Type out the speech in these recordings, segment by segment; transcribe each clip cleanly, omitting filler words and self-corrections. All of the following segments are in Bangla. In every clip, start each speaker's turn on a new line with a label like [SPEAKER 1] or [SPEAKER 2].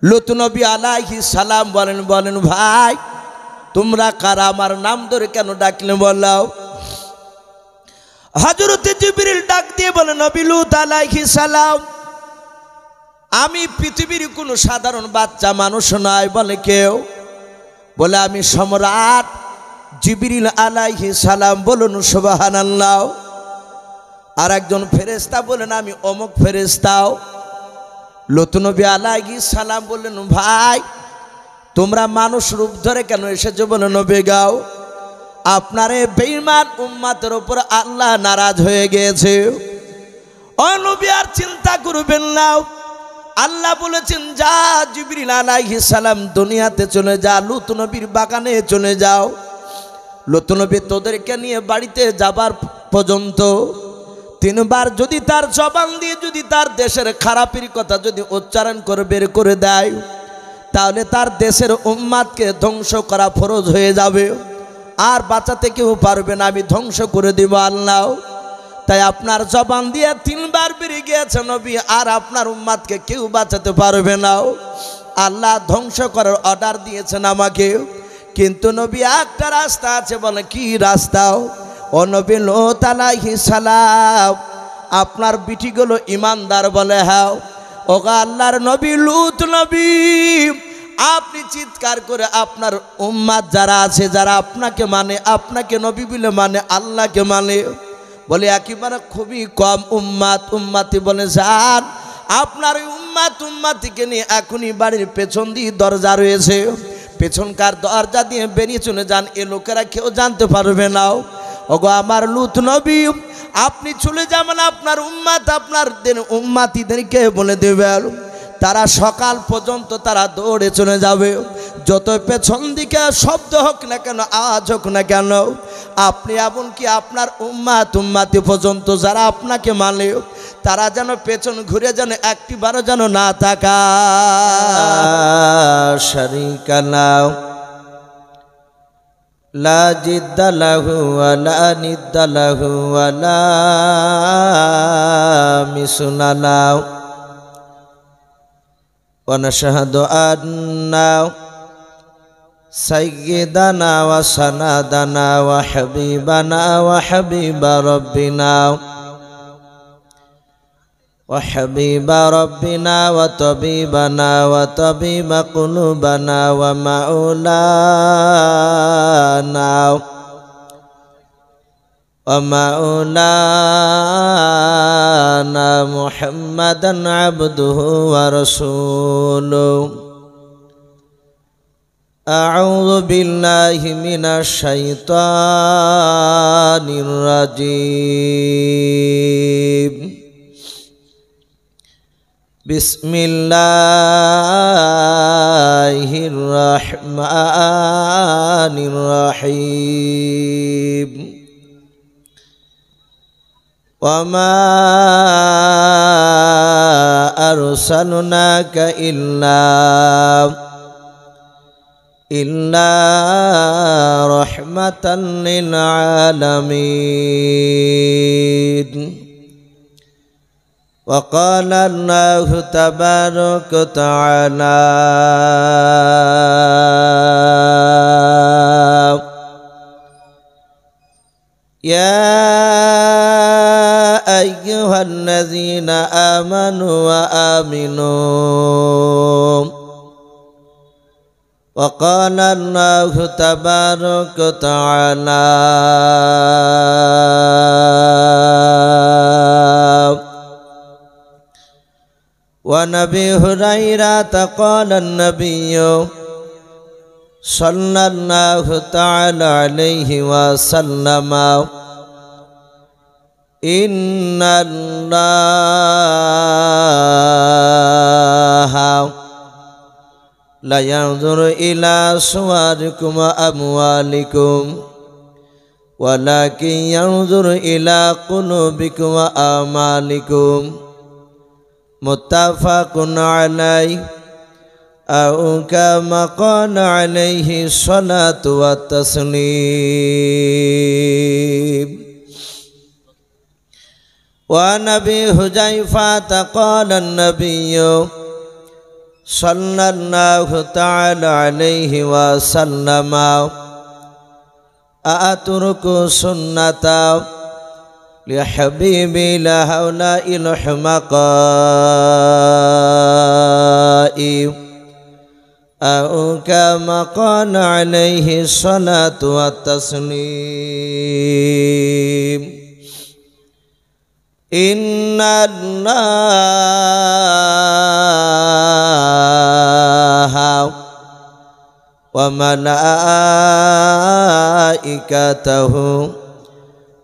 [SPEAKER 1] লূত নবী আলাইহিস সালাম বলেন ভাই তোমরা কারা, আমার নাম ধরে কেন ডাকলে বলাও। হযরত জিবরিল ডাক দিয়ে বলে নবী লূত আলাইহিস সালাম আমি পৃথিবীর কোনো সাধারণ বাচ্চা মানুষ নয়। বলে কেউ? বলে আমি সম্রাট জিবরিল আলাইহিস সালাম। বলুন সুবহানাল্লাহ। আর একজন ফেরেশতা বলেন আমি অমুক ফেরেশতাও। লূত নবী আলাইহিস সালাম বললেন ভাই তোমরা মানুষ রূপ ধরে কেন এসেছো? বলে নবী গাও আপনার এই বেঈমান উম্মতের উপর আল্লাহ নারাজ হয়ে গিয়েছে। ও নবী আর চিন্তা করবেন না, আল্লাহ বলেছেন যা জিবরিল আলাইহিস সালাম দুনিয়াতে চলে যা, লূত নবীর বাগানে চলে যাও। লূত নবী তোদেরকে নিয়ে বাড়িতে যাবার পর্যন্ত তিনবার যদি তার জবান দিয়ে যদি তার দেশের খারাপের কথা যদি উচ্চারণ করে বের করে দেয় তাহলে তার দেশের উম্মাদকে ধ্বংস করা ফরজ হয়ে যাবে, আর বাঁচাতে কেউ পারবে না, আমি ধ্বংস করে দিব আল্লাহ। তাই আপনার জবান দিয়ে তিনবার বেরিয়ে গিয়েছে নবী, আর আপনার উম্মাদকে কেউ বাঁচাতে পারবে না, আল্লাহ ধ্বংস করার অর্ডার দিয়েছেন আমাকে। কিন্তু নবী একটা রাস্তা আছে। বলে কি রাস্তা? ও নবী লূত আলাইহিস সালাম আপনার বিটিগুলো ইমানদার? বলে হ্যাঁ। ও আল্লাহর নবী লূত নবী আপনি চিৎকার করে আপনার উম্মাত যারা আছে যারা আপনাকে মানে, আপনাকে নবী বলে মানে, আল্লাহকে মানে, বলে একেবারে খুবই কম উম্মাতি। বলে যান আপনার উম্মাতিকে নিয়ে এখনই বাড়ির পেছন দিয়ে দরজা রয়েছে, পেছনকার দরজা দিয়ে বেরিয়ে চলে যান, এ লোকেরা কেউ জানতে পারবে না। ওগো আমার লূত নবী আপনি চলে যাবেন, আপনার উম্মাতিদেরকে বলে দেবেন তারা সকাল পর্যন্ত তারা দৌড়ে চলে যাবে, যত পেছন দিকে শব্দ হোক না কেন, আওয়াজ হোক না কেন, আপনি এমনকি আপনার উম্মাতি পর্যন্ত যারা আপনাকে মানে তারা যেন পেছন ঘুরে যেন একটিবারও যেন না তাকা। শারীকা লাহু লা জিদ্দা লাহু ওয়া লা নিদ্দা লাহু ওয়া লা মিসলা লাহু ওয়া নাশহাদু আন্না সাইয়্যিদানা ওয়া সানাদানা ওয়া হাবিবানা ওয়া হাবিবা রাব্বিনা وحبيب ربنا وطبيبنا وطبيب قلوبنا ومولانا محمدا عبده ورسوله. أعوذ بالله من الشيطان الرجيم. بسم الله الرحمن الرحيم. وما أرسلناك إلا رحمة للعالمين. وقال الله تبارك وتعالى يا أيها الذين آمنوا وآمنوا. وقال الله تبارك وتعالى وعن أبي هريرة قال النبي صلى الله تعالى عليه وسلم إن الله لا ينظر إلى صوركم وأموالكم ولكن ينظر إلى قلوبكم وأعمالكم. متفق عليه أو كما قال عليه الصلاة والتسليم. وعن أبي حذيفة قال النبي সাল্লাল্লাহু তাআলা আলাইহি ওয়াসাল্লাম আতরুকু সুন্নাতা লিহাবিবি লাহাউলাইল হুমাকাই আও কামা ক্বালা আলাইহি সালাতু ওয়াত তাসলিম ইন্নাল্লাহা ওয়া মালাইকাতাহু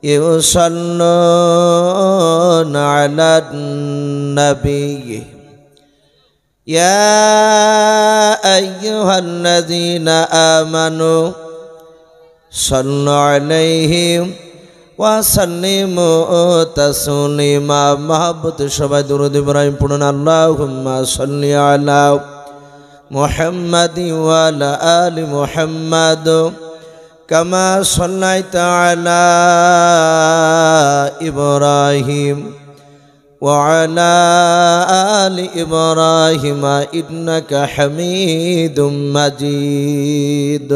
[SPEAKER 1] ইউসাল্লুনা আলান নাবিয়্যি ইয়া আইয়ুহাল্লাযীনা আমানু সাল্লু আলাইহি ওয়া সাল্লিমু তাসলিমা। মহব্বত সবাই দুরূদ ইব্রাহিম পড়ুন। আল্লাহুম্মা সাল্লি আলা মুহাম্মাদি ওয়া আলা আলি মুহাম্মাদ কামা সাল্লাইতা আলা ইব্রাহিম ওয়া আলা আলি ইব্রাহিম ইন্নাকা হামিদুম মাজিদ।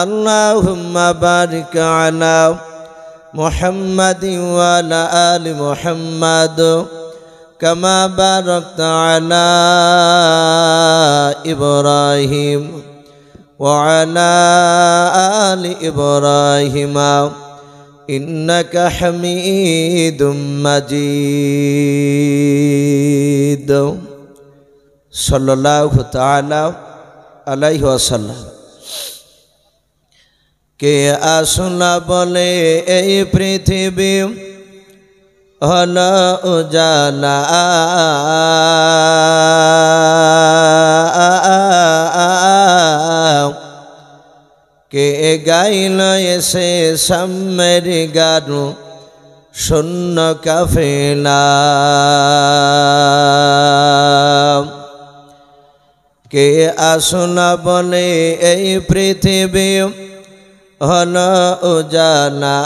[SPEAKER 1] আল্লাহুম্মা বারিক আলা মুহাম্মাদি ওয়া আলা আলি মুহাম্মাদ কামা বারাকতা আলা ইব্রাহিম ওয়া আলা আলি ইব্রাহিম ইন্নাকা হামিদুম মাজিদ। সাল্লাল্লাহু তাআলা আলাইহি ওয়াসাল্লাম। কে আসলা বলে এই পৃথিবী হলো উজালা, কে গাইল এসে সাম্যের গানু শূন্য কাফেলা, কে আসলা বলে এই পৃথিবী হলো উজালা,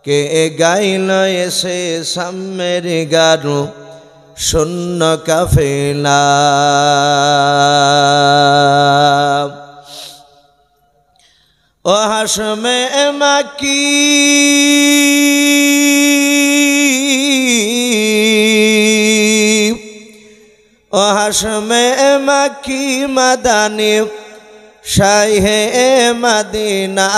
[SPEAKER 1] কে গাইল এসে সাম্যের গানু শূন্য কাফেলা। ও হাশমে মাকি ও হাশমে মাকি মাদানি শাহে মদিনা,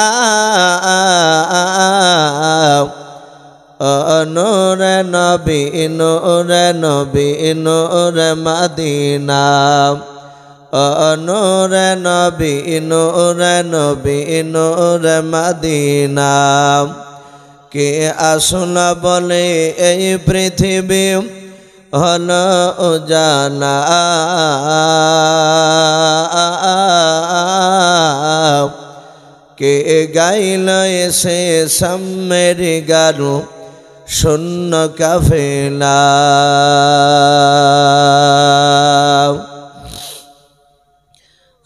[SPEAKER 1] নূরে নবী নূরে নবী নূরে মদিনা, নূরে নবী নূরে নবী নূরে মদিনা। কে আসলা বলে এই পৃথিবী হলো উজালা, কে গাইল এসে সাম্যের গানু শূন্য কাফেলা।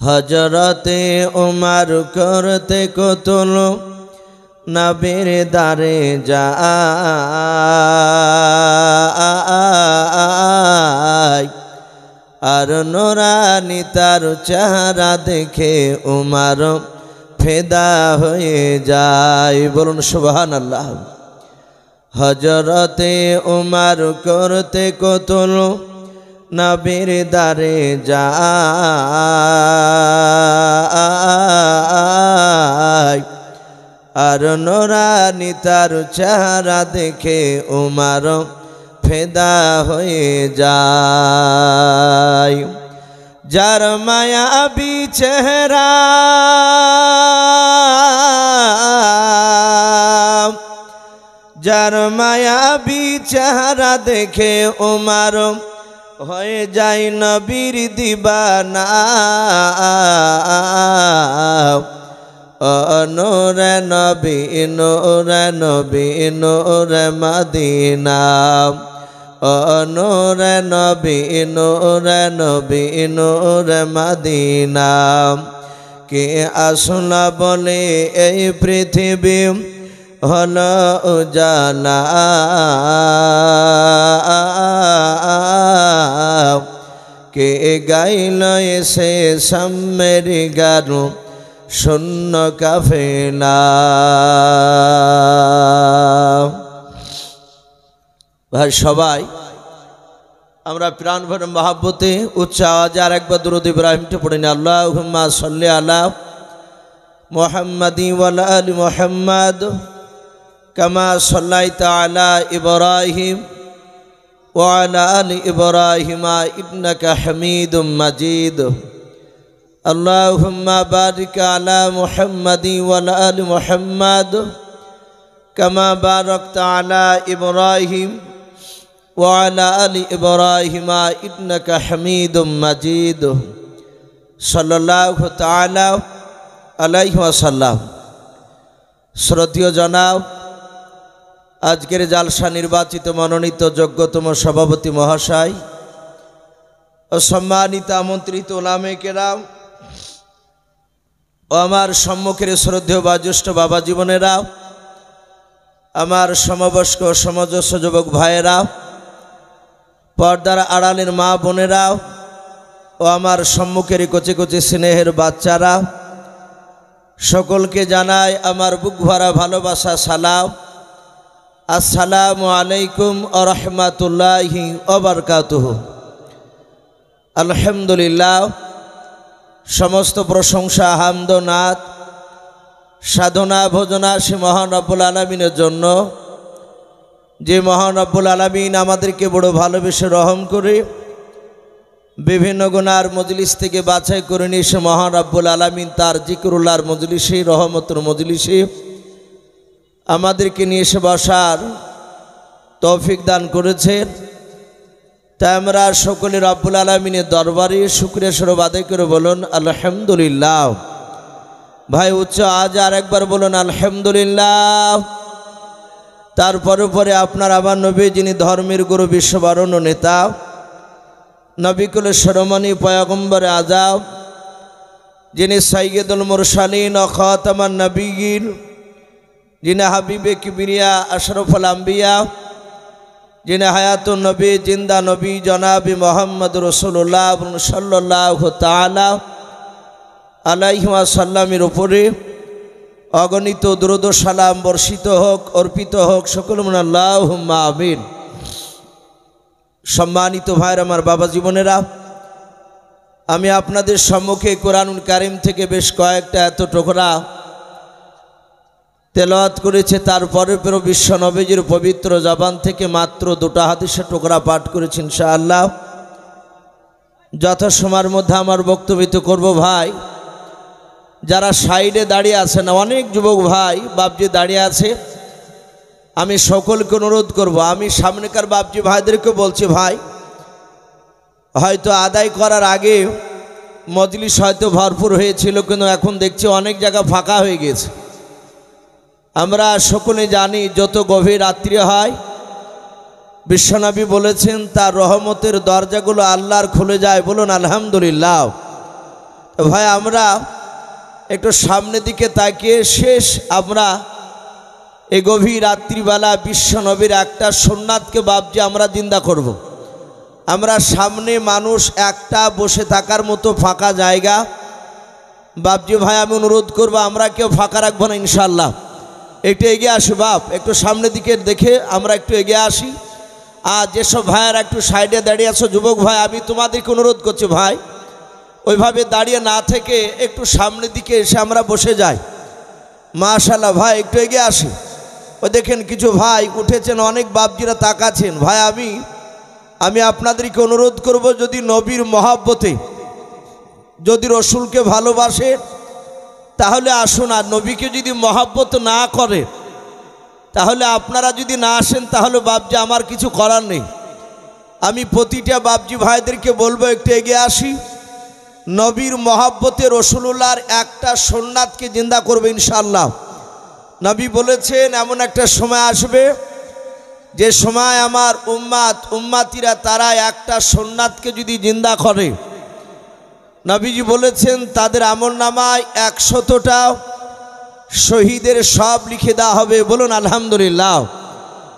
[SPEAKER 1] হযরতে উমর করতে কতল নবীর দারে যায়, আর নুরানি তার চেহারা দেখে উমর ফিদা হয়ে যায়। বলুন সুবহানাল্লাহ। হযরতে উমর করতে কতল নবীর দারে যায়, আর নুরানি তার চেহারা দেখে উমর ফিদা হয়ে যায়। যার মায়াবী চেহারা যার মায়াবী চেহারা দেখে উমর হয়ে যায় নবীর দিবানা, নূরে নবী নূরে নবী নূরে মদিনা, নূরে নবী নূরে নবী নূরে মদিনা। কে আসলা বলে এই পৃথিবী হলো জানা কে গাইল এসে সাম্যের গারু শূন্য কাফেলা। ভাই সবাই আমরা প্রাণ ভরে মহাব্বতে উচ্চ আওয়াজে আর একবার দুরূদ ইব্রাহিমটা পড়ে নি। আল্লাহুম্মা সাল্লি আলা মুহাম্মাদি ওয়া আলা আলি মুহাম্মাদ কামা সাল্লাইতা আলা ইব্রাহিম ওয়া আলা আলি ইব্রাহিম ইন্নাকা হামিদুম মাজিদ। আল্লাহুম্মা বারিক আলা মুহাম্মাদি ওয়া আলা আলি মুহাম্মাদ কামা বারাকতা আলা ইব্রাহিম ওয়া আলা আলি ইব্রাহিম ইন্নাকা হামিদুম মাজিদ। সাল্লাল্লাহু তাআলা আলাইহি ওয়াসাল্লাম। শ্রদ্ধেয় জনাব, আজকের জালসা নির্বাচিত মনোনীত যোগ্যতম সভাপতি মহাশয় ও সম্মানিত আমন্ত্রিত উলামায়ে কেরাম ও আমার সম্মুখের শ্রদ্ধেয় বাজ্যেষ্ঠ বাবা জীবনেরা, আমার সমবয়স্ক সমজস্ব যুবক ভাইয়েরা, পর্দার আড়ালের মা বোনেরা ও আমার সম্মুখের কচি কচি স্নেহের বাচ্চারা, সকলকে জানাই আমার বুক ভরা ভালোবাসা সালাম। আসসালামু আলাইকুম ওয়া রাহমাতুল্লাহি ওয়া বারাকাতুহু। আলহামদুলিল্লাহ, সমস্ত প্রশংসা হামদ নাত সাধনা ভোজনা সে মহান রব্বুল আলামিনের জন্য, যে মহান রব্বুল আলামিন আমাদেরকে বড় ভালোবেসে রহম করে বিভিন্ন গুনার মজলিস থেকে বাছাই করে নিয়ে সে মহান রব্বুল আলামিন তার জিকরুল্লাহর মজলিসে, রহমতের মজলিসে আমাদেরকে নিয়ে এসে বসার তৌফিক দান করেছেন। তাই আমরা সকলে রব্বুল আলামিনের দরবারে শুকরিয়া স্বরূপ আদায় করে বলুন আলহামদুলিল্লাহ। ভাই উচ্চ আজ আর একবার বলুন আলহামদুলিল্লাহ। তারপরে পরে আপনার আমার নবী, যিনি ধর্মের গুরু, বিশ্ববরণ্য নেতা, নবিকুলের শিরোমণি পয়গম্বরে আযাব, যিনি সাইয়্যিদুল মুরসালিন ও খাতামান নবিয়্যিন, যিনি হাবিবে কিবরিয়া আশরাফুল আম্বিয়া, যিনি হায়াতুন নবী, জিন্দা নবী জনাবি মোহাম্মদ রাসূলুল্লাহ সাল্লাল্লাহু তাআলা আলাইহি ওয়াসাল্লামের উপরে অগণিত দুরূদ ও সালাম বর্ষিত হোক, অর্পিত হোক। সকল বলুন আল্লাহুম্মা আমিন। সম্মানিত ভাইরা, আমার বাবা জীবনেরা, আমি আপনাদের সম্মুখে কোরআনুল কারীম থেকে বেশ কয়েকটা এত টুকরা তেলাওয়াত করেছে। তারপরে পুরো বিশ্ব নবীজির পবিত্র জবান থেকে মাত্র দুটো হাদিসের টুকরা পাঠ করেছি। ইনশাআল্লাহ যথাসময়ের মধ্যে আমার বক্তব্য করব। ভাই যারা সাইডে দাঁড়িয়ে আছেন, অনেক যুবক ভাই বাপজি দাঁড়িয়ে আছে, আমি সকলকে অনুরোধ করব, আমি সামনেকার বাপজি ভাইদেরকে বলছি, ভাই হয়তো আদায় করার আগে মজলিস হয়তো ভরপুর হয়েছিল, কিন্তু এখন দেখছি অনেক জায়গা ফাঁকা হয়ে গেছে। আমরা সকলে জানি যত গভীর রাত্রি হয়, বিশ্বনবী বলেছেন তার রহমতের দরজাগুলো আল্লাহর খুলে যায়। বলুন আলহামদুলিল্লাহ। ভাই আমরা একটু সামনের দিকে তাকিয়ে শেষ আমরা এই গভীর রাত্রিবেলা বিশ্বনবীর একটা সুন্নাতকে বাপজি আমরা জিন্দা করব। আমরা সামনে মানুষ একটা বসে থাকার মতো ফাঁকা জায়গা, বাপজি ভাই আমি অনুরোধ করব, আমরা কেউ ফাঁকা রাখবো না ইনশাআল্লাহ। একটু এগিয়ে আসি বাপ, একটু সামনের দিকে দেখে আমরা একটু এগিয়ে আসি। আর যেসব ভাইয়েরা একটু সাইডে দাঁড়িয়ে আছো যুবক ভাই, আমি তোমাদেরকে অনুরোধ করছি, ভাই ওইভাবে দাঁড়িয়ে না থেকে একটু সামনের দিকে এসে আমরা বসে যাই। মাশাআল্লাহ ভাই একটু এগিয়ে আসি। ওই দেখেন কিছু ভাই উঠেছেন, অনেক বাপজিরা তাকাচ্ছেন। ভাই আমি আপনাদেরকে অনুরোধ করব, যদি নবীর মহব্বতে, যদি রসুলকে ভালোবাসে তাহলে আসুন। আর নবীকে যদি মহব্বত না করে তাহলে আপনারা যদি না আসেন তাহলে বাপজি আমার কিছু করার নেই। আমি প্রতিটা বাপজি ভাইদেরকে বলবো একটু এগিয়ে আসি। নবীর মহব্বতে রসুলুল্লাহর একটা সুন্নাতকে জিন্দা করবে ইনশাআল্লাহ। নবী বলেছেন এমন একটা সময় আসবে যে সময় আমার উম্মাতিরা তারা একটা সুন্নাতকে যদি জিন্দা করে, নবীজি বলেছেন তাদের আমলনামায় 100টা শহীদের সব লিখে দেওয়া হবে। বলুন আলহামদুলিল্লাহ।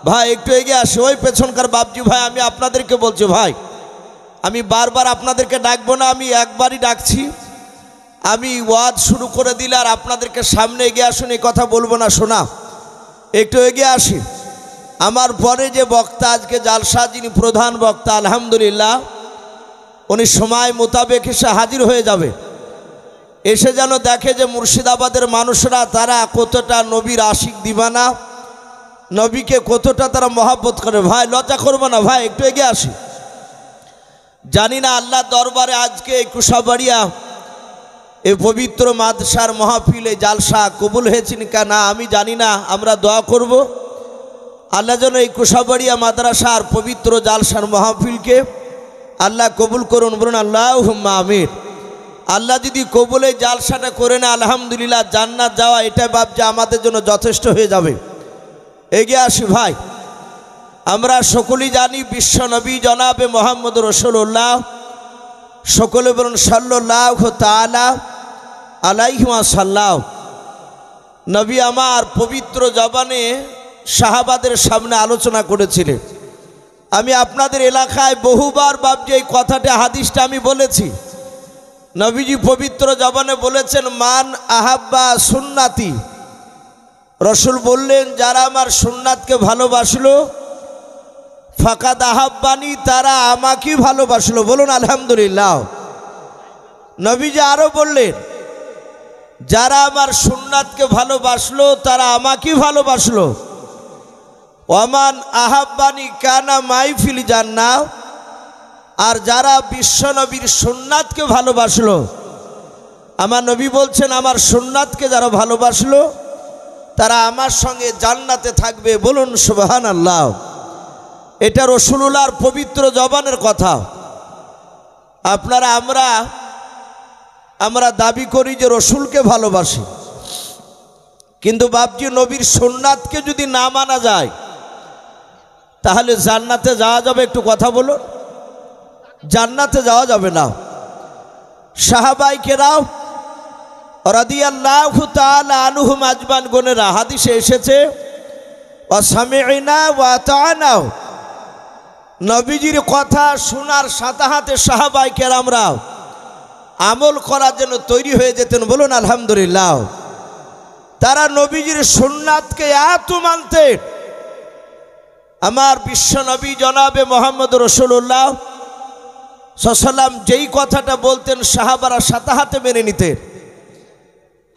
[SPEAKER 1] ভাই একটু এগিয়ে আসে, ওই পেছনকার বাপজি ভাই, আমি আপনাদেরকে বলছি ভাই, আমি বারবার আপনাদেরকে ডাকবো না, আমি একবারই ডাকছি। আমি ওয়াজ শুরু করে দিলে আর আপনাদেরকে সামনে এগিয়ে আসুন এই কথা বলবো না, শোনা একটু এগিয়ে আসি। আমার পরে যে বক্তা আজকে জালসা, যিনি প্রধান বক্তা, আলহামদুলিল্লাহ উনি সময় মোতাবেক এসে হাজির হয়ে যাবে। এসে যেন দেখে যে মুর্শিদাবাদের মানুষরা তারা কতটা নবীর আশিক দিবানা, নবীকে কতটা তারা মহাব্বত করে। ভাই লজ্জা করবো না, ভাই একটু এগিয়ে আসি। জানি না আল্লাহ দরবারে আজকে কুশাবাড়িয়া এই পবিত্র মাদ্রাসার মাহফিলে জালসা কবুল হয়েছেন কেনা আমি জানি না। আমরা দোয়া করব আল্লাহ যেন এই কুশাবাড়িয়া মাদ্রাসার পবিত্র জালসার মাহফিলকে আল্লাহ কবুল করুন। বলুন আল্লাহুম্মা আমিন। আল্লাহ যদি কবুলে জালসাটা করে না, আলহামদুলিল্লাহ জান্নাত যাওয়া এটা ভাবছে আমাদের জন্য যথেষ্ট হয়ে যাবে। এগিয়ে আসি ভাই। আমরা সকলেই জানি বিশ্ব নবী জনাবে মোহাম্মদ রসুল্লাহ, সকলে বলুন সাল্লাল্লাহু তাআলা আলাইহি ওয়াসাল্লাম। নবী আমার পবিত্র জবানে সাহাবাদের সামনে আলোচনা করেছিলেন। আমি আপনাদের এলাকায় বহুবার ভাবছি এই কথাটা, হাদিসটা আমি বলেছি। নবীজি পবিত্র জবানে বলেছেন মান আহাব্বা সুন্নাতি, রসুল বললেন যারা আমার সুন্নাতকে ভালোবাসলো, ফাকাদ আহাব্বানি, তারা আমাকেই ভালোবাসলো। বলুন আলহামদুলিল্লাহ। নবীজি আরো বললেন যারা আমার সুন্নাতকে ভালোবাসলো তারা আমাকেই ভালোবাসলো। ওমান আহাব্বানি কানা মাইফিল জান্নাহ, আর যারা বিশ্ব নবীর সুন্নাতকে ভালোবাসলো, আমার নবী বলছেন আমার সুন্নাতকে যারা ভালোবাসলো তারা আমার সঙ্গে জান্নাতে থাকবে। বলুন সুবহানাল্লাহ। এটা রাসূলুল্লাহর পবিত্র জবানের কথা। আপনারা আমরা দাবি করি যে রসুলকে ভালোবাসি, কিন্তু বাপজি নবীর সুন্নাতকে যদি না মানা যায় তাহলে জান্নাতে যাওয়া যাবে? একটু কথা বলুন। জান্নাতে যাওয়া যাবে না। সাহাবায়ে কেরাম রাদিয়াল্লাহু তাআলা আনহুম আজমান গনেরা, হাদিসে এসেছে ওয়া সামি'না ওয়া আতা'না, নবীজির কথা শোনার সাথে সাথে সাহাবায়ে কেরামরা আমল করার জন্য তৈরি হয়ে যেতেন। বলুন আলহামদুলিল্লাহ। তারা নবীজির সুন্নাতকে এত মানতেন, আমার বিশ্ব নবী জনাবে মোহাম্মদ রসুল্লাহ সাল্লাম যেই কথাটা বলতেন সাহাবারা সাথে হাতে মেনে নিতেন।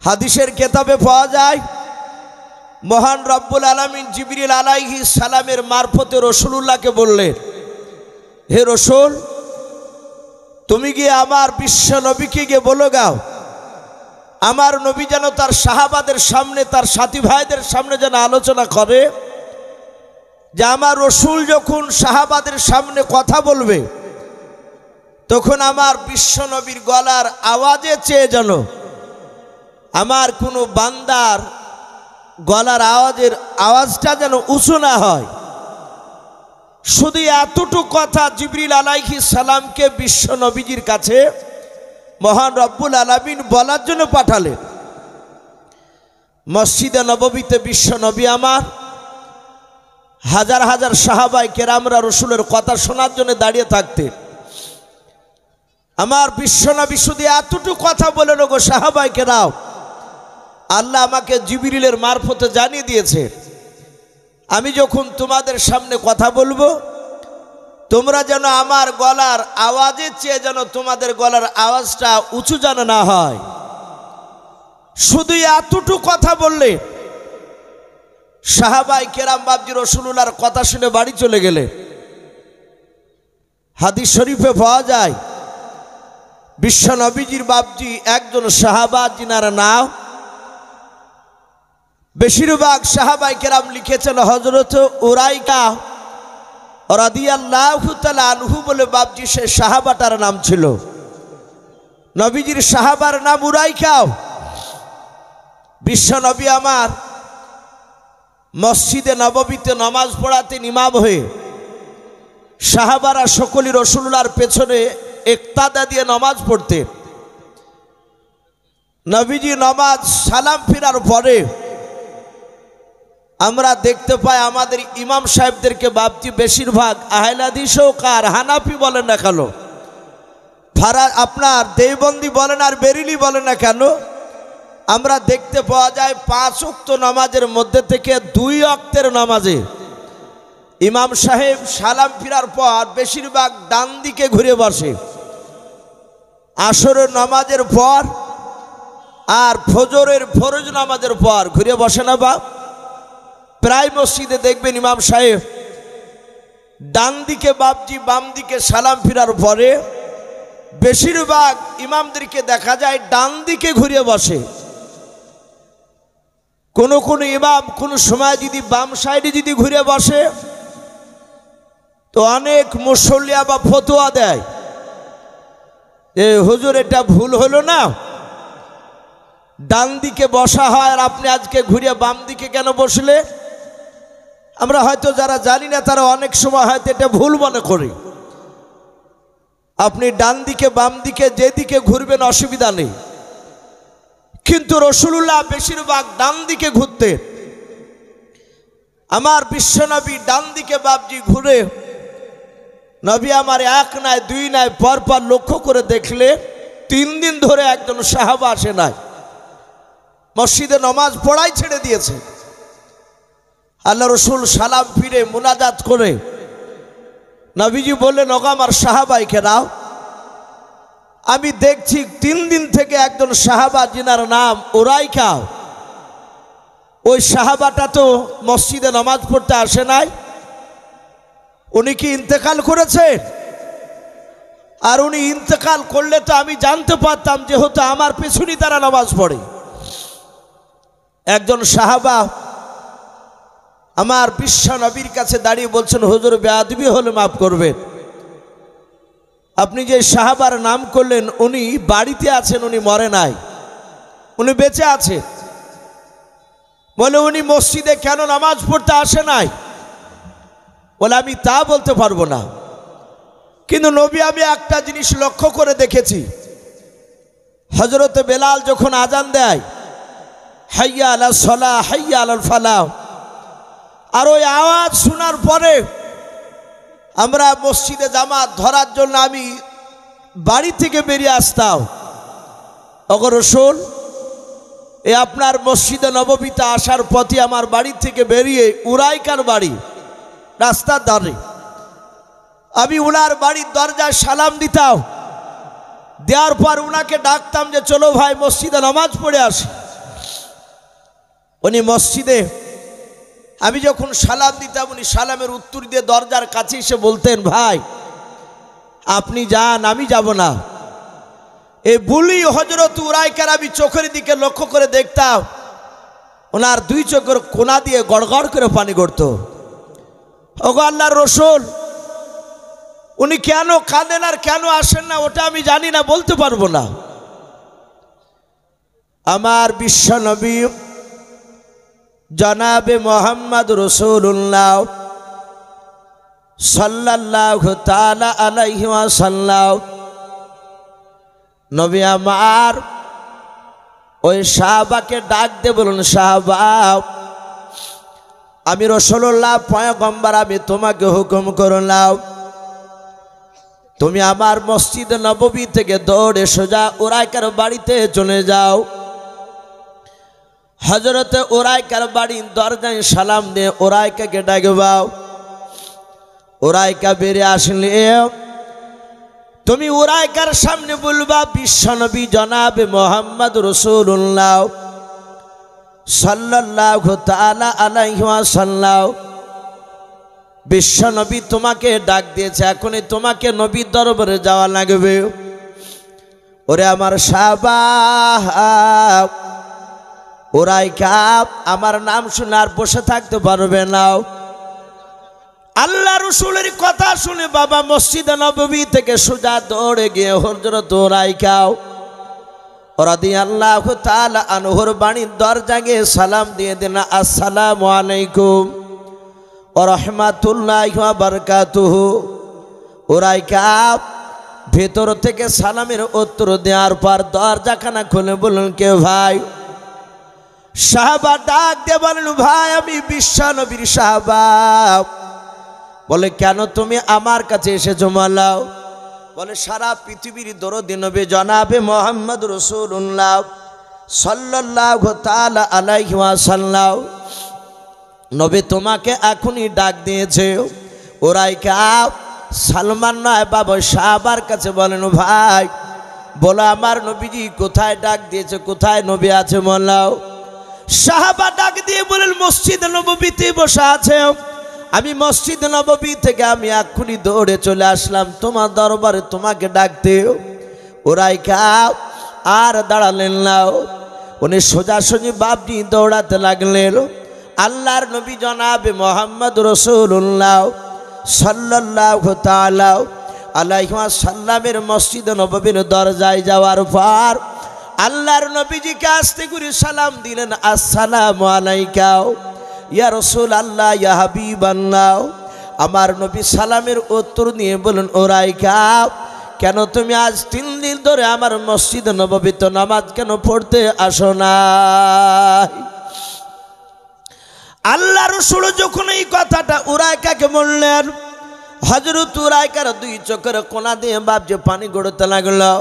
[SPEAKER 1] হাদিসের কেতাবে পাওয়া যায় মহান রব্বুল আলামিন জিবরিল আলাইহিস সালামের মারফতে রসুলুল্লাহকে বললেন, হে রসুল, তুমি গিয়ে আমার বিশ্ব নবীকে গিয়ে বলো গাও, আমার নবী যেন তার সাহাবাদের সামনে, তার সাথী ভাইদের সামনে যেন আলোচনা করে যে আমার রসুল যখন সাহাবাদের সামনে কথা বলবে তখন আমার বিশ্ব নবীর গলার আওয়াজে চেয়ে যেন আমার কোনো বান্দার গলার আওয়াজটা যেন উঁচু না হয়। শুধু এতটুকু কথা জিবরিল আলাইহিস সালামকে বিশ্ব নবীজির কাছে মহান রব্বুল আলামিন বলার জন্য পাঠালেন। মসজিদে নববীতে বিশ্ব নবী আমার হাজার হাজার সাহাবায়ে কেরামরা রসুলের কথা শোনার জন্য দাঁড়িয়ে থাকতেন। আমার বিশ্ব নবী শুধু এতটুকু কথা বলেন, গো সাহাবায়ে কেরাম, আল্লাহ আমাকে জিবরিলের মারফতে জানিয়ে দিয়েছে আমি যখন তোমাদের সামনে কথা বলবো তোমরা যেন আমার গলার আওয়াজের চেয়ে যেন তোমাদের গলার আওয়াজটা উঁচু যেন না হয়। শুধু এতটুকু কথা বললে সাহাবায়ে কেরাম বাপজি রাসূলুল্লাহর কথা শুনে বাড়ি চলে গেলে। হাদিস শরীফে পাওয়া যায় বিশ্ব নবীজির বাপজি একজন সাহাবা, যিনার নাম বেশিরভাগ সাহাবায়ে কেরাম লিখেছেন হযরত উরাইকা রাদিয়াল্লাহু তাআলা আনহু বলে বাপজি সে সাহাবাটার নাম ছিল। নবীজির সাহাবার নাম উরাইকা। বিশ্ব নবী আমার মসজিদে নববীতে নামাজ পড়াতেন ইমাম হয়ে, সাহাবারা সকলেই রাসূলুল্লাহর পেছনে ইক্তাদা দিয়ে নামাজ পড়তেন। নবীজি নামাজ সালাম ফিরার পরে আমরা দেখতে পাই আমাদের ইমাম সাহেবদেরকে বাপজি বেশিরভাগ আহলে হাদিসও কার হানাফি বলেন না কেন, আপনার দেওবন্দি বলেন আর বেরিলি বলেন না কেন, আমরা দেখতে পাওয়া যায় 5 ওয়াক্ত নামাজের মধ্যে থেকে 2 ওয়াক্তের নামাজে ইমাম সাহেব সালাম ফিরার পর বেশিরভাগ ডান দিকে ঘুরে বসে। আসরের নামাজের পর আর ফজরের ফরজ নামাজের পর ঘুরে বসে না বাপ? প্রায় মসজিদে দেখবেন ইমাম সাহেব ডান দিকে বাপজি বাম দিকে সালাম ফিরার পরে বেশিরভাগ ইমামদেরকে দেখা যায় ডান দিকে ঘুরে বসে। কোন কোন ইমাম কোন সময় যদি বাম সাইডে যদি ঘুরে বসে তো অনেক মুসল্লিয়া বা ফতোয়া দেয়, এ হুজুর এটা ভুল হলো না, ডান দিকে বসা হয় আর আপনি আজকে ঘুরে বাম দিকে কেন বসলে? আমরা হয়তো যারা জানি না তারা অনেক সময় হয়তো এটা ভুল মনে করি। আপনি ডান দিকে বাম দিকে যেদিকে ঘুরবেন অসুবিধা নেই, কিন্তু রাসূলুল্লাহ বেশিরভাগ ডান দিকে ঘুরতেন। আমার বিশ্বনবী ডান দিকে বাপজি ঘুরে নবী আমার 1 নয় 2 নয় পরপর লক্ষ্য করে দেখলে 3 দিন ধরে একজন সাহাবা আসে নাই, মসজিদে নামাজ পড়াই ছেড়ে দিয়েছে। আল্লাহ রসুল সালাম ফিরে মুনাজাত করে নবীজি বললেন, ওগো আমার সাহাবাইকে নাও, আমি দেখছি 3 দিন থেকে একজন সাহাবা যিনার নাম উরাইকা, ওই সাহাবাটা তো মসজিদে নামাজ পড়তে আসে নাই, উনি কি ইন্তেকাল করেছে? আর উনি ইন্তেকাল করলে তো আমি জানতে পারতাম, যেহেতু আমার পেছনই তারা নামাজ পড়ে। একজন সাহাবা আমার বিশ্ব নবীর কাছে দাঁড়িয়ে বলছেন, হুজুর বেয়াদবি হলে মাফ করবেন, আপনি যে সাহাবার নাম করলেন উনি বাড়িতে আছেন, উনি মরে নাই, উনি বেঁচে আছে। বলে উনি মসজিদে কেন নামাজ পড়তে আসে নাই? বলে আমি তা বলতে পারবো না, কিন্তু নবী আমি একটা জিনিস লক্ষ্য করে দেখেছি, হযরতে বেলাল যখন আজান দেয় হাইয়া আলাস সালাহ হাইয়া আলাল ফালাহ, আর ওই আওয়াজ শোনার পরে আমরা মসজিদে জামাত ধরার জন্য আমি বাড়ি থেকে বেরিয়ে আসতাম। ওগো রাসূল, এ আপনার মসজিদে নববীতে আসার পথে আমার বাড়ি থেকে বেরিয়ে উরাইকার বাড়ি রাস্তার ধারে, আমি উনার বাড়ির দরজায় সালাম দিতাম, দেওয়ার পর উনাকে ডাকতাম যে চলো ভাই মসজিদে নামাজ পড়ে আসি। উনি মসজিদে আমি যখন সালাম দিতাম উনি সালামের উত্তর দিয়ে দরজার কাছে এসে বলতেন, ভাই আপনি যান আমি যাব না। এই বুলি হযরত উরাইকার আমি চোখের দিকে লক্ষ্য করে দেখতাম, ওনার 2 চোখের কোনা দিয়ে গড়গড় করে পানি গড়তো। ওগো আল্লাহর রাসূল, উনি কেন কাঁদেন আর কেন আসেন না ওটা আমি জানি না, বলতে পারবো না। আমার বিশ্ব নবী জনাবে মোহাম্মদ রাসূলুল্লাহ সাল্লাল্লাহু তাআলা আলাইহি ওয়াসাল্লাম নবী আমার ওই সাহাবাকে ডাক দিয়ে বলুন, সাহাবা আমি রাসূলুল্লাহ পয়গম্বর, আমি তোমাকে হুকুম করলাম তুমি আমার মসজিদ নববী থেকে দৌড়ে সোজা উরাইকার বাড়িতে চলে যাও। হযরতে উরাইকার বাড়ির দরজায় সালাম দিয়ে উরাইকাকে ডাকবাও। উরাইকা বেরিয়ে আসলে তুমি উরাইকার সামনে বলবা, বিশ্বনবী জনাবে মোহাম্মদ রাসূলুল্লাহ সাল্লাল্লাহু তাআলা আলাইহি ওয়াসাল্লাম বিশ্বনবী তোমাকে ডাক দিয়েছে, এখনই তোমাকে নবীর দরবারে যাওয়া লাগবে। ওরে আমার সাহাবা, উরাইকা আমার নাম শুনে আর বসে থাকতে পারবে না। আল্লাহ রাসূলের কথা শুনে বাবা মসজিদে নববী থেকে সোজা দৌড়ে গিয়ে হযরত উরাইকা রাদিয়াল্লাহু তাআলা আনহুর বাড়ির দরজায় গিয়ে সালাম দিয়ে দিলেন, আসসালামু আলাইকুম ওয়া রাহমাতুল্লাহি ওয়া বারাকাতুহু। উরাইকা, আমার নাম শুনে আর বসে থাকতে পারবে না। আল্লাহ রসুল এই কথা শুনে বাবা মসজিদে নববী থেকে সোজা দৌড়ে গিয়ে হযরত উরাইকা রাদিয়াল্লাহু তাআলা আনহুর বাড়ির দরজায় গিয়ে সালাম দিয়ে দিলেন, আসসালামু আলাইকুম ওয়া রাহমাতুল্লাহি ওয়া বারাকাতুহু। ভেতর থেকে সালামের উত্তর দেওয়ার পর দরজাখানা খুলে বললেন, কে ভাই? সাহাবা ডাক দিয়ে বলেন, ভাই আমি বিশ্বনবীর সাহাবা। বলে, কেন তুমি আমার কাছে এসেছো মালাও? বলে, সারা পৃথিবীর দরদি নবী জনাবে মোহাম্মদ রাসূলুল্লাহ সাল্লাল্লাহু তাআলা আলাইহি ওয়াসাল্লাম নবী তোমাকে এখনই ডাক দিয়েছে। ওরাইকা সালমান নয় বাবা সাহাবার কাছে বলেন, ভাই বলো আমার নবীজি কোথায় ডাক দিয়েছে, কোথায় নবী আছে বলাও। সাহাবা ডাক দিয়ে বলেন, মসজিদ নববীতে বসে আছে। আমি মসজিদ নববী থেকে আমি এক্ষুনি দৌড়ে চলে আসলাম তোমার দরবারে তোমাকে ডাকতে। ওরাইকা আর দাঁড়ালেন না, উনি সোজাসুজি বাপজি দৌড়াতে লাগলেন। আল্লাহর নবী জনাবে মোহাম্মদ রাসূলুল্লাহ সাল্লাল্লাহু তাআলা আলাইহি ওয়াসাল্লামের মসজিদ নববীর দরজায় যাওয়ার পর আল্লাহর নবীজিকে আস্তে করে সালাম দিলেন, আসসালামু আলাইকা ইয়া রাসূলুল্লাহ ইয়া হাবিবাল্লাহ। আমার নবী সালামের উত্তর নিয়ে বলেন, ওরাইকা কেন তুমি আজ 3 দিন ধরে আমার মসজিদ নববীতে নামাজ কেন পড়তে আসো না? আল্লাহ রাসূল যখন এই কথাটা উরাইকাকে বললেন, হযরত উরাইকার 2 চোখের কোনা দিয়ে বাপ যে পানি গড়তে লাগলো,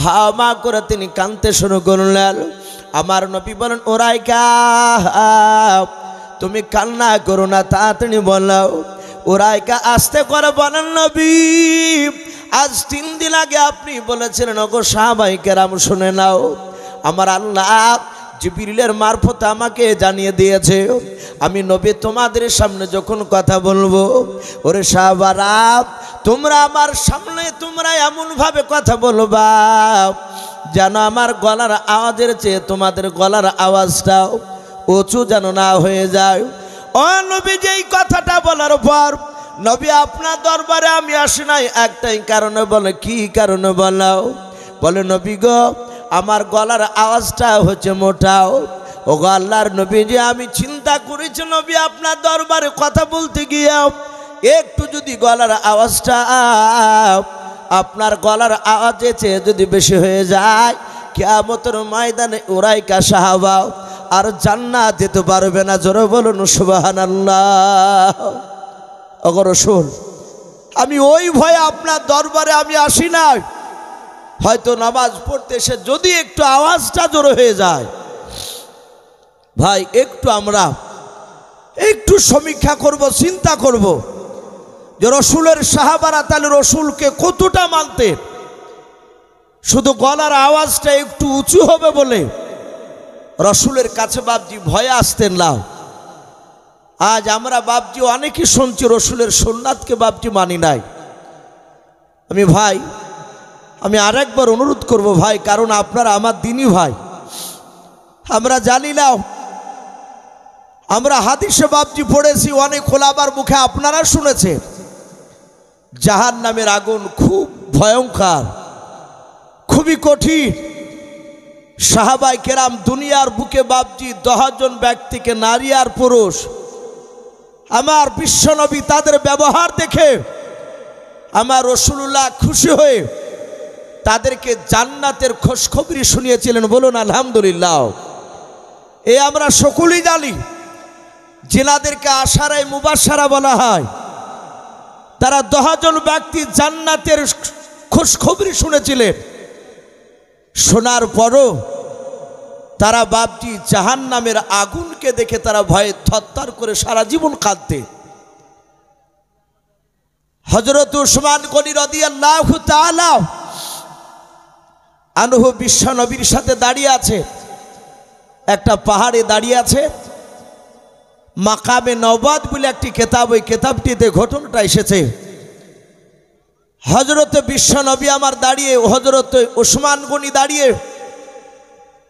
[SPEAKER 1] হামা করে তিনি কাঁদতে শুরু করলেন। আমার নবী বলেন, উরাইকা তুমি কান্না করো না, তাড়াতাড়ি বলো। উরাইকা আস্তে করে বলেন, নবী আজ 3 দিন আগে আপনি বলেছিলেন, ওগো সাহাবায়ে কেরাম শুনে নাও, আমার আল্লাহ জিবরিলের মারফতে আমাকে জানিয়ে দিয়েছে আমি নবী তোমাদের সামনে যখন কথা বলবো, ওরে সাহাবারা তোমরা আমার সামনে তোমরা এমনভাবে কথা বলবা যেন আমার গলার আওয়াজের চেয়ে তোমাদের গলার আওয়াজটাও উঁচু যেন না হয়ে যায়। ও নবী যেই কথাটা বলার পর নবী আপনার দরবারে আমি আসি নাই একটাই কারণে। বলে, কি কারণে বলাও? বলে, নবী গো আমার গলার আওয়াজটা হচ্ছে মোটাও। ও গো আল্লাহর নবী যে আমি চিন্তা করেছি নবী আপনার দরবারে কথা বলতে গিয়ে একটু যদি গলার আওয়াজটা আপনার গলার আওয়াজের চেয়ে যদি বেশি হয়ে যায়, কিয়ামতের ময়দানে উরাইকা সাহাবা আর জান্নাত যেতে পারবে না। জোরে বলুন সুবহানাল্লাহ। ওগো রাসূল আমি ওই ভয়ে আপনার দরবারে আমি আসি না, হয়তো নামাজ পড়তে এসে যদি একটু আওয়াজটা জোরে হয়ে যায়। ভাই একটু আমরা একটু সমীক্ষা করব, চিন্তা করব যে রসুলের সাহাবারা তাহলে রসুলকে কতটা মানতেন। শুধু গলার আওয়াজটা একটু উঁচু হবে বলে রসুলের কাছে বাপজি ভয়ে আসতেন না। আজ আমরা বাপজি অনেকেই শুনছি রসুলের সুন্নাতকে বাপজি মানি নাই। আমি আরেকবার অনুরোধ করব ভাই, কারণ আপনারা আমার দিনী ভাই, আমরা জানি না, আমরা হাদিসে বাপজি পড়েছি অনেক খোলাবার মুখে আপনারা শুনেছেন জাহান্নামের আগুন খুব ভয়ঙ্কর, খুবই কঠিন। সাহাবায়ে কেরাম দুনিয়ার বুকে বাপজি 10 জন ব্যক্তিকে, নারী আর পুরুষ, আমার বিশ্বনবী তাদের ব্যবহার দেখে আমার রাসূলুল্লাহ খুশি হয়ে তাদেরকে জান্নাতের খোঁজখবরি শুনিয়েছিলেন। বলুন আলহামদুলিল্লাহ। এ আমরা সকলেই জানি, জিনাদেরকে আশারায়ে মুবাশশারা বলা হয়। তারা 10 জন ব্যক্তি জান্নাতের খোঁজখবরি শুনেছিলেন। শোনার পরও তারা বাপজি জাহান্নামের আগুনকে দেখে তারা ভয়ে থরথর করে সারা জীবন কাঁদতে। হযরত উসমান গনি রাদিয়াল্লাহু তাআলা আনহু বিশ্বনবীর সাথে দাঁড়িয়ে আছে, একটা পাহাড়ে দাঁড়িয়ে আছে। মাকামে নওবাত বলে একটি কিতাব, ওই কিতাবটিতে ঘটনাটা এসেছে। হযরতে বিশ্বনবী আমার দাঁড়িয়ে, হযরতে উসমান গনি দাঁড়িয়ে,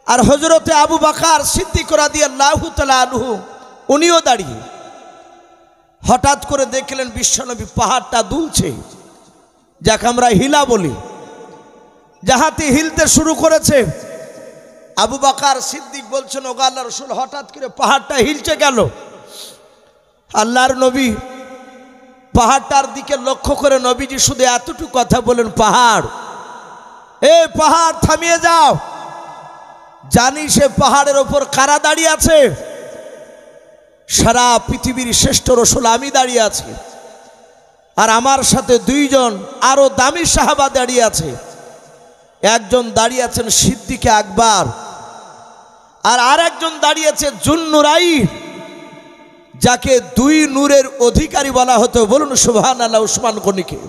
[SPEAKER 1] আর হযরতে আবু বকর সিদ্দিক রাদিয়াল্লাহু তাআলা আনহু উনিও দাঁড়িয়ে। হঠাৎ করে দেখলেন বিশ্বনবী পাহাড়টা দুলছে, যাকে আমরা হিলা বলি, যাহাতে হিলতে শুরু করেছে। আবু বকর সিদ্দিক বলছেন, ওগো আল্লাহর রাসূল হঠাৎ করে পাহাড়টা হিলছে গেল। আল্লাহর নবী পাহাড়টার দিকে লক্ষ্য করে নবীজি শুধু এতটুকু কথা বলেন, পাহাড়, এ পাহাড় থামিয়ে যাও। জানি সে পাহাড়ের ওপর কারা দাঁড়িয়ে আছে? সারা পৃথিবীর শ্রেষ্ঠ রাসূল আমি দাঁড়িয়ে আছি, আর আমার সাথে দুইজন আরো দামি সাহাবা দাঁড়িয়ে আছে। একজন দাঁড়িয়ে আছেন সিদ্দিকে আকবর, আর আরেকজন দাঁড়িয়ে আছে জুন্নুরাইন, যাকে দুই নূরের অধিকারী বলা হতো। বলুন সুবহানাল্লাহ। উসমান গনিকে,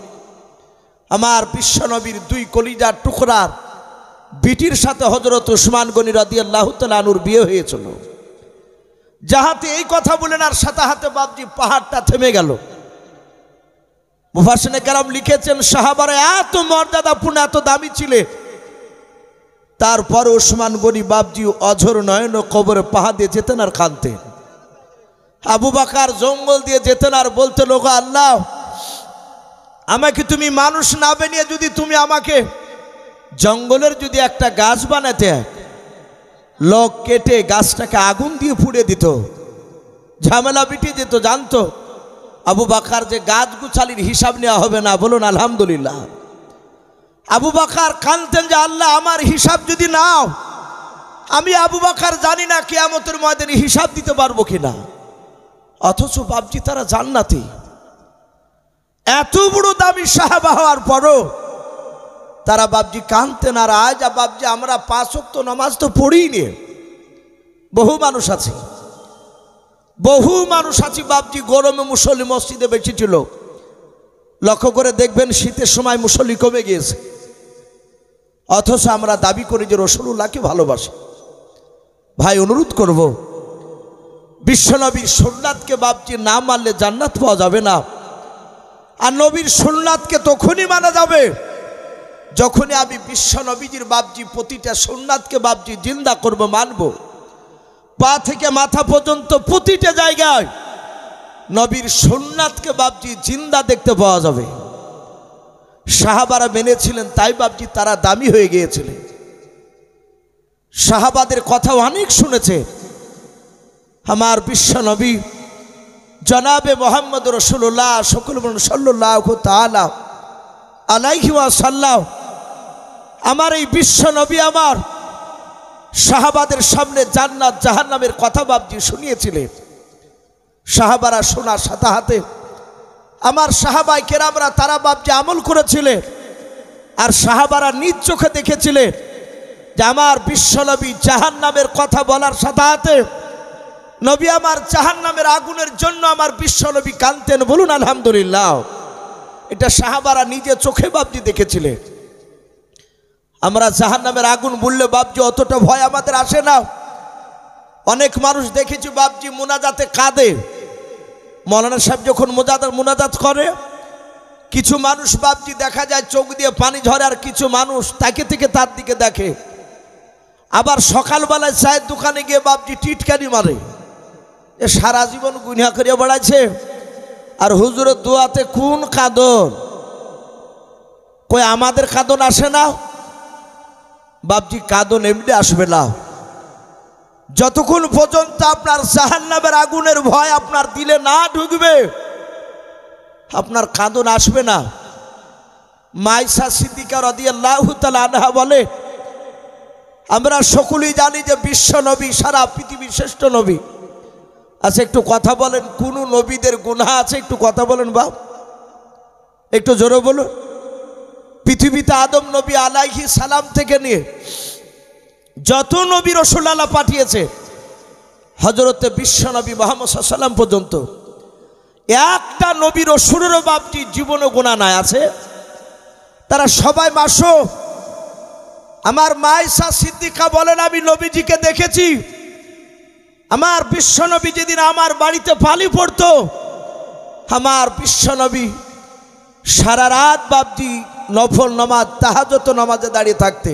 [SPEAKER 1] আমার বিশ্বনবীর দুই কলিজার টুকরার বিটির সাথে হযরত উসমান গনি রাদিয়াল্লাহু তাআলা আনহুর বিয়ে হয়েছিল। যাহাতে এই কথা বলেন, আর সাথে হাতে বাপজি পাহাড়টা থেমে গেল। মুফাসসিরিনে কেরাম লিখেছেন, সাহাবারা এত মর্যাদাপূর্ণ, এত দামি ছিলেন, তারপর উসমান গনি বাপজি অঝর নয়ন কবরে পাহা দিয়ে যেতেন আর কাঁদতেন। আবু বকর জঙ্গল দিয়ে যেতেন আর বলতেন, ওগো আল্লাহ, আমাকে তুমি মানুষ না বানিয়ে যদি তুমি আমাকে জঙ্গলের যদি একটা গাছ বানাতে, লোক কেটে গাছটাকে আগুন দিয়ে পুড়িয়ে দিত, ঝামেলা মিটিয়ে দিত। জানতো আবু বকর যে গাছ গুছালির হিসাব নেওয়া হবে না। বলুন আলহামদুলিল্লাহ। আবু বকর কাঁদতেন যে আল্লাহ, আমার হিসাব যদি নাও, আমি আবু বকর জানি না কিয়ামতের ময়দানে হিসাব দিতে পারবো কিনা। অথচ বাপজি তারা জান্নাতি, এত বড় দামি সাহাবা হওয়ার পরও তারা বাপজি কাঁদতেন। আর আজ বাপজি আমরা 5 ওয়াক্ত নামাজ তো পড়িনি। বহু মানুষ আছে, বহু মানুষ আছে বাপজি গরমে মুসল্লি মসজিদে বেশি ছিল। লক্ষ্য করে দেখবেন শীতের সময় মুসল্লি কমে গিয়েছে। অথচ আমরা দাবি করি যে রাসূলুল্লাহকে ভালোবাসি। ভাই, অনুরোধ করব, বিশ্বনবীর সুন্নাতকে বাপজি না মানলে জান্নাত পাওয়া যাবে না। আর নবীর সুন্নাতকে তখনই মানা যাবে যখনই আমি বিশ্বনবীজির বাপজি প্রতিটা সুন্নাতকে বাপজি জিন্দা করব, মানব। পা থেকে মাথা পর্যন্ত প্রতিটা জায়গায় নবীর সুন্নাতকে বাপজি জিন্দা দেখতে পাওয়া যাবে। সাহাবারা মেনেছিলেন, তাই বাপজি তারা দামি হয়ে গিয়েছিলেন। সাহাবাদের কথা অনেক শুনেছে। আমার বিশ্বনবী জনাবে মোহাম্মদ রাসূলুল্লাহ সাল্লাল্লাহু তাআলা আলাইহি ওয়াসাল্লাম, আমার এই বিশ্বনবী আমার সাহাবাদের সামনে জান্নাত জাহান্নামের কথা বাপজি শুনিয়েছিলেন। সাহাবারা শোনার সাথে সাথে আমার সাহাবাই কেরামরা তারা বাপজি আমল করেছিলেন। আর সাহাবারা নিজ চোখে দেখেছিলেন যে আমার বিশ্বনবী জাহান্নামের কথা বলার সাথে সাথে নবী আমার জাহান্নামের আগুনের জন্য আমার বিশ্বনবী কাঁদতেন। বলুন আলহামদুলিল্লাহ। এটা সাহাবারা নিজে চোখে বাপজি দেখেছিলেন। আমরা জাহান্নামের আগুন বললে বাপজি অতটা ভয় আমাদের আসে না। অনেক মানুষ দেখেছি বাপজি মুনাজাতে কাঁদে। মৌলানা সাহেব যখন মুনাজাত করে, কিছু মানুষ বাপজি দেখা যায় চোখ দিয়ে পানি ঝরে, আর কিছু মানুষ তাকে থেকে তার দিকে দেখে। আবার সকালবেলায় চায়ের দোকানে গিয়ে বাপজি টিটকারি মারে, এ সারা জীবন গুনাহ করে বেড়াচ্ছে, আর হুজুরের দোয়াতে কোন কাঁদন, কই আমাদের কাঁদন আসে না। বাপজি কাঁদন এমনি আসবে না যতক্ষণ পর্যন্ত আপনার জাহান্নামের আগুনের ভয় আপনার দিলে না ঢুকবে, আপনার কাঁদন আসবে না। মাইসা সিদ্দিকা রাদিয়াল্লাহু তাআলা আনহা বলে, আমরা সকলেই জানি যে বিশ্ব নবী সারা পৃথিবীর শ্রেষ্ঠ নবী। আচ্ছা একটু কথা বলেন, কোন নবীদের গুনাহ আছে? একটু কথা বলেন বাপ, একটু জোরে বলুন। পৃথিবীতে আদম নবী আলাইহিস সালাম থেকে নিয়ে যত নবী রাসূল আল্লাহ পাঠিয়েছে, হযরতে বিশ্বনবী মুহাম্মদ সাল্লাল্লাহু আলাইহি ওয়াসাল্লাম পর্যন্ত একটা নবী রাসূলেরও বাপজি জীবনে গুনাহ নাই আছে? তারা সবাই মাসুম। আমার মাইসা সিদ্দিকা বলেন, আমি নবীজিকে দেখেছি। আমার বিশ্বনবী যেদিন আমার বাড়িতে পালি পড়তো, আমার বিশ্বনবী সারা রাত বাপজি নফল নামাজ তাহাজ্জুদ নামাজে দাঁড়িয়ে থাকতে।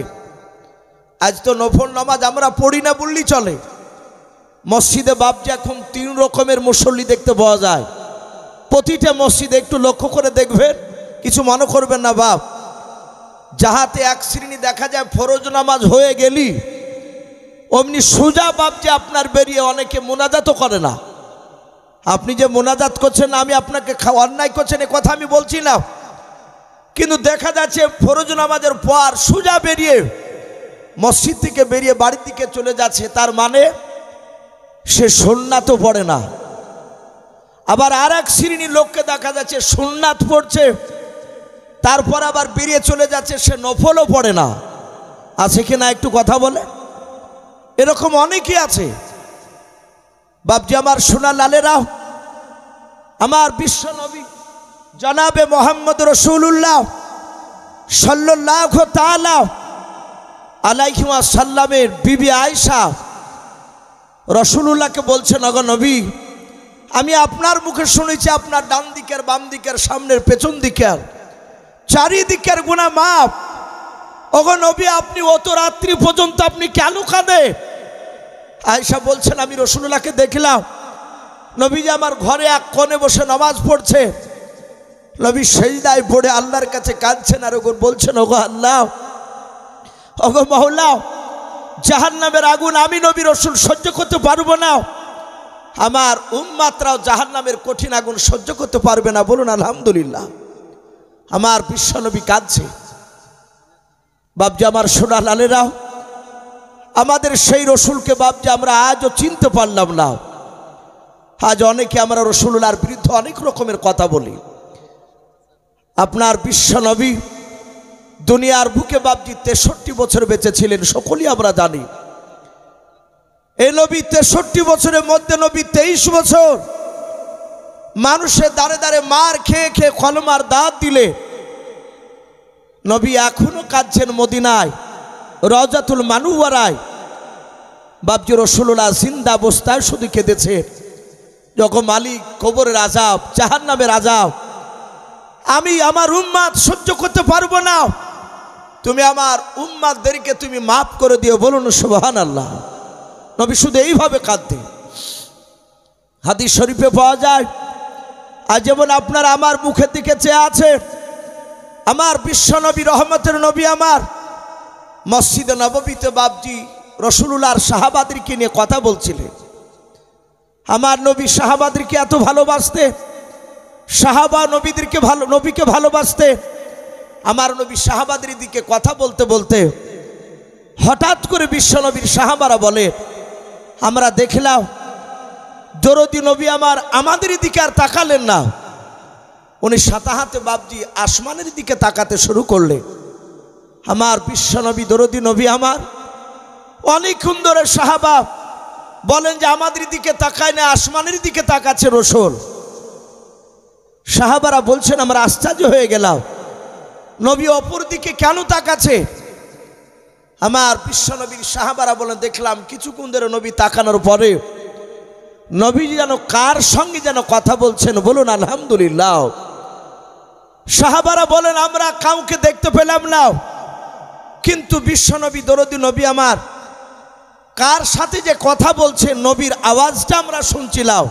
[SPEAKER 1] আজ তো নফল নামাজ আমরা পড়ি না বললেই চলে। মসজিদে বাপজি এখন 3 রকমের মুসল্লি দেখতে পাওয়া যায়। প্রতিটা মসজিদে একটু লক্ষ্য করে দেখবেন, কিছু মনে করবেন না বাপ। যাহাতে এক শ্রেণী দেখা যায় ফরজ নামাজ হয়ে গেলি অমনি সোজা বাপজি আপনার বেরিয়ে অনেকে মুনাজাতও করে না। আপনি যে মোনাজাত করছেন আমি আপনাকে অন্যায় করছেন এ কথা আমি বলছি না, কিন্তু দেখা যাচ্ছে ফরজ নামাজের পর সোজা বেরিয়ে মসজিদ থেকে বেরিয়ে বাড়ির দিকে চলে যাচ্ছে, তার মানে সে সুন্নাতও পড়ে না। আবার আর এক শ্রেণীর লোককে দেখা যাচ্ছে সুন্নাত পড়ছে, তারপর আবার বেরিয়ে চলে যাচ্ছে, সে নফলও পড়ে না। আছে কি না একটু কথা বলে? এরকম অনেকেই আছে। বাপজি আমার সোনা লালেরা, আমার বিশ্ব নবী জনাবে মোহাম্মদ রাসূলুল্লাহ সাল্লাল্লাহু তাআলা আলাইহি ওয়াসাল্লামের বিবি আয়েশা রাসূলুল্লাহকে বলছেন, ওগো নবী, আমি আপনার মুখে শুনেছি আপনার ডান দিকের, বাম দিকের, সামনের, পেছন দিকের চারিদিকের গুনাহ মাফ। ওগো নবী, আপনি অত রাত্রি পর্যন্ত আপনি কেন কাঁদে? আয়েশা বলছেন, আমি রাসূলুল্লাহকে দেখলাম নবী যে আমার ঘরে এক কোণে বসে নামাজ পড়ছে, নবী সেজদায় পড়ে আল্লাহর কাছে কাঁদছেন আর ওগো বলছেন, ওগো আল্লাহ, ওগো মাওলা, জাহান্নামের আগুন আমি নবী রাসূল সহ্য করতে পারবো না, আমার উম্মাতরাও জাহান্নামের কঠিন আগুন সহ্য করতে পারবে না। বলুন আলহামদুলিল্লাহ। আমার বিশ্ব নবী কাঁদছে। বাপজি আমার সোনা লালেরা, আমাদের সেই রসুলকে বাপজি আমরা আজও চিনতে পারলাম না। আজ অনেকে আমরা রাসূলুল্লাহর বিরুদ্ধে অনেক রকমের কথা বলি। আপনার বিশ্ব নবী দুনিয়ার বুকে বাপজি 63 বছর বেঁচে ছিলেন, সকলেই আমরা জানি। এই নবী 63 বছরের মধ্যে নবী 23 বছর মানুষের দাঁড়ে দাঁড়ে মার খেয়ে খেয়ে কলমার দাঁত দিলে নবী এখনো কাঁদছেন মদিনায় রওজাতুল মানুওয়ারায়। বাপজি রাসূলুল্লাহ জিন্দা অবস্থায় শুধু কেঁদেছে, যখন মালিক কবরের আযাব, জাহান্নামের আযাব আমি আমার উম্মাত সহ্য করতে পারবো না, তুমি আমার উম্মাতদেরকে তুমি মাফ করে দিও। বলুন সুবহানাল্লাহ। নবী শুধু এইভাবে কাঁদতেন। হাদিস শরীফে পাওয়া যায়, আজ যেমন আপনার আমার মুখের দিকে চেয়ে আছে আমার বিশ্ব নবী রহমতের নবী আমার মসজিদে নববীতে বাপজি রাসূলুল্লাহর সাহাবাদেরকে নিয়ে কথা বলছিলেন। আমার নবী সাহাবাদেরকে এত ভালোবাসতে, সাহাবা নবীদেরকে নবীকে ভালোবাসতে। আমার নবী সাহাবাদের দিকে কথা বলতে বলতে হঠাৎ করে বিশ্ব নবীর সাহাবারা বলে, আমরা দেখলাম দরদি নবী আমাদের দিকে আর তাকালেন না, উনি সাথে হাতে বাপজি আসমানের দিকে তাকাতে শুরু করলেন। আমার বিশ্ব নবী দরদি নবী আমার অনেকক্ষণ ধরে সাহাবা বলেন যে আমাদের দিকে তাকায় না, আসমানের দিকে তাকাচ্ছে রাসূল। সাহাবারা বলছেন আমরা আশ্চর্য হয়ে গেলাম, নবী অপর দিকে কেন তাকাচ্ছে? আমার বিশ্ব নবীর সাহাবারা বলেন, দেখলাম কিছুক্ষণ ধরে নবী তাকানোর পরে নবী যেন কার সঙ্গে যেন কথা বলছেন। বলুন আলহামদুলিল্লাহ। সাহাবারা বলেন আমরা কাউকে দেখতে পেলাম না, কিন্তু বিশ্ব নবী দরদি নবী আমার কার সাথে যে কথা বলছেন নবীর আওয়াজটা আমরা শুনছিলাম,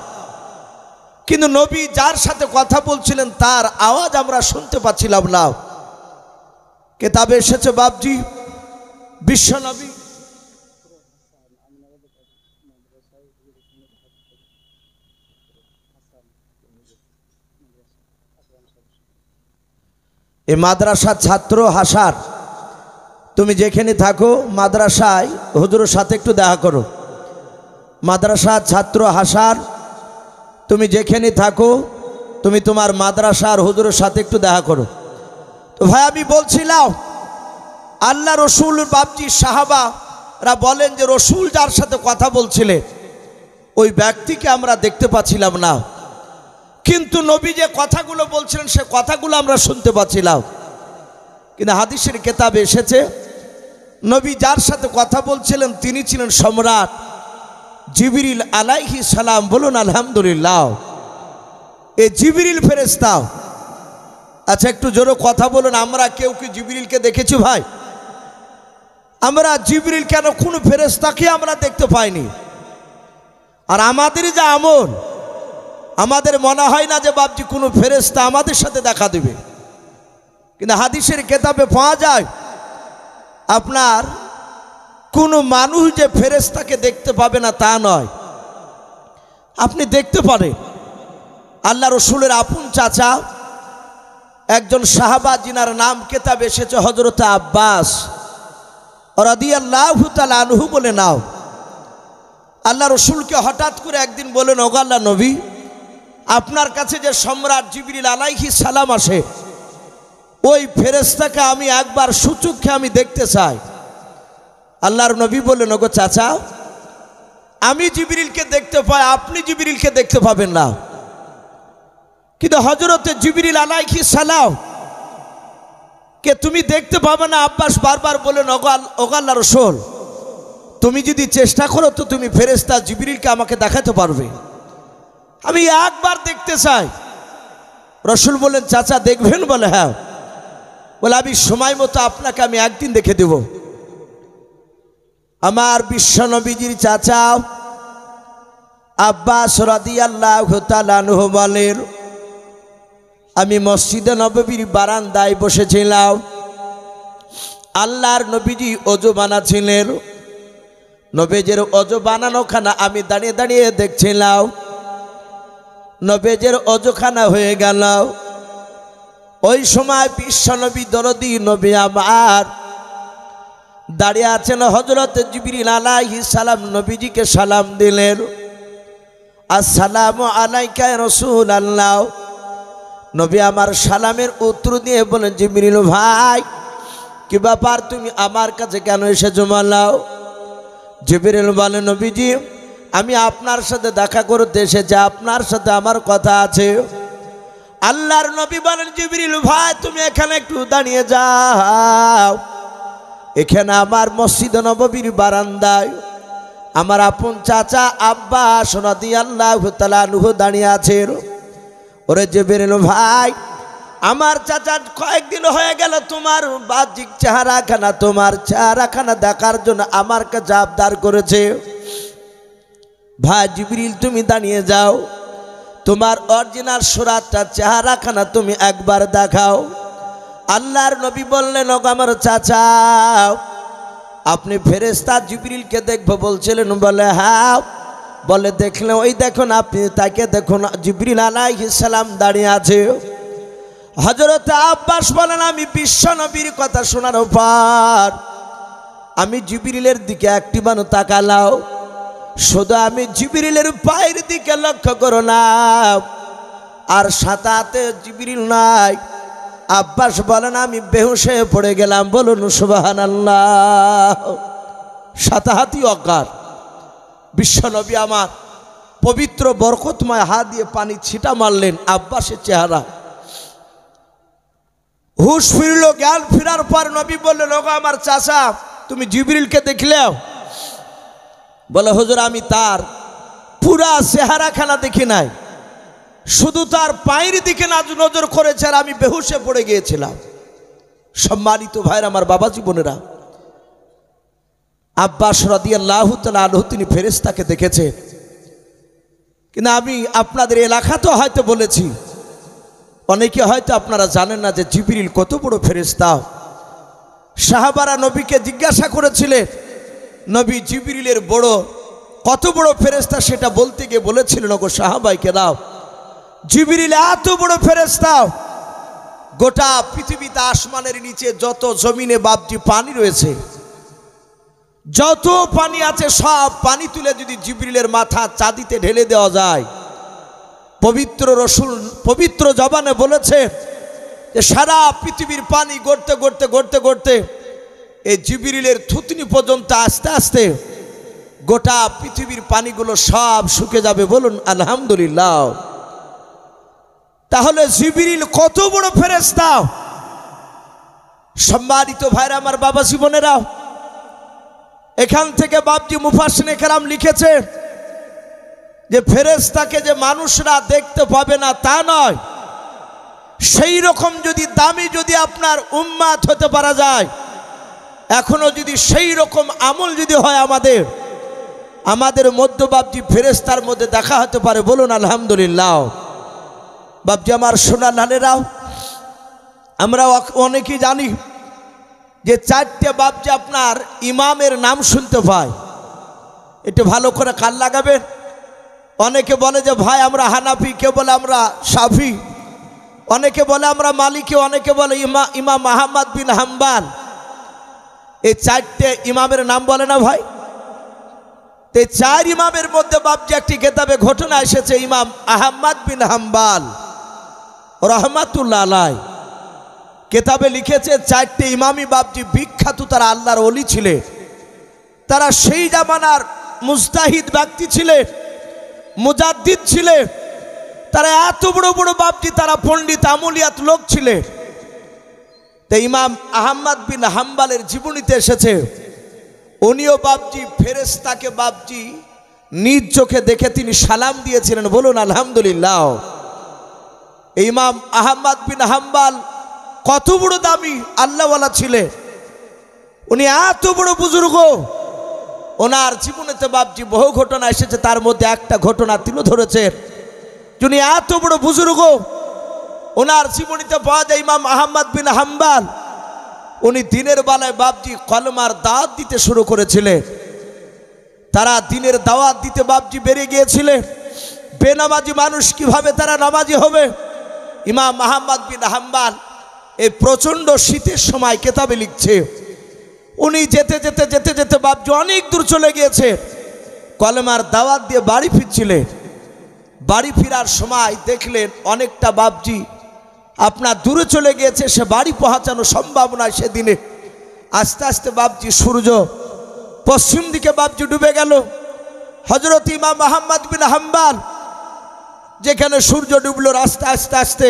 [SPEAKER 1] কিন্তু নবী যার সাথে কথা বলছিলেন তার আওয়াজ আমরা শুনতে পাচ্ছিলাম না। কিতাবে এসেছে বাপজি বিশ্ব নবী এই মাদ্রাসার ছাত্র হাসার, তুমি যেখানে থাকো মাদ্রাসায় হুজুরের সাথে একটু দেখা করো। মাদ্রাসার ছাত্র হাসার, তুমি যেখানে থাকো তুমি তোমার মাদ্রাসার হুজুরের সাথে একটু দেখা করো। তো ভাই আমি বলছিলাম আল্লাহ রসুল বাপজি সাহাবারা বলেন যে রসুল যার সাথে কথা বলছিলেন ওই ব্যক্তিকে আমরা দেখতে পাচ্ছিলাম না, কিন্তু নবী যে কথাগুলো বলছিলেন সে কথাগুলো আমরা শুনতে পাচ্ছিলাম। কিন্তু হাদিসের কিতাবে এসেছে নবী যার সাথে কথা বলছিলেন তিনি ছিলেন সম্রাট জিবরিল আলাইহিস সালাম। বলুন আলহামদুলিল্লাহ। এই জিবরিল ফেরেশতা, আচ্ছা একটু জোরে কথা বলুন, আমরা কেউ কি জিবরিলকে দেখেছি ভাই? আমরা জিবরিল কেন কোনো ফেরেশতাকে আমরা দেখতে পাইনি। আর আমাদের যা আমল, আমাদের মনে হয় না যে বাপজি কোনো ফেরেশতা আমাদের সাথে দেখা দেবে। কিন্তু হাদিসের কিতাবে পাওয়া যায় আপনার কোনো মানুষ যে ফেরেশতাকে দেখতে পাবে না তা নয়, আপনি দেখতে পারেন। আল্লাহ রসুলের আপন চাচা একজন সাহাবা, যিনার নাম কেতাবে এসেছে হযরত আব্বাস রাদিয়াল্লাহু তাআলা আনহু বলে নাও। আল্লাহ রসুলকে হঠাৎ করে একদিন বলেন, ওগো আল্লাহ নবী, আপনার কাছে যে সম্রাট জিবরিল আলাইহিস সালাম আসে, ওই ফেরেশতাকে আমি একবার সুচক্ষে আমি দেখতে চাই। আল্লাহর নবী বললেন, ওগো চাচা, আমি জিবরিলকে দেখতে পাই, আপনি জিবরিলকে দেখতে পাবেন না, কিন্তু হযরতে জিবরিল আলাইহিস সালাম কে তুমি দেখতে পাবে না। আব্বাস বারবার বলেন, ওগো আল্লাহ রসুল, তুমি যদি চেষ্টা করো তো তুমি ফেরেশতা জিবরিলকে আমাকে দেখাতে পারবে, আমি একবার দেখতে চাই। রসুল বলেন, চাচা দেখবেন? বলে হ্যাঁ। বলে আমি সময় মতো আপনাকে আমি একদিন দেখে দেব। আমার বিশ্ব নবীজির চাচা আব্বাস রাদিয়াল্লাহু তাআলা আনহু বলেন, আমি মসজিদে নববীর বারান্দায় বসেছিলাম। আল্লাহর নবীজি ওযু বানাচ্ছিলেন। নবীজির ওযু বানানোখানা আমি দাঁড়িয়ে দাঁড়িয়ে দেখছিলাম। নবীজির ওযুখানা হয়ে গেল। ওই সময় বিশ্ব নবী দরদি নবী আমার দাঁড়িয়ে আছেন। হযরত জিবরিল আলাইহিস সালাম নবীজিকে সালাম দিলেন, আসসালামু আলাইকা ইয়া রাসূলুল্লাহ। নবী আমার সালামের উত্তর দিয়ে বলেন, জিবরিল ভাই, কি ব্যাপার, তুমি আমার কাছে কেন এসেছো বলো? জিবরিল বলেন, নবীজি, আমি আপনার সাথে দেখা করতে এসেছি, আপনার সাথে আমার কথা আছে। আল্লাহর নবী বলেন, জিবরিল ভাই, তুমি এখানে একটু দাঁড়িয়ে যাও। এখানে আমার মসজিদে নববীর বারান্দায় আমার আপন চাচা আব্বাস রাদিয়াল্লাহু তাআলা আনহু দাঁড়িয়ে আছেন। ওরে জিবরিল ভাই, আমার চাচা কয়েকদিন হয়ে গেল তোমার বাহ্যিক চেহারাখানা, তোমার চেহারাখানা দেখার জন্য আমার কাছে আবদার করেছে। ভাই জিবরিল, তুমি দাঁড়িয়ে যাও, তোমার অরিজিনাল সুরাতটা চেহারাখানা তুমি একবার দেখাও। আল্লাহর নবী বললেন, ওগো আমার চাচা, আপনি ফেরেশতা জিবরিলকে দেখবো বলছিলেন? বলে হ্যাঁ। বলে দেখলেন? ওই দেখুন, আপনি তাকে দেখুন, জিবরিল আলাইহিস সালাম দাঁড়িয়ে আছে। হযরত আব্বাস বলেন, আমি বিশ্ব নবীর কথা শোনার পর আমি জিবরিলের দিকে একটিবার তাকালাম। শুধু আমি জিবরিলের পায়ের দিকে লক্ষ্য করলাম, আর সাথে হাতে জিবরিল নাই। আব্বাস বলেন, আমি বেহুশ হয়ে পড়ে গেলাম। বলুন সুবহানাল্লাহ। সাথে হাতই অজ্ঞান। বিশ্বনবী আমার পবিত্র বরকতময় হাত দিয়ে পানি ছিটা মারলেন আব্বাসের চেহারা। হুশ ফিরল। জ্ঞান ফেরার পর নবী বললেন, ওগো আমার চাচা, তুমি জিবরিলকে দেখলেও? বলে হুজুর, আমি তার পুরা চেহারাখানা দেখি নাই, শুধু তার পায়ের দিকে নজর করেছে, আর আমি বেহুশে পড়ে গিয়েছিলাম। সম্মানিত ভাইরা আমার, বাবা জীবনেরা, আব্বাস রাদিয়াল্লাহু তাআলা আনহু তিনি ফেরেশতাকে দেখেছে। কিন্তু আমি আপনাদের এলাকাতেও হয়তো বলেছি, অনেকে হয়তো আপনারা জানেন না যে জিবরিল কত বড় ফেরেশতা। সাহাবারা নবীকে জিজ্ঞাসা করেছিলেন, নবী জিবরিলের কত বড় ফেরেশতা, সেটা বলতে গিয়ে বলেছিলেন, ওগো সাহাবায়ে দাও, জিবরিল এত বড় ফেরেশতা, গোটা পৃথিবীতে আসমানের নিচে যত জমিনে বাপজি পানি রয়েছে, যত পানি আছে, সব পানি তুলে যদি জিবরিলের মাথা চাঁদিতে ঢেলে দেওয়া যায়, পবিত্র রসুল পবিত্র জবানে বলেছে যে সারা পৃথিবীর পানি গড়তে গড়তে গড়তে গড়তে এই জিবরিলের থুতনি পর্যন্ত আস্তে আস্তে গোটা পৃথিবীর পানিগুলো সব শুকে যাবে। বলুন আলহামদুলিল্লাহ। তাহলে জিবরিল কত বড় ফেরেশতা। সম্মানিত ভাইরা আমার, বাবা জীবনেরা, এখান থেকে বাপজি মুফাসসিরিনে কেরাম লিখেছে যে ফেরেশতাকে যে মানুষরা দেখতে পাবে না তা নয়, সেই রকম যদি দামি যদি আপনার উম্মাত হতে পারা যায়, এখনো যদি সেই রকম আমল যদি হয় আমাদের মধ্য বাপজি ফেরেশতার মধ্যে দেখা হতে পারে। বলুন আলহামদুলিল্লাহ। বাপজি আমার সোনা লালেরাও, আমরা অনেকেই জানি যে চারটে বাপজি আপনার ইমামের নাম শুনতে পাই। একটু ভালো করে কান লাগাবেন। অনেকে বলে যে ভাই আমরা হানাফি, কেউ বলে আমরা শাফি, অনেকে বলে আমরা মালিকি, অনেকে বলে ইমাম আহমদ বিন হাম্বল। এই চারটে ইমামের নাম বলে না ভাই? এই চার ইমামের মধ্যে বাপজি একটি কিতাবে ঘটনা এসেছে, ইমাম আহমদ বিন হাম্বল রহমাতুল্লাহ আলাইহ কিতাবে লিখেছে চারটে ইমামই বাপজি বিখ্যাত, তারা আল্লাহর ওলি ছিলেন, তারা সেই জামানার মুজতাহিদ ব্যক্তি ছিলেন, মুজাদ্দিদ ছিলেন, তারা এত বড় বড় বাপজি, তারা পণ্ডিত আমলিয়াত লোক ছিলেন। তো ইমাম আহমদ বিন হাম্বলের জীবনীতে এসেছে উনিও বাপজি ফেরেশতাকে বাপজি নিজ চোখে দেখে তিনি সালাম দিয়েছিলেন। বলুন আলহামদুলিল্লাহ। ইমাম আহমদ বিন হাম্বল কত বড় দামি আল্লাহওয়ালা ছিলেন, উনি এত বড় বুজুর্গ, ওনার জীবনেতে বাপজি বহু ঘটনা এসেছে, তার মধ্যে একটা ঘটনা তুলে ধরেছেন। যিনি এত বড় বুজুর্গ, ওনার জীবনীতে পাওয়া যায় ইমাম আহমদ বিন হাম্বল উনি দিনের বেলায় বাপজি কলমার দাওয়াত দিতে শুরু করেছিলেন। তারা দিনের দাওয়াত দিতে বাপজি বেরিয়ে গিয়েছিলেন। বেনামাজি মানুষ কিভাবে তারা নামাজি হবে? ইমাম আহমদ বিন হাম্বল এই প্রচণ্ড শীতের সময় কিতাবে লিখছে, উনি যেতে যেতে যেতে যেতে বাপজি অনেক দূর চলে গিয়েছে, কলমার দাওয়াত দিয়ে বাড়ি ফিরছিলেন। বাড়ি ফেরার সময় দেখলেন অনেকটা বাপজি আপনার দূরে চলে গিয়েছে, সে বাড়ি পৌঁছানো সম্ভব নয়। সেদিনে আস্তে আস্তে বাপজি সূর্য পশ্চিম দিকে বাপজি ডুবে গেল। হযরত ইমাম আহমদ বিন হাম্বল যেখানে সূর্য ডুবলো রাস্তা আস্তে আস্তে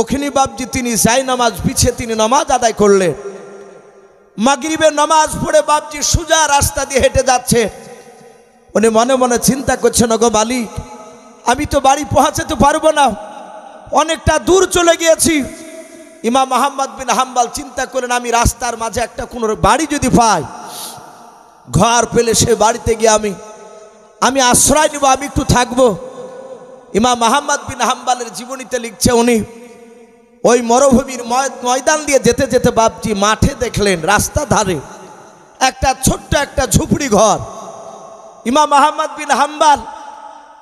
[SPEAKER 1] ওখানে বাপজি তিনি যাই নামাজ পিছিয়ে তিনি নামাজ আদায় করলেন। মাগরিবের নামাজ পড়ে বাপজি সোজা রাস্তা দিয়ে হেঁটে যাচ্ছে। উনি মনে মনে চিন্তা করছেন, গো মালিক, আমি তো বাড়ি পৌঁছাতে পারবো না, অনেকটা দূর চলে গিয়েছি। ইমাম আহমদ বিন হাম্বল চিন্তা করেন, আমি রাস্তার মাঝে একটা কোনো বাড়ি যদি পাই, ঘর পেলে সে বাড়িতে গিয়ে আমি আশ্রয় নিব, আমি একটু থাকবো। ইমাম আহমদ বিন হাম্বলের জীবনীতে লিখছে উনি ওই মরুভূমির ময়দান দিয়ে যেতে যেতে বাপজি মাঠে দেখলেন রাস্তা ধারে একটা ছোট্ট একটা ঝুপড়ি ঘর। ইমাম আহমদ বিন হাম্বল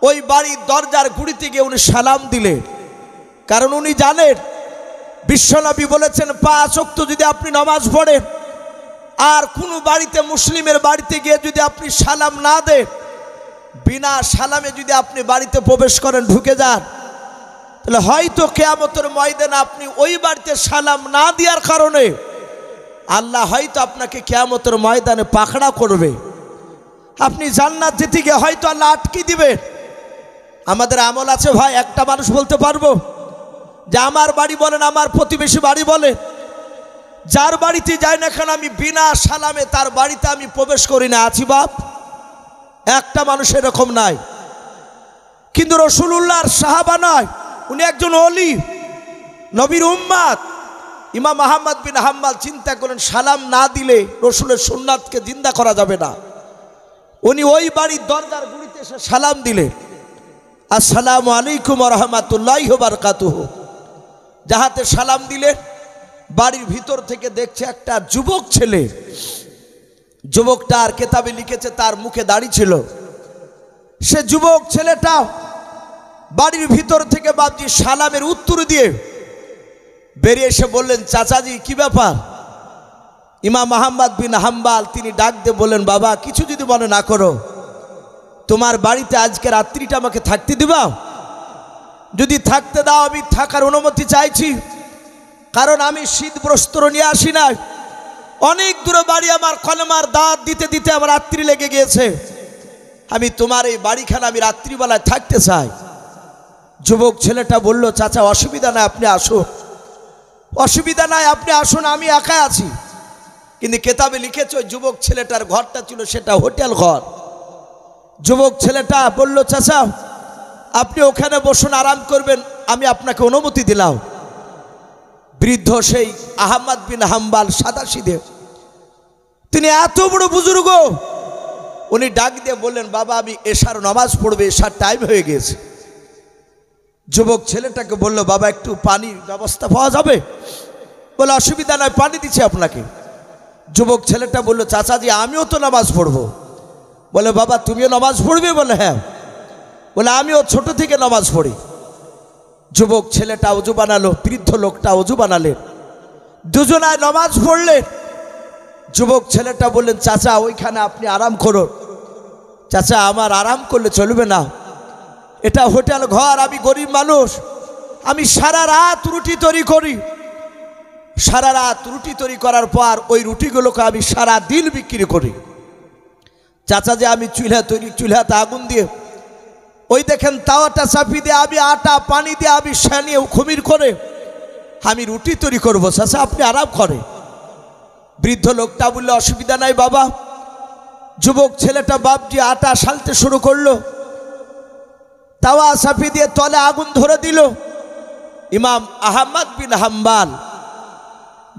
[SPEAKER 1] ওই বাড়ির দরজার গুড়িতে গিয়ে উনি সালাম দিলেন, কারণ উনি জানেন বিশ্বনবী বলেছেন 5 ওয়াক্ত যদি আপনি নামাজ পড়েন আর কোনো বাড়িতে মুসলিমের বাড়িতে গিয়ে যদি আপনি সালাম না দেন, বিনা সালামে যদি আপনি বাড়িতে প্রবেশ করেন, ঢুকে যান, তাহলে হয়তো কিয়ামতের ময়দানে আপনি ওই বাড়িতে সালাম না দেওয়ার কারণে আল্লাহ হয়তো আপনাকে কিয়ামতের ময়দানে পাকড়া করবে, আপনি জান্নাত যেতে গিয়ে হয়তো আল্লাহ আটকে দিবে। আমাদের আমল আছে ভাই, একটা মানুষ বলতে পারবো যে আমার বাড়ি বলেন, আমার প্রতিবেশী বাড়ি বলেন, যার বাড়িতে যাই না কেন আমি বিনা সালামে তার বাড়িতে আমি প্রবেশ করি না, আছি বাপ? একটা মানুষ এরকম নাই। কিন্তু রাসূলুল্লাহর সাহাবা নয়, উনি একজন ওলি, নবীর উম্মত। ইমাম আহমদ বিন হাম্বল চিন্তা করেন সালাম না দিলে রাসূলের সুন্নাতকে জিন্দা করা যাবে না। উনি ওই বাড়ির দরজার গুড়িতে এসে সালাম দিলেন, আসসালামু আলাইকুম ওয়া রাহমাতুল্লাহি ওয়া বারাকাতুহু। যাহাতে সালাম দিলেন, বাড়ির ভিতর থেকে দেখছে একটা যুবক ছেলে। যুবকটার কিতাবে লিখেছে তার মুখে দাড়ি ছিল। সে যুবক ছেলেটা বাড়ির ভিতর থেকে বাপজি সালামের উত্তর দিয়ে বেরিয়ে এসে বললেন, চাচাজি কি ব্যাপার? ইমাম আহমদ বিন হাম্বল তিনি ডাক দিয়ে বললেন, বাবা কিছু যদি মনে না করো, তোমার বাড়িতে আজকে রাত্রিটা আমাকে থাকতে দিবা? যদি থাকতে দাও আমি থাকার অনুমতি চাইছি, কারণ আমি শীত বস্ত্র নিয়ে আসি না, অনেক দূরে বাড়ি, আমার কলমার দাওয়াত দিতে দিতে আমার রাত্রি লেগে গিয়েছে, আমি তোমার এই বাড়িখানে আমি রাত্রিবেলায় থাকতে চাই। যুবক ছেলেটা বলল, চাচা অসুবিধা নাই, আপনি আসুন, অসুবিধা নাই, আপনি আসুন, আমি একা আছি। কিন্তু কিতাবে লিখেছে ওই যুবক ছেলেটার ঘরটা ছিল সেটা হোটেল ঘর। যুবক ছেলেটা বলল, চাচা আপনি ওখানে বসুন, আরাম করবেন, আমি আপনাকে অনুমতি দিলাম। বৃদ্ধ সেই আহমদ বিন হাম্বল সাদাসিধে, তিনি এত বড় বুজুর্গ, উনি ডাক দিয়ে বললেন, বাবা আমি এশার নামাজ পড়বে, এশার টাইম হয়ে গেছে। যুবক ছেলেটাকে বলল, বাবা একটু পানির ব্যবস্থা পাওয়া যাবে? বলে অসুবিধা নয়, পানি দিচ্ছি আপনাকে। যুবক ছেলেটা বলল, চাচাজি আমিও তো নামাজ পড়বো। বলে বাবা তুমিও নামাজ পড়বে? বলে হ্যাঁ। বলে আমিও ছোট থেকে নামাজ পড়ি। যুবক ছেলেটা ওযু বানালো, বৃদ্ধ লোকটা ওযু বানালেন, দুজনায় নামাজ পড়লেন। যুবক ছেলেটা বললেন, চাচা ওইখানে আপনি আরাম করুন। চাচা আমার আরাম করলে চলবে না, এটা হোটেল ঘর, আমি গরিব মানুষ, আমি সারা রাত রুটি তৈরি করি। সারা রাত রুটি তৈরি করার পর ওই রুটিগুলোকে আমি সারা দিন বিক্রি করি। চাচা যে আমি চুলাতে আগুন দিয়ে ওই দেখেন তাওয়াটা চাপি দিয়ে আমি আটা পানি দিয়ে আমি সানিয়ে খমির করে আমি রুটি তৈরি করবো, চাচা আপনি আরাম করে। বৃদ্ধ লোকটা বললে অসুবিধা নাই বাবা। যুবক ছেলেটা বাপজি আটা সালতে শুরু করলো, তাওয়া চাপি দিয়ে তলে আগুন ধরে দিল। ইমাম আহমদ বিন হাম্বল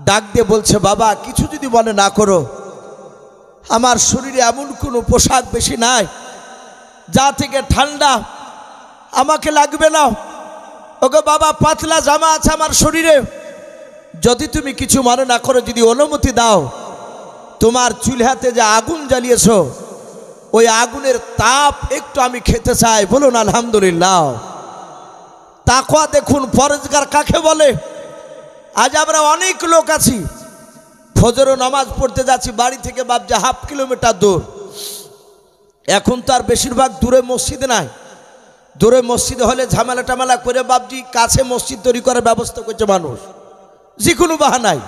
[SPEAKER 1] ডাক দিয়ে বলছে, বাবা কিছু যদি মনে না করো, আমার শরীরে এমন কোনো পোশাক বেশি নাই যা থেকে ঠান্ডা আমাকে লাগবে না। ওকে বাবা পাতলা জামা আছে আমার শরীরে, যদি তুমি কিছু মনে না করো, যদি অনুমতি দাও, তোমার চুলহাতে যে আগুন জ্বালিয়েছো ওই আগুনের তাপ একটু আমি খেতে চাই। বলুন আলহামদুলিল্লাহ। তাকওয়া দেখুন পরহেজগার কাকে বলে। আজ আমরা অনেক লোক আছি, ফজর নামাজ পড়তে যাচ্ছি বাড়ি থেকে বাপজি 1/2 কিলোমিটার দূর। এখন তো আর বেশিরভাগ দূরে মসজিদ নাই। দূরে মসজিদ হলে ঝামেলা টামেলা করে বাপজি কাছে মসজিদ তৈরি করার ব্যবস্থা করছে মানুষ, যে কোনো বাহানায়।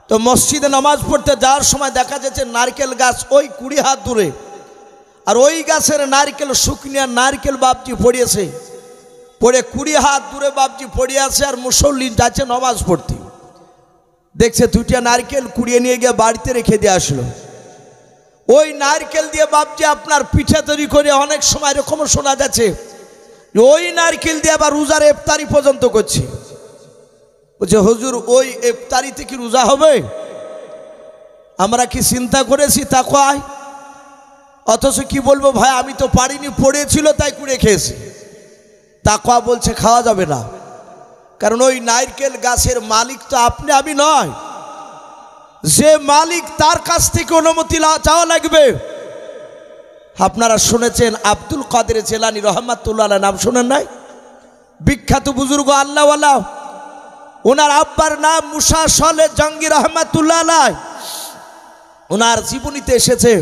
[SPEAKER 1] তো মসজিদে নামাজ পড়তে যাওয়ার সময় দেখা যাচ্ছে নারকেল গাছ ওই 20 হাত দূরে, আর ওই গাছের নারকেল শুকনিয়া নারকেল বাপজি পড়িয়েছে, পড়ে 20 হাত দূরে বাপজি পড়ে আছে। আর মুসল্লি যাচ্ছে নামাজ পড়তে, দেখছে 2টা নারকেল কুড়িয়ে নিয়ে গিয়ে বাড়িতে রেখে দিয়ে আসলো। ওই নারকেল দিয়ে বাপজি আপনার পিঠা তৈরি করে, অনেক সময় এরকমও শোনা যাচ্ছে ওই নারকেল দিয়ে আবার রোজার ইফতারি পর্যন্ত করছে। বলছে হুজুর ওই ইফতারিতে কি রোজা হবে? আমরা কি চিন্তা করেছি তাকওয়ায়? অথচ কি বলবো ভাই, আমি তো পারিনি, পড়েছিল তাই কুড়ে খেয়েছি। তাকওয়া বলছে খাওয়া যাবে না, কারণ ওই নারকেল গাছের মালিক তো আপনি আমি নয়, যে মালিক তার কাছ থেকে অনুমতি চাওয়া লাগবে। আপনারা শুনেছেন আব্দুল কাদের জিলানী রহমাতুল্লাহ আলাইহি নাম শুনেন নাই? বিখ্যাত বুজুর্গ আল্লাহওয়ালা। ওনার আব্বার নাম মুসা সলে জঙ্গি রহমাতুল্লাহ আলাইহি। ওনার জীবনীতে এসেছে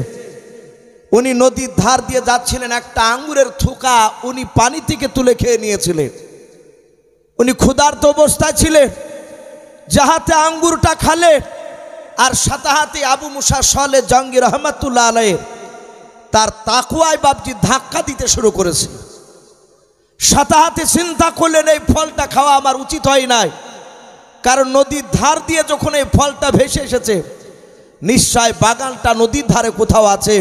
[SPEAKER 1] উনি নদীর ধার দিয়ে যাচ্ছিলেন, একটা আঙ্গুরের থোকা উনি পানি থেকে তুলে খেয়ে নিয়েছিলেন। উনি ক্ষুধার্ত অবস্থায় ছিলেন, যাহাতে আঙ্গুরটা খালেন, আর সাথে হাতে আবু মুসা সলে জঙ্গি রহমাতুল্লাহ আলাইহি তার তাকওয়ায় বাপজি ধাক্কা দিতে শুরু করেছে। সাথে হাতে চিন্তা করলেন এই ফলটা খাওয়া আমার উচিত হয় নাই, কারণ নদীর ধার দিয়ে যখন এই ফলটা ভেসে এসেছে নিশ্চয় বাগানটা নদীর ধারে কোথাও আছে,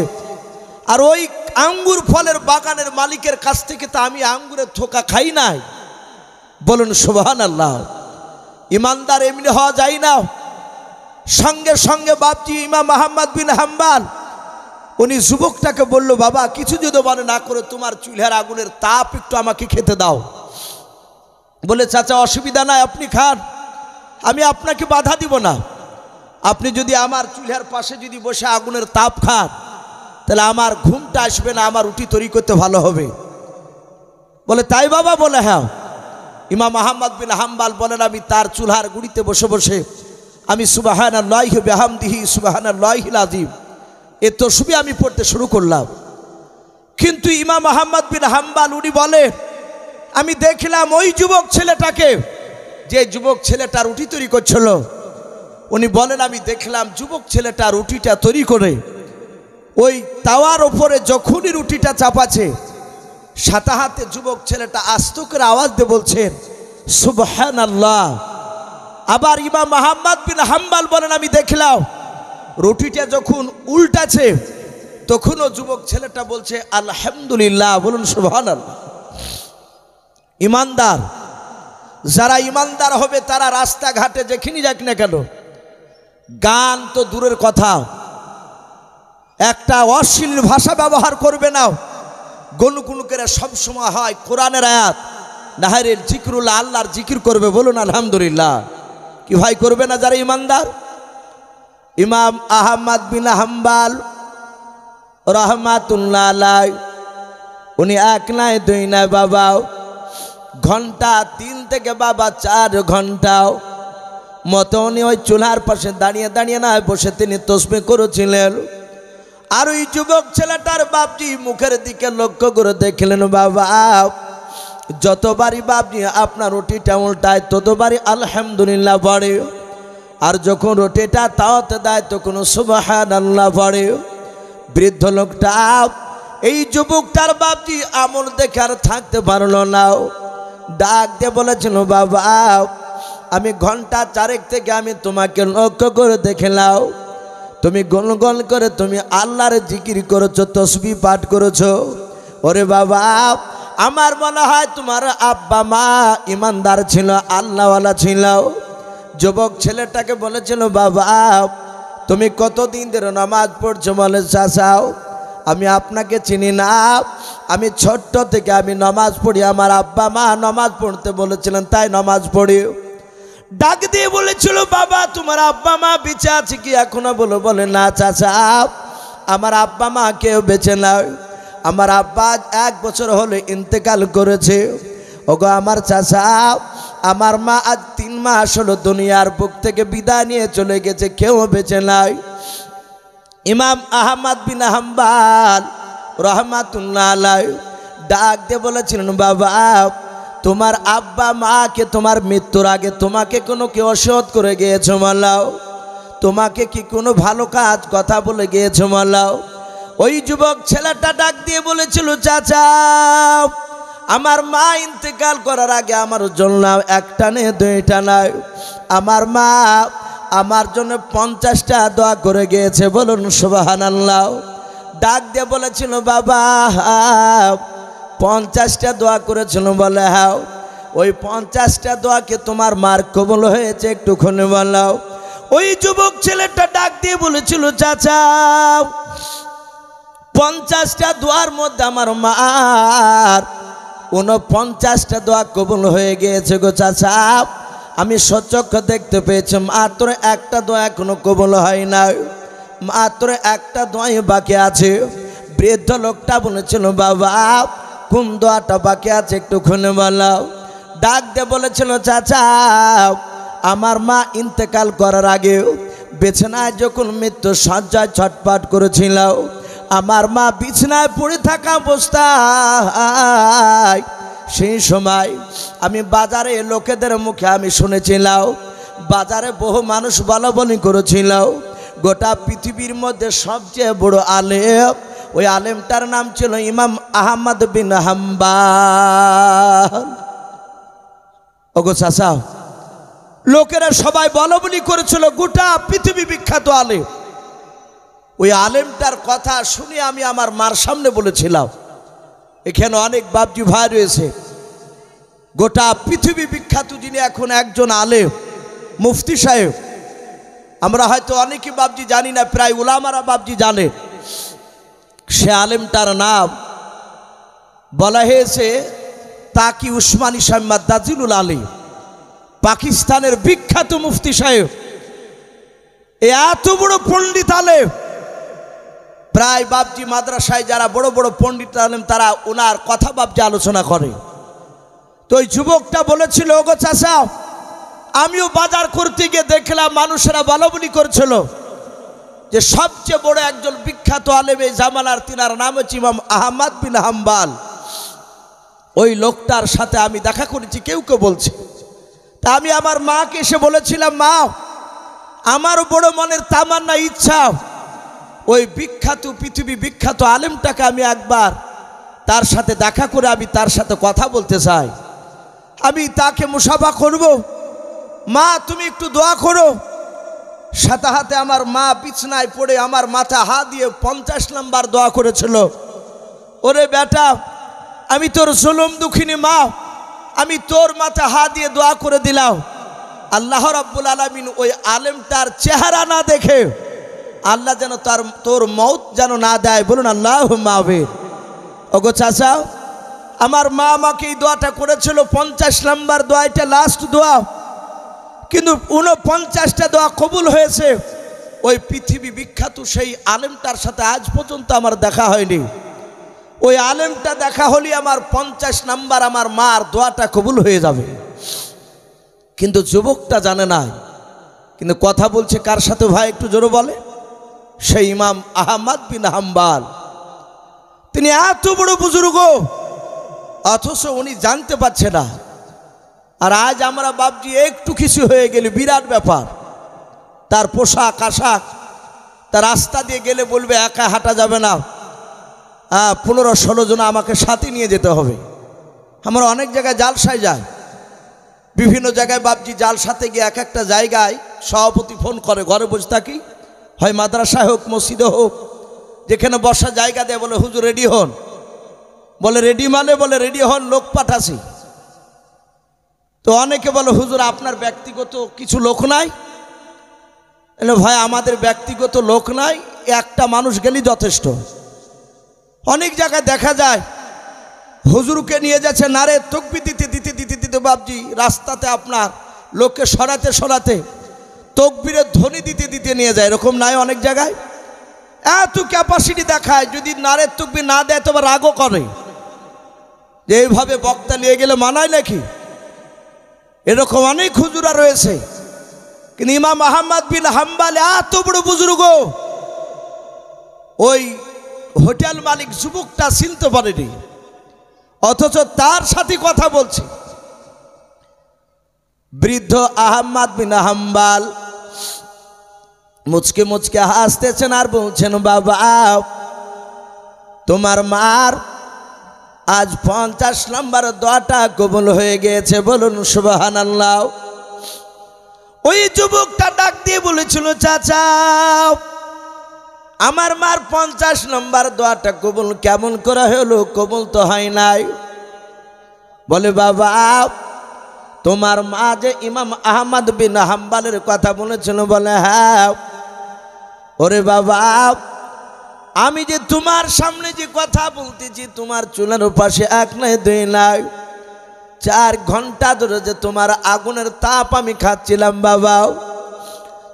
[SPEAKER 1] আর ওই আঙ্গুর ফলের বাগানের মালিকের কাছ থেকে তো আমি আঙ্গুরের থোকা খাই নাই। বলুন সুবহানাল্লাহ। ইমানদার এমনি হওয়া যায় না। সঙ্গে সঙ্গে বাপজি ইমাম আহমদ বিন হাম্বল উনি যুবকটাকে বলল, বাবা কিছু যদি মনে না করে তোমার চুলার আগুনের তাপ একটু আমাকে খেতে দাও। বলে চাচা অসুবিধা নাই, আপনি খান, আমি আপনাকে বাধা দিব না। আপনি যদি আমার চুলার পাশে যদি বসে আগুনের তাপ খান তাহলে আমার ঘুমটা আসবে না, আমার রুটি তৈরি করতে ভালো হবে। বলে তাই বাবা? বলে হ্যাঁ। ইমাম আহমদ বিন হাম্বল বলেন, আমি তার চুলার গুড়িতে বসে বসে আমি সুবহানাল্লাহি বিহামদিহি সুবহানাল্লাহিল আযীম এ তসবিহ আমি পড়তে শুরু করলাম। কিন্তু ইমাম আহমদ বিন হাম্বল উনি বলেন, আমি দেখলাম ওই যুবক ছেলেটাকে, যে যুবক ছেলেটা রুটি তৈরি করছিল, উনি বলেন আমি দেখলাম যুবক ছেলেটা রুটিটা তৈরি করে ওই তাওয়ার ওপরে যখনই রুটিটা চাপাচ্ছে সাথে হাতে যুবক ছেলেটা আস্ত করে আওয়াজ দিয়ে বলছেন সুবহানাল্লাহ। আবার ইমাম আহমদ বিন হাম্বল বলেন, আমি দেখলাম রুটিটা যখন উল্টাছে তখনও যুবক ছেলেটা বলছে আলহামদুলিল্লাহ। বলুন সুবহানাল্লাহ। ইমানদার যারা ইমানদার হবে তারা রাস্তাঘাটে যেখানে যাক না কেন, গান তো দূরের কথা, একটা অশ্লীল ভাষা ব্যবহার করবে না। গনুগুনু করে সবসময় হয় কোরআনের আয়াত নাহারের জিকিরুল্লাহ, আল্লাহর জিকির করবে। বলুন আলহামদুলিল্লাহ। কি ভাই করবে না যারা ইমানদার? ইমাম আহমদ বিন হাম্বল রাহমাতুল্লাহ আলাইহি উনি এক নাই দুই নাই বাবা ঘন্টা 3 থেকে বাবা 4 ঘন্টাও মতো উনি ওই চুলার পাশে দাঁড়িয়ে দাঁড়িয়ে না বসে তিনি তসবিহ করেছিলেন। আর ওই যুবক ছেলেটার বাপজি মুখের দিকে লক্ষ্য করে দেখলেন বাবা যতবারই বাপজি আপনার রুটিটা উল্টায় ততবারই আলহামদুলিল্লাহ পড়ে, আর যখন রুটিটা তাওতে দেয় তখন সুবহানাল্লাহ পড়ে। বৃদ্ধ লোকটা এই যুবকটার বাপজি আমল দেখে আর থাকতে পারলো না, ডাক দিয়ে বলেছিল বাবা আমি ঘন্টা 4 থেকে আমি তোমাকে লক্ষ্য করে দেখলাম, তুমি গনগন করে তুমি আল্লাহর জিকির করেছো, তসবিহ পাঠ করেছো। ওরে বাবা আমার মনে হয় তোমার আব্বা মা ইমানদার ছিল, আল্লাহওয়ালা ছিল। যুবক ছেলেটাকে বলেছিল বাবা তুমি কতদিন ধরে নামাজ পড়ছো? বলে চাচাও আমি আপনাকে চিনি না, আমি ছোট্ট থেকে আমি নামাজ পড়ি, আমার আব্বা মা নামাজ পড়তে বলেছিলেন তাই নামাজ পড়ি। ডাক দিয়ে বলেছিল বাবা তোমার আব্বা মা বেঁচে আছে কি এখনো? বলে না চাচা আমার আব্বা মা কেউ বেঁচে নয়, আমার আব্বা 1 বছর হলে ইন্তেকাল করেছে। ওগো আমার চাচা আমার মা আজ 3 মাস হলো দুনিয়ার বুক থেকে বিদায় নিয়ে চলে গেছে, কেউ বেঁচে নাই। ইমাম আহমদ বিন হাম্বল রহমাতুল্লাহ আলাইহি ডাক দিয়ে বলেছিলেন বাবা তোমার আব্বা মাকে তোমার মৃত্যুর আগে তোমাকে কোনো কি ওসিয়ত করে গিয়েছো মালাও? তোমাকে কি কোনো ভালো কাজ কথা বলে গিয়েছো মালাও? ওই যুবক ছেলেটা ডাক দিয়ে বলেছিল চাচা আমার মা ইন্তেকাল করার আগে আমার জন্য একটা নেই 2টা নয়, আমার মা আমার জন্য 50টা দোয়া করে গিয়েছে, বলুন সুবহানাল্লাহ। ডাক দিয়ে বলেছিল বাবা 50টা দোয়া করেছিল? বলে হ্যাঁ। ওই 50টা দোয়াকে তোমার মার কবুল হয়েছে একটুখানি বলো। ওই যুবক ছেলেটা ডাক দিয়ে বলেছিল চাচা 50টা দোয়ার মধ্যে আমার মার 49টা দোয়া কবুল হয়ে গিয়েছে গো চাচা, আমি সচক্ষে দেখতে পেয়েছি, মাত্র একটা দোয়া এখনো কবুল হয় না, মাত্র একটা দোয়াই বাকি আছে। বৃদ্ধ লোকটা বলেছিল বাবা কোন দোয়াটা বাকি আছে একটুখানি বলো। ডাক দিয়ে বলেছিল চাচা আমার মা ইন্তেকাল করার আগে বিছানায় যখন মৃত্যু সজ্জায় ছটফট করেছিল, আমার মা বিছানায় পড়ে থাকা অবস্থায় সেই সময় আমি বাজারে লোকেদের মুখে আমি শুনেছিলাম, বাজারে বহু মানুষ বলাবলি করেছিল গোটা পৃথিবীর মধ্যে সবচেয়ে বড় আলেম, ওই আলেমটার নাম ছিল ইমাম আহমদ বিন হাম্বল। ওগো চাচা লোকেরা সবাই বলাবলি করেছিল গোটা পৃথিবী বিখ্যাত আলেম, ওই আলেমটার কথা শুনে আমি আমার মার সামনে বলেছিলাম, এখানে অনেক বাপজি ভাই রয়েছে, গোটা পৃথিবী বিখ্যাত যিনি এখন একজন আলেম মুফতি সাহেব, আমরা হয়তো অনেকে বাপজি জানি না, প্রায় উলামারা বাপজি জানে। সে আলেমটার নাম বলা হয়েছে তাকি উসমানী সাহেব দাজিলুল আলী, পাকিস্তানের বিখ্যাত মুফতি সাহেব, এত বড় পণ্ডিত আলেম, প্রায় বাপজি মাদ্রাসায় যারা বড় বড় পণ্ডিত আলেম তারা ওনার কথা বাপজি আলোচনা করে। তো ওই যুবকটা বলেছিল ওগো চাচা আমিও বাজার করতে গিয়ে দেখলাম মানুষেরা বলাবলি করছিল যে সবচেয়ে বড় একজন বিখ্যাত আলেম এই জামানার, তিনার নাম হচ্ছে ইমাম আহমদ বিন হাম্বল। ওই লোকটার সাথে আমি দেখা করেছি, কেউ কেউ বলছে। তা আমি আমার মাকে এসে বলেছিলাম মা আমারও বড় মনের তামান্না ইচ্ছা ওই বিখ্যাত পৃথিবী বিখ্যাত আলেমটাকে আমি একবার তার সাথে দেখা করে আমি তার সাথে কথা বলতে চাই, আমি তাকে মুসাফা করব, মা তুমি একটু দোয়া করো। সাথে হাতে আমার মা বিছনায় পড়ে আমার মাথা হাত দিয়ে 50 নম্বর দোয়া করেছিল, ওরে বেটা আমি তোর জুলুম দুঃখিনী মা, আমি তোর মাথা হাত দিয়ে দোয়া করে দিলাম, আল্লাহ রাব্বুল আলামিন ওই আলেমটার চেহারা না দেখে আল্লাহ যেন তোর মৌত যেন না দেয়, বলুন আল্লাহুম্মা আমিন। ওগো চাচা আমার মা আমাকে এই দোয়াটা করেছিল 50 নম্বর দোয়া, এটা লাস্ট দোয়া, কিন্তু 49টা দোয়া কবুল হয়েছে। ওই পৃথিবী বিখ্যাত সেই আলেমটার সাথে আজ পর্যন্ত আমার দেখা হয়নি। ওই আলেমটা দেখা হলে আমার 50 নাম্বার আমার মার দোয়াটা কবুল হয়ে যাবে। কিন্তু যুবকটা জানে না, কিন্তু কথা বলছে কার সাথে ভাই একটু জোরে বলে? সেই ইমাম আহমদ বিন হাম্বল। তিনি এত বড় বুজুর্গ, অথচ উনি জানতে পারছে না। আর আজ আমরা বাপজি একটু কিছু হয়ে গেলে বিরাট ব্যাপার। তার পোশাক আশাক, তার রাস্তা দিয়ে গেলে বলবে একা হাঁটা যাবে না, 15-16 জন আমাকে সাথে নিয়ে যেতে হবে। আমরা অনেক জায়গায় জালসায় যাই, বিভিন্ন জায়গায় বাপজি জালসাতে গিয়ে এক একটা জায়গায় সভাপতি ফোন করে, ঘরে বসে থাকি, হয় মাদ্রাসায় হোক মসজিদে হোক, যেখানে বসার জায়গা দেয়, বলে হুজুর রেডি হন। বলে রেডি মানে? বলে রেডি হন, লোক পাঠাছি। তো অনেকে বলে হুজুর আপনার ব্যক্তিগত কিছু লোক নাই? এলে ভাই আমাদের ব্যক্তিগত লোক নাই, একটা মানুষ গেলেই যথেষ্ট। অনেক জায়গায় দেখা যায় হুজুরকে নিয়ে যাচ্ছে নারে তকবীর দিতে দিতে দিতে দিতে বাপজি রাস্তাতে আপনার লোককে সরাতে সরাতে তকবীরের ধ্বনি দিতে দিতে নিয়ে যায়। এরকম নাই অনেক জায়গায়? এত ক্যাপাসিটি দেখায়, যদি নারে তকবীর না দেয় তো রাগও করে যে এইভাবে বক্তা নিয়ে গেলে মানায় নাকি। এরকম অনেক হুজুরা রয়েছে। কিন্তু ইমাম আহমদ বিন হাম্বল এত বড় বুজুর্গ, ওই হোটেল মালিক যুবকটা চিনতে পারেনি, অথচ তার সাথে কথা বলছে। বৃদ্ধ আহমদ বিন হাম্বল মুচকে মুচকে হাসতেছেন আর বলছেন, বাবা তোমার মার আজ 50 নম্বর দোয়াটা কবুল হয়ে গিয়েছে, বলুন সুবহানাল্লাহ। ওই যুবকটা ডাক দিয়ে বলেছিল, চাচা আমার মার 50 নম্বর দোয়াটা কবুল কেমন করে হলো? কবুল তো হয় নাই। বলে বাবা তোমার মা যে ইমাম আহমদ বিন হাম্বলের কথা বলেছিল? বলে হ্যাঁ। ওরে বাবা আমি যে তোমার সামনে যে কথা বলতেছি, তোমার চুলের পাশে 1 নাই 2 নাই 4 ঘন্টা ধরে যে তোমার আগুনের তাপ আমি খাচ্ছিলাম বাবা।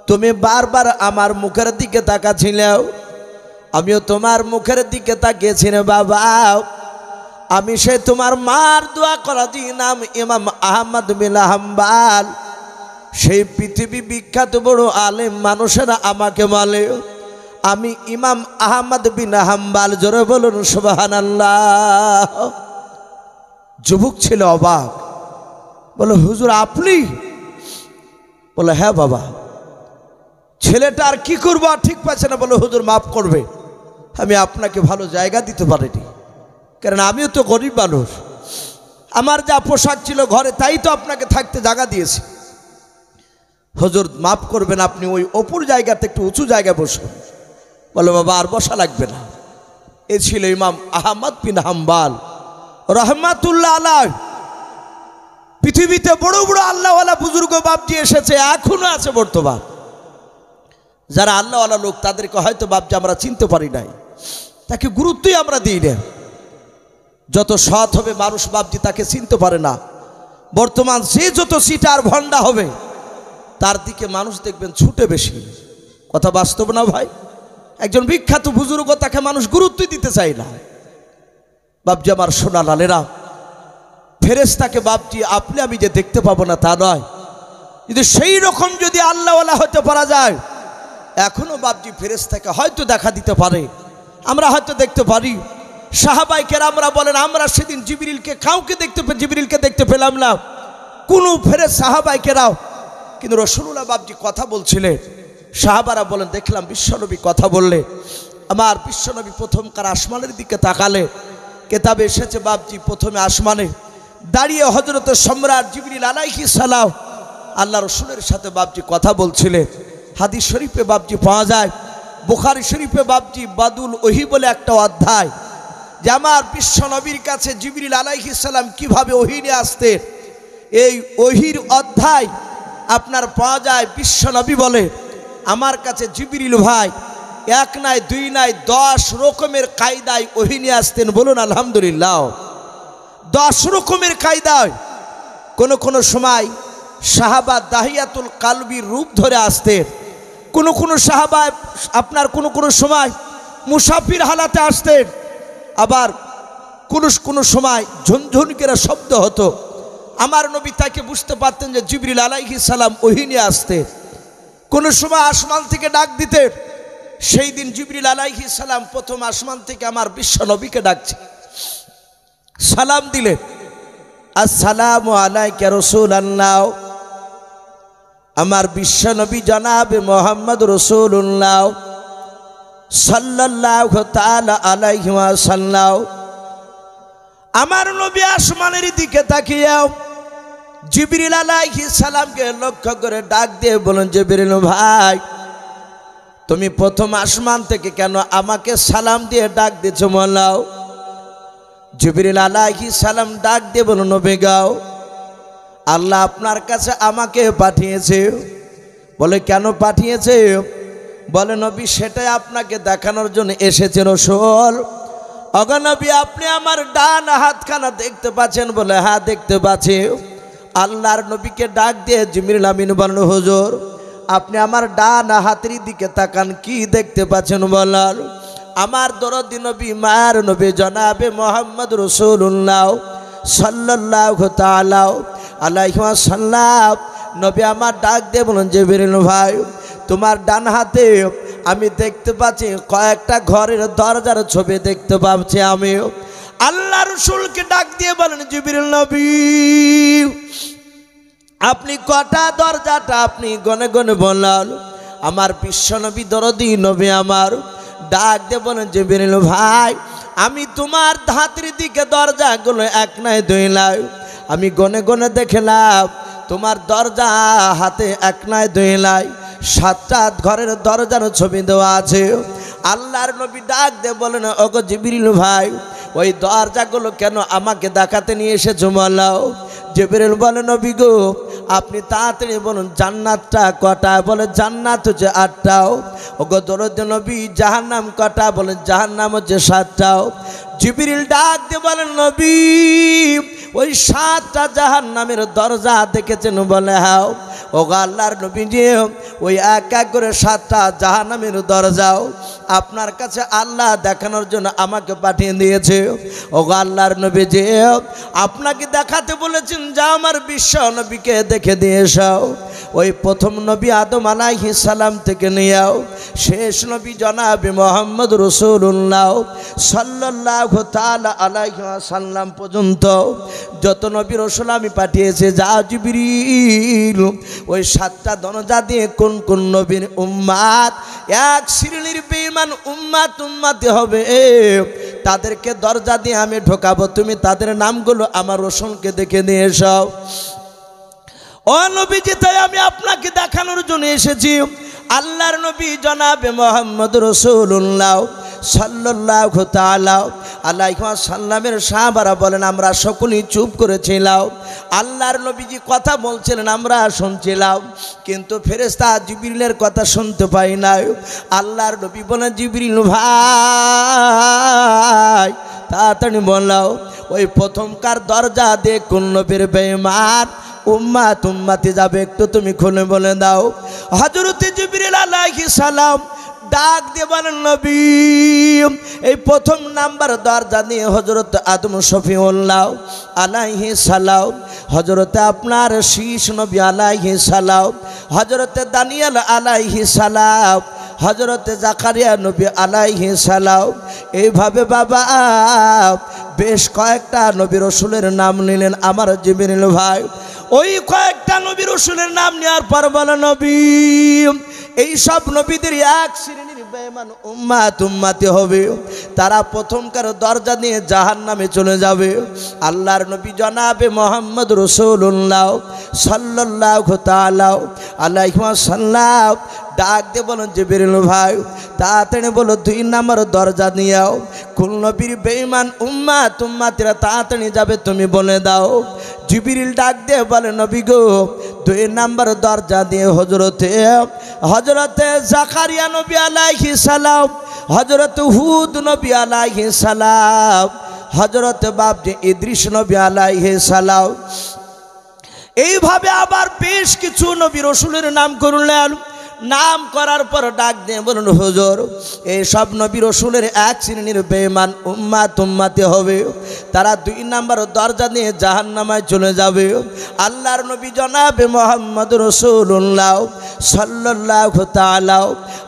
[SPEAKER 1] তুমি বারবার আমার মুখের দিকে তাকাছিলে, আমিও তোমার মুখের দিকে তাকিয়েছিলাম বাবা। আমি সে তোমার মার দোয়া করা নাম ইমাম আহমদ বিন হাম্বল। সেই পৃথিবী বিখ্যাত বড় আলেম মানুষেরা আমাকে বলে আমি ইমাম আহমদ বিন হাম্বল। জোরে বলুন সুবহানাল্লাহ। যুবক ছিল অবাক, বলে হুজুর আপনি? বলে হ্যাঁ বাবা। ছেলেটা আর কি করবো, আর ঠিক পাচ্ছে না। বলে হুজুর মাফ করবে, আমি আপনাকে ভালো জায়গা দিতে পারিনি, কারণ আমিও তো গরিব মানুষ। আমার যা পোশাক ছিল ঘরে তাই তো আপনাকে থাকতে জায়গা দিয়েছি। হুজুর মাফ করবেন, আপনি ওই অপুর জায়গাতে একটু উঁচু জায়গায় বসুন। বলে বাবা আর বসা লাগবে না। এ ছিল ইমাম আহমদ বিন হাম্বল রহমাতুল্লাহ আলাইহ। পৃথিবীতে বড় বড় আল্লাহওয়ালা বুজুর্গ বাপজি এসেছে, এখনো আছে বর্তমান। যারা আল্লাহওয়ালা লোক তাদেরকে হয়তো বাপজি আমরা চিনতে পারি নাই, তাকে গুরুত্বই আমরা দিই না। যত সৎ হবে মানুষ বাপজি তাকে চিনতে পারে না। বর্তমান যে যত সিটার ভণ্ডা হবে তার দিকে মানুষ দেখবেন ছুটে বেশি। কথা বাস্তব না ভাই? একজন বিখ্যাত বুজুর্গ, তাকে মানুষ গুরুত্ব দিতে চায় না। বাপজি আমার সোনা লালেরা, ফেরেশতাকে বাপজি আপনি আমি যে দেখতে পাবো না তা নয়, যদি সেই রকম যদি আল্লাহওয়ালা হতে পারা যায়, এখনো বাপজি ফেরেশতাকে হয়তো দেখা দিতে পারে, আমরা হয়তো দেখতে পারি। সাহাবায়ে কেরামরা বলেন আমরা সেদিন জিবরিলকে দেখতে পেলাম না, কোনো ফেরেশতা সাহাবায়ে কেরাম, কিন্তু রাসূলুল্লাহ বাপজি কথা বলছিলেন। সাহাবারা বলেন দেখলাম বিশ্বনবী কথা বললে। আমার বিশ্বনবী প্রথমকার আসমানের দিকে তাকালে, কেতাবে এসেছে বাপজি প্রথমে আসমানে দাঁড়িয়ে হযরত সম্রাট জিবরিল আলাইহিস সালাম আল্লাহ রসুলের সাথে বাপজি কথা বলছিলেন। হাদিস শরীফে বাপজি পাওয়া যায়, বুখারী শরীফে বাপজি বাদুল ওহী বলে একটা অধ্যায়, যে আমার বিশ্বনবীর কাছে জিবরিল আলাইহিস সালাম কিভাবে ওহী নিয়ে আসতেন, এই ওহীর অধ্যায় আপনার পাওয়া যায়। বিশ্বনবী বলে আমার কাছে জিবরিল ভাই 1 নাই 2 নাই 10 রকমের কায়দায় ওহী নিয়ে আসতেন। বলুন আলহামদুলিল্লাহ। 10 রকমের কায়দায়। কোন সময় সাহাবা দাহিয়াতুল কালবির রূপ ধরে আসতেন, কোন সাহাবা আপনার কোন সময় মুসাফির হালাতে আসতেন, আবার কোনো সময় ঝুনঝুন করে শব্দ হতো, আমার নবী তাকে বুঝতে পারতেন যে জিবরিল আলাইহিস সালাম ওহী নিয়ে আসতে। কোনো সময় আসমান থেকে ডাক দিতে, সেই দিন জিবরিল আলাইহিস সালাম প্রথম আসমান থেকে আমার বিশ্ব নবীকে ডাকছে। সালাম দিলেন, আসসালামু আলাইকা রাসূলুল্লাহ, আমার বিশ্ব নবী জনাবে মুহাম্মদ রাসূলুল্লাহ সাল্লাল্লাহু তাআলা আলাইহি ওয়াসাল্লাম। আমার নবী আসমানের দিকে তাকিয়ে জিবরিল আলাইহিস সালামকে লক্ষ্য করে ডাক দিয়ে বলেন, জিবরিল ভাই, তুমি প্রথম আসমান থেকে কেন আমাকে সালাম দিয়ে ডাক দিয়েছো বলাও। জিবরিল আলাইহিস সালাম ডাক দিয়ে বলেন, নবী গাও, আল্লাহ আপনার কাছে আমাকে পাঠিয়েছে। বলে কেন পাঠিয়েছে? বলে নবী সেটাই আপনাকে দেখানোর জন্য এসেছে রাসূল। ওগো নবী, আপনি আমার ডান হাতখানা দেখতে পাচ্ছেন? বলে হ্যাঁ দেখতে পাচ্ছি। আল্লাহর নবীকে ডাক দিয়ে জিবরিল আমিন বলেন, হুজুর আপনি আমার ডান হাতের দিকে তাকান, কি দেখতে পাচ্ছেন বলার? আমার দরদি নবী মায়ের নবী জনাবে মুহাম্মদ রাসূলুল্লাহ সাল্লাল্লাহু তাআলা আলাইহি ওয়াসাল্লাম নবী আমার ডাক দিয়ে বলেন, জিবরিল ভাই, তোমার ডান হাতে আমি দেখতে পাচ্ছি কয়েকটা ঘরের দরজার ছবি দেখতে পাচ্ছি। আমি আল্লাহ রাসূলকে ডাক দিয়ে বলেন, জিবরিল নবী আপনি কটা দরজাটা আপনি গনে গনে বললেন। আমার বিশ্ব নবী দরদি নবী আমার ডাক দিয়ে বলেন, জিবরিল ভাই, আমি তোমার হাতের দিকে দরজাগুলো এক নাই দুই নাই আমি গনে গনে দেখলাম, তোমার দরজা হাতে এক নাই দুই নাই 7টা ঘরের দরজার ছবি দেওয়া আছে। আল্লাহর নবী ডাক দিয়ে বলেন, ওগো জিবরিল ভাই, ওই দরজাগুলো কেন আমাকে দেখাতে নিয়ে এসেছো বলাও। জিবরিল বলে, নবী গো আপনি তাড়াতাড়ি বলুন জান্নাতটা কটা? বলে জান্নাত হচ্ছে 8টাও। ওগো দরদ নবী জাহান্নাম কটা? বলে জাহান্নাম হচ্ছে 7টাও। জিবরিল ডাক দিয়ে বলেন, নবী ওই 7টা জাহান্নামের দরজা দেখেছেন? বলে হ্যাঁ। ওগো আল্লাহর নবী যে ওই এক এক করে 7টা জাহান্নামের দরজাও আপনার কাছে আল্লাহ দেখানোর জন্য আমাকে পাঠিয়ে দিয়েছে। ওগো আল্লাহর নবী যে আপনাকে দেখাতে বলেছেন, যা আমার বিশ্ব নবীকে দেখে দিয়ে এসো। ওই প্রথম নবী আদম আলাইহিস সালাম থেকে নিয়েও শেষ নবী জনাবে মুহাম্মদ রাসূলুল্লাহ সাল্লাল্লাহু তাআলা আলাইহি ওয়াসাল্লাম পর্যন্ত যত নবী রাসূল আমি পাঠিয়েছি, যা জিবরিল ওই 7টা দরজা দিয়ে কোন কোন নবীর উম্মাত এক শ্রেণীর বেঈমান উম্মতি হবে তাদেরকে দরজা দিয়ে আমি ঢোকাবো, তুমি তাদের নামগুলো আমার রাসূলকে দেখে নিয়ে এসো। ও নবীজি, তাই আমি আপনাকে দেখানোর জন্য এসেছি। আল্লাহর নবী জনাবে মুহাম্মদ রাসূলুল্লাহ সাল্লাল্লাহু তাআলা আলাইহি ওয়াসাল্লামের সাহাবারা বলেন, আমরা সকলেই চুপ করেছিলাম। আল্লাহর নবীজি কথা বলছিলেন, আমরা শুনছিলাম, কিন্তু ফেরেশতা জিবরিলের কথা শুনতে পাই না। আল্লাহর নবী বলেন, জিবরিল ভাই তাড়াতাড়ি বলাও, ওই প্রথমকার দরজা দিয়ে কোন নবীর বেঈমান উম্মতি যাবে, একটু তুমি খুলে বলে দাও। হযরত জিবরিল আলাইহিস সালাম ডাক দিয়ে বলেন, নবী এই প্রথম নাম্বার দরজা দিয়ে হযরত আদম শফিউল্লাহ আলাইহিস সালাম, হযরতে আপনার শীষ নবী আলাইহিস সালাম, হযরতে দানিয়েল আলাইহিস সালাম, হযরতে জাকারিয়া নবী আলাইহিস সালাম, এইভাবে বাবা বেশ কয়েকটা নবী রাসূলের নাম নিলেন আমার জিবরিল ভাই। ওই কয়েকটা নবী রাসূলের নাম নেওয়ার পর বলেন, নবী এই সব নবীদের এক শ্রেণীর বেঈমান উম্মতি হবে, তারা প্রথমকার দরজা দিয়ে জাহান্নামে চলে যাবে। আল্লাহর নবী জনাবে মুহাম্মদ রাসূলুল্লাহ সাল্লাল্লাহু তাআলা আলাইহি ওয়াসাল্লাম ডাক দিয়ে বলেন, জিবরিল ভাই তাড়াতাড়ি বলো 2 নম্বর দরজা নিয়েও কোন নবীর বেঈমান উম্মতিরা তাড়াতাড়ি যাবে, তুমি বলে দাও। জিবরিল ডাক দিয়ে বলে, নবী গো 2 নম্বর দরজা দিয়ে হযরতে জাকারিয়া নবী আলাইহিস সালাম, হযরত হুদ নবী আলাইহিস সালাম, হযরতে বাপজি ইদ্রিস নবী আলাইহিস সালাম, এইভাবে আবার বেশ কিছু নবী রাসূলের নাম করলেন। নাম করার পর ডাক দিয়ে বলুন হুজুর এই সব নবী রাসূলের এক শ্রেণীর বেঈমান উম্মতে হবে, তারা 2 নম্বর দরজা দিয়ে জাহান্নামায় চলে যাবে। আল্লাহর নবী জনাবে মুহাম্মদ রাসূলুল্লাহ সাল্লাল্লাহু তাআলা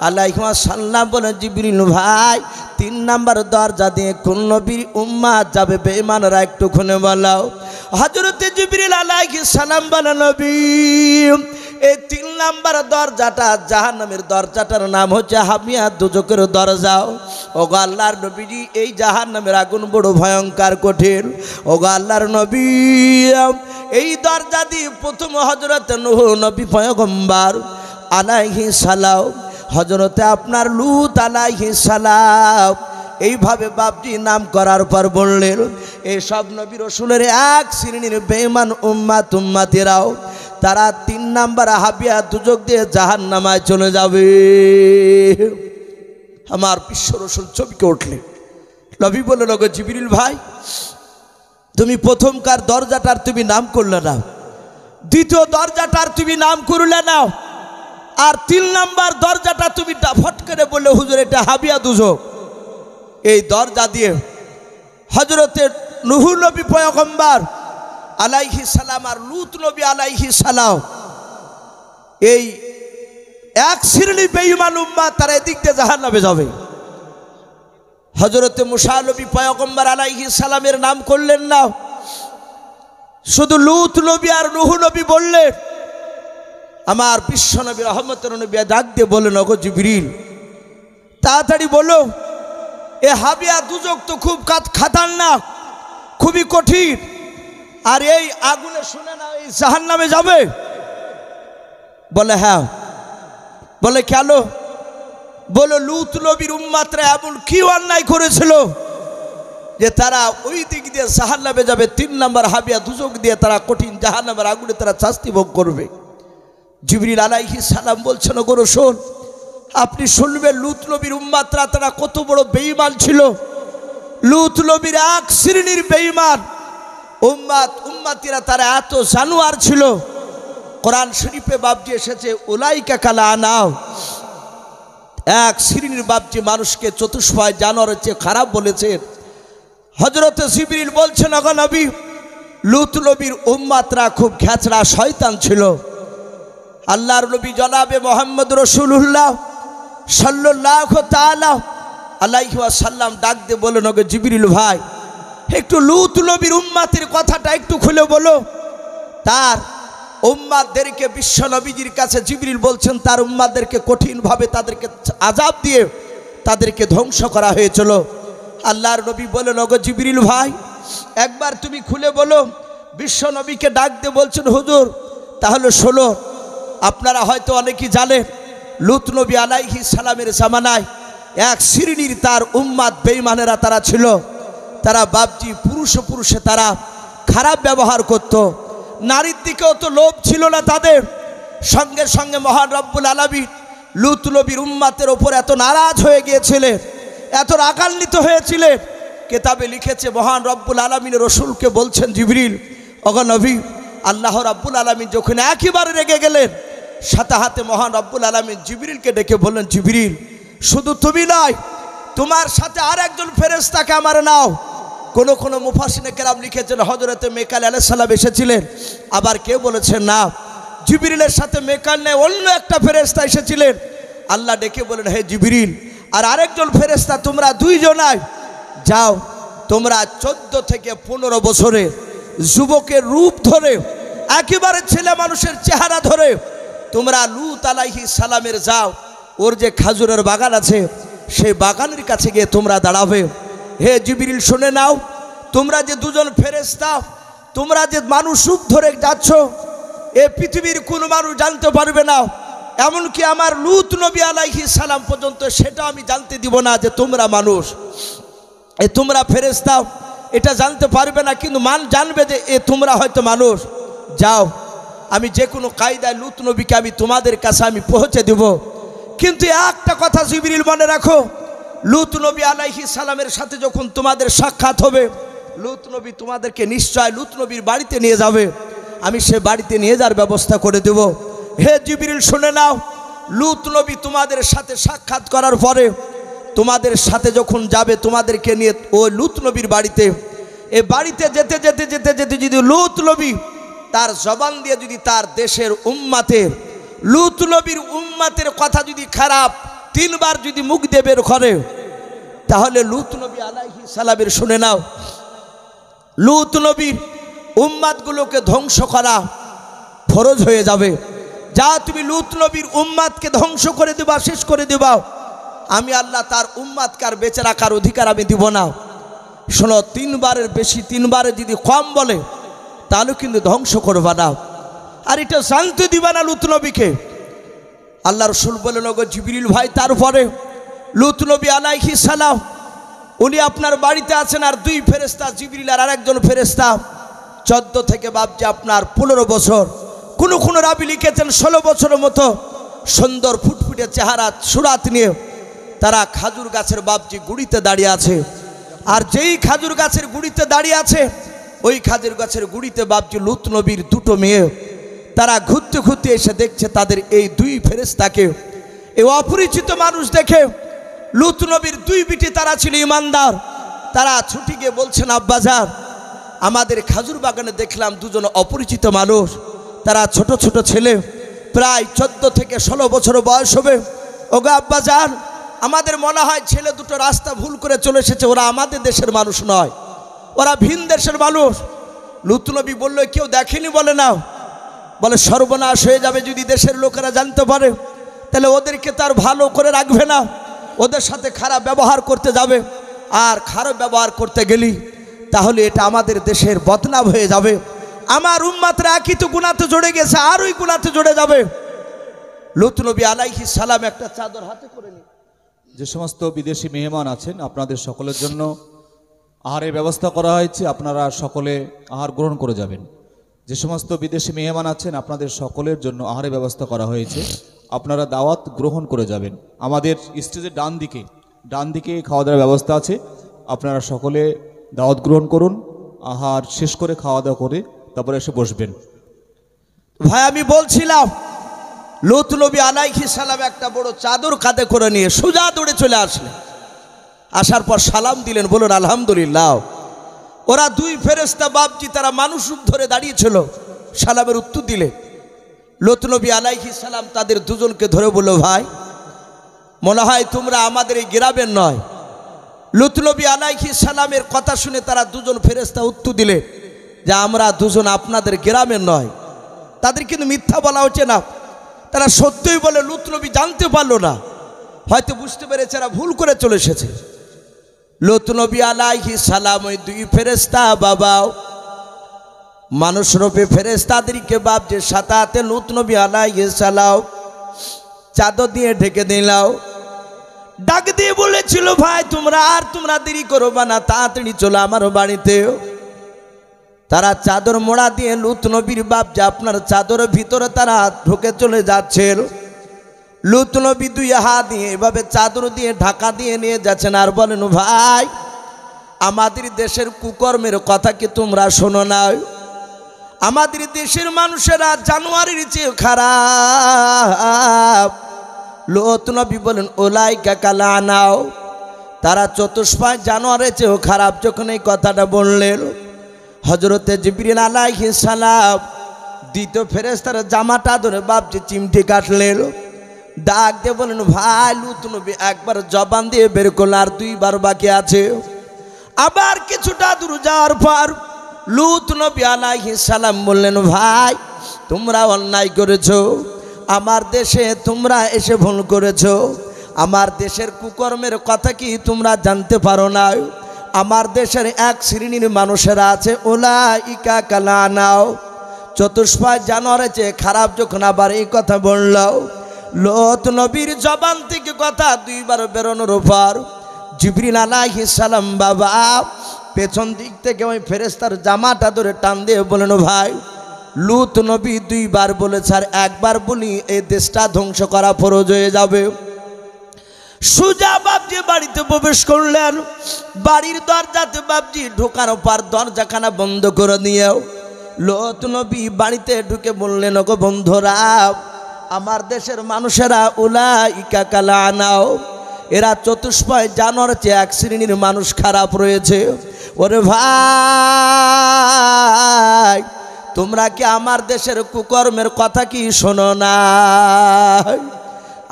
[SPEAKER 1] আলাইহি ওয়াসাল্লাম বলেন, জিবরিল ভাই 3 নম্বর দরজা দিয়ে কোন নবীর উম্মত যাবে বেঈমানরা একটু খুলে বলাও। হযরতে জিবরিল আলাইহিস সালাম বলেন, নবী এই 3 নম্বর দরজাটা জাহান্নামের দরজাটার নাম হচ্ছে হামিয়া দুজকের দরজা। ওগো আল্লাহর নবীজি এই জাহান্নামের আগুন বড় ভয়ঙ্কর কঠিন। ওগো আল্লাহর নবী এই দরজা দিয়ে প্রথম হযরতে নূহ নবী পয়গম্বর আলাইহিস সালাম, হযরতে আপনার লূত আলাইহিস সালাম এইভাবে বাপজি নাম করার পর বললেন এই সব নবী রাসূলের এক শ্রেণীর বেঈমান উম্মতেরাও তারা 3 নম্বর হাবিয়া দুজক দিয়ে জাহান্নামায় চলে যাবে। আমার বিশ্ব রাসূল চমকে উঠলেন। নবী বললেন, ওগো জিবরিল ভাই তুমি প্রথমকার দরজাটার তুমি নাম করলে না, দ্বিতীয় দরজাটার তুমি নাম করলে না, আর 3 নম্বর দরজাটা তুমি ফট করে বললে হুজুর এটা হাবিয়া দুজক। এই দরজা দিয়ে হযরতে নূহ নবী পয়গম্বর আলাইহিস সালাম আর লূত নবী আলাইহিস সালাম এই এক শ্রেণীর বেঈমান উম্মত তারা এদিক দিয়ে জাহান্নামে যাবে। হযরতে মুসা নবী পয়গম্বর আলাইহিস সালামের নাম করলেন না, শুধু লূত নবী আর নূহ নবী বললেন। আমার বিশ্ব নবী রহমতের নবী ডাক দিয়ে বললেন, ওগো জিবরিল তাড়াতাড়ি বলো এ হাবিয়া দুজক তো খুব খাতারনাক, খুবই কঠিন, আর এই আগুনে শুনে না এই জাহান্নামে যাবে। বলে হ্যাঁ। বলে কেন? বলো লূত নবীর উম্মতরা এমন কি অন্যায় করেছিল যে তারা ওই দিক দিয়ে জাহান্নামে যাবে, 3 নম্বর হাবিয়া দুজক দিয়ে তারা কঠিন জাহান্নামের আগুনে তারা শাস্তি ভোগ করবে। জিবরিল আলাইহিস সালাম বলছেন, ওগো রাসূল আপনি শুনবেন লূত নবীর উম্মতরা তারা কত বড় বেঈমান ছিল। লূত নবীর এক শ্রেণীর বেঈমান উম্মতিরা তারা এত জানোয়ার ছিল। কোরআন শরীফে বাপজি এসেছে উলাইকা কাল আনাম, এক শ্রেণীর বাপজি মানুষকে চতুষ্পায় জানোয়ারের চেয়ে খারাপ বলেছেন। হযরতে জিবরিল বলছেন, ওগো নবী লূত নবীর উম্মতরা খুব খেচড়া শয়তান ছিল। আল্লাহর নবী জনাবে মুহাম্মদ রাসূলুল্লাহ সাল্লাল্লাহু তাআলা আলাইহি ওয়াসাল্লাম ডাক দিয়ে বলেন, ওগো জিবরিল ভাই একটু লূত নবীর উম্মতের কথাটা একটু খুলে বলো। তার উম্মতদেরকে বিশ্ব নবীজির কাছে জিবরিল বলছেন তার উম্মতদেরকে কঠিনভাবে তাদেরকে আযাব দিয়ে তাদেরকে ধ্বংস করা হয়েছিল। আল্লাহর নবী বলেন, ওগো জিবরিল ভাই একবার তুমি খুলে বলো। বিশ্ব নবীকে ডাক দিয়ে বলছেন, হুজুর তাহলে শোনো, আপনারা হয়তো অনেকেই জানেন লূত নবী আলাইহিস সালামের জামানায় এক শ্রেণীর তার উম্মত বেঈমানেরা তারা ছিল। তারা বাপজি পুরুষে তারা খারাপ ব্যবহার করত, নারীর দিকেও তো লোভ ছিল না তাদের। সঙ্গে সঙ্গে মহান রব্বুল আলামিন লূত নবীর উম্মতের ওপর এত নারাজ হয়ে গিয়েছিলেন, এত রাগান্বিত হয়েছিলেন, কিতাবে লিখেছে মহান রব্বুল আলামিন রাসূলকে বলছেন, জিবরিল ওগো নবী আল্লাহ রাব্বুল আলামিন যখন একেবারে রেগে গেলেন সাথে হাতে মহান রব্বুল আলামিন জিবরিলকে ডেকে বললেন, জিবরিল শুধু তুমি নয় তোমার সাথে আর একজন ফেরেশতাকে আমার নাও। কোন কোন মুফাসসিরে কেরাম লিখেছেন হযরতে মিকাইল আলাইহিস সালাম এসেছিলেন, আবার কেউ বলেছেন না জিবরিলের সাথে মিকাইল নেই অন্য একটা ফেরেশতা এসেছিলেন। আল্লাহ ডেকে বলেন, হে জিবরিল আর আরেকজন ফেরেশতা তোমরা 2 জনাই যাও, তোমরা 14 থেকে 15 বছরের যুবকের রূপ ধরে একেবারে ছেলে মানুষের চেহারা ধরে তোমরা লূত আলাইহিস সালামের যাও, ওর যে খাজুরের বাগান আছে সেই বাগানের কাছে গিয়ে তোমরা দাঁড়াবে। হে জিবরিল শুনে নাও, তোমরা যে 2 জন ফেরেশতা তোমরা যে মানুষ রূপ ধরে যাচ্ছ এ পৃথিবীর কোনো মানুষ জানতে পারবে না, এমনকি আমার লূত নবী আলাইহিস সালাম পর্যন্ত সেটা আমি জানতে দিব না যে তোমরা মানুষ, এ তোমরা ফেরেশতা এটা জানতে পারবে না, কিন্তু জানবে যে এ তোমরা হয়তো মানুষ। যাও আমি যে কোনো কায়দায় লূত নবীকে আমি তোমাদের কাছে আমি পৌঁছে দেব। কিন্তু একটা কথা জিবরিল মনে রাখো, লূত নবী আলাইহিস সালামের সাথে যখন তোমাদের সাক্ষাৎ হবে লূত নবী তোমাদেরকে নিশ্চয় লূত নবীর বাড়িতে নিয়ে যাবে, আমি সে বাড়িতে নিয়ে যাওয়ার ব্যবস্থা করে দেব। হে জিবরিল শুনে নাও, লূত নবী তোমাদের সাথে সাক্ষাৎ করার পরে তোমাদের সাথে যখন যাবে তোমাদেরকে নিয়ে ওই লূত নবীর বাড়িতে, এ বাড়িতে যেতে যেতে যেতে যেতে যদি লূত নবী তার জবান দিয়ে যদি তার দেশের উম্মাতের, লূত নবীর উম্মাতের কথা যদি খারাপ 3 বার যদি মুখ দিয়ে বের করে, তাহলে লূত নবী আলাইহিস সালামের শুনে নাও, লূত নবীর উম্মাতগুলোকে ধ্বংস করা ফরজ হয়ে যাবে। যা তুমি লূত নবীর উম্মাতকে ধ্বংস করে দেবা, শেষ করে দেবা, আমি আল্লাহ তার উম্মাতকে আর বেঁচে রাখার অধিকার আমি দিব না। শোনো, 3 বারের বেশি 3 বারে যদি কম বলে তাহলে কিন্তু ধ্বংস করবা না, আর এটা জানতে দিবা না লূত নবীকে। আল্লাহ রাসূল বলেন, ওগো জিবরিল ভাই, তারপরে লূত নবী আলাইহিস সালাম উনি আপনার বাড়িতে আছেন, আর 2 ফেরেশতা জিবরিল আর আরেকজন ফেরেশতা 14 থেকে বাপজি আপনার 15 বছর, কোন রাবি লিখেছেন 16 বছরের মতো সুন্দর ফুটফুটে চেহারা সুরাত নিয়ে তারা খাজুর গাছের বাপজি গুড়িতে দাঁড়িয়ে আছে। আর যেই খাজুর গাছের গুড়িতে দাঁড়িয়ে আছে, ওই খাজুর গাছের গুড়িতে বাপজি লূত নবীর 2টো মেয়ে, তারা ঘুরতে ঘুরতে এসে দেখছে তাদের এই 2 ফেরেশতাকে। এই অপরিচিত মানুষ দেখে লূত নবীর 2 বিটি, তারা ছিল ইমানদার, তারা ছুটি গিয়ে বলছেন, আব্বাজান, আমাদের খাজুর বাগানে দেখলাম 2 জন অপরিচিত মানুষ, তারা ছোট ছোট ছেলে, প্রায় 14 থেকে 16 বছর বয়স হবে। ওগো আব্বাজান, আমাদের মনে হয় ছেলে 2টো রাস্তা ভুল করে চলে এসেছে, ওরা আমাদের দেশের মানুষ নয়, ওরা ভিন দেশের মানুষ। লূত নবী বলল, কেউ দেখেনি? বলে না। বলে সর্বনাশ হয়ে যাবে যদি দেশের লোকেরা জানতে পারে, তাহলে ওদেরকে তার ভালো করে রাখবে না, ওদের সাথে খারাপ ব্যবহার করতে যাবে, আর খারাপ ব্যবহার করতে গেলি তাহলে এটা আমাদের দেশের বদনাম হয়ে যাবে। আমার উম্মাতরা একই তো গুনাতে জড়ে গেছে, আর ওই গুনাতে জড়ে যাবে। লূত নবী আলাইহিস সালাম একটা চাদর হাতে করে নিয়ে,
[SPEAKER 2] যে সমস্ত বিদেশি মেহমান আছেন আপনাদের সকলের জন্য আহারের ব্যবস্থা করা হয়েছে, আপনারা সকলে আহার গ্রহণ করে যাবেন। যে সমস্ত বিদেশি মেহমান আছেন আপনাদের সকলের জন্য আহারের ব্যবস্থা করা হয়েছে, আপনারা দাওয়াত গ্রহণ করে যাবেন। আমাদের স্টেজের ডান দিকে খাওয়া দাওয়ার ব্যবস্থা আছে, আপনারা সকলে দাওয়াত গ্রহণ করুন, আহার শেষ করে খাওয়া দাওয়া করে তারপরে এসে বসবেন।
[SPEAKER 1] ভাই আমি বলছিলাম, লূত নবী আলাইহিস সালাম একটা বড় চাদর কাঁধে করে নিয়ে সোজা দৌড়ে চলে আসলেন। আসার পর সালাম দিলেন, বলুন আলহামদুলিল্লাহ। ওরা 2 ফেরেশতা বাপজি, তারা মানুষ রূপ ধরে দাঁড়িয়েছিল, সালামের উত্তর দিলে। লূত নবী আলাইহিস সালাম তাদের 2 জনকে ধরে বলল, ভাই মনে হয় তোমরা আমাদের এই গ্রামের নয়। লূত নবী আলাইহিস সালামের কথা শুনে তারা 2 জন ফেরেশতা উত্তর দিলে যে আমরা 2 জন আপনাদের গ্রামের নয়। তাদের কিন্তু মিথ্যা বলা হচ্ছে না, তারা সত্যই বলে। লূত নবী জানতে পারলো না, হয়তো বুঝতে পেরেছে এরা ভুল করে চলে এসেছে। লূত নবী আলাইহিস সালাম ওই 2 ফেরেশতা বাবাও মানুষ রূপে ফেরেশতাদেরকে বাপ যে সাথে লূত নবী আলাইহিস সালাম চাদর দিয়ে ঢেকে দিলাও, ডাক দিয়ে বলেছিল, ভাই তোমরা দেরি করবা না, তাড়াতাড়ি চলো আমার বাড়িতে। তারা চাদর মোড়া দিয়ে লূত নবীর বাপ যে আপনার চাদরের ভিতরে তারা ঢুকে চলে যাচ্ছিল। লূত নবী 2 হাত দিয়ে এভাবে চাদর দিয়ে ঢাকা দিয়ে নিয়ে যাচ্ছেন, আর বলেন, ভাই আমাদের দেশের কুকর্মের কথা কি তোমরা শোনো না? আমাদের দেশের মানুষেরা জানোয়ারের চেয়ে খারাপ। লূত নবী বলেন, ওলাইকা কালানাও, তারা চতুষ্পায় জানোয়ারের চেয়েও খারাপ। যখন এই কথাটা বললেন, হযরতে জিবরিল আলাইহিস সালাম 2 ফেরেশতার জামাটা ধরে বাপজি চিমটি কাটলেন, ডাক দিয়ে বলেন, ভাই লূত নবী একবার জবান দিয়ে বের করলেন, আর 2 বার বাকি আছে। আবার কিছুটা দূর যাওয়ার পর লূত নবী আলাইহিস সালাম বললেন, ভাই তোমরা অন্যায় করেছো, আমার দেশে তোমরা এসে ভুল করেছো, আমার দেশের কুকর্মের কথা কি তোমরা জানতে পারো না? আমার দেশের 1 শ্রেণীর মানুষেরা আছে, ওলাইকা কালানাও, চতুষ্পায় জানোয়ারের চেয়ে খারাপ। যখন আবার এই কথা বলল, লূত নবীর জবান থেকে কথা 2 বার বেরোনোর পর জিবরিল আলাইহিস সালাম বাবা পেছন দিক থেকে ওই ফেরেশতার জামাটা ধরে টান দিয়ে বলেন, ভাই লূত নবী 2 বার বলেছে, আর 1 বার বলি এই দেশটা ধ্বংস করা ফরজ হয়ে যাবে। সুজা বাপজি বাড়িতে প্রবেশ করলেন, বাড়ির দরজাতে বাপজি ঢোকার পর দরজাখানা বন্ধ করে নিয়েও লূত নবী বাড়িতে ঢুকে বললেন, ওগো বন্ধুরা আমার দেশের মানুষেরা উলাইকা কালানাও, এরা চতুষ্পয় জানোয়ার চেয়ে এক শ্রেণীর মানুষ খারাপ রয়েছে। ওরে ভাই, তোমরা কি আমার দেশের কুকর্মের কথা কি শোনো না?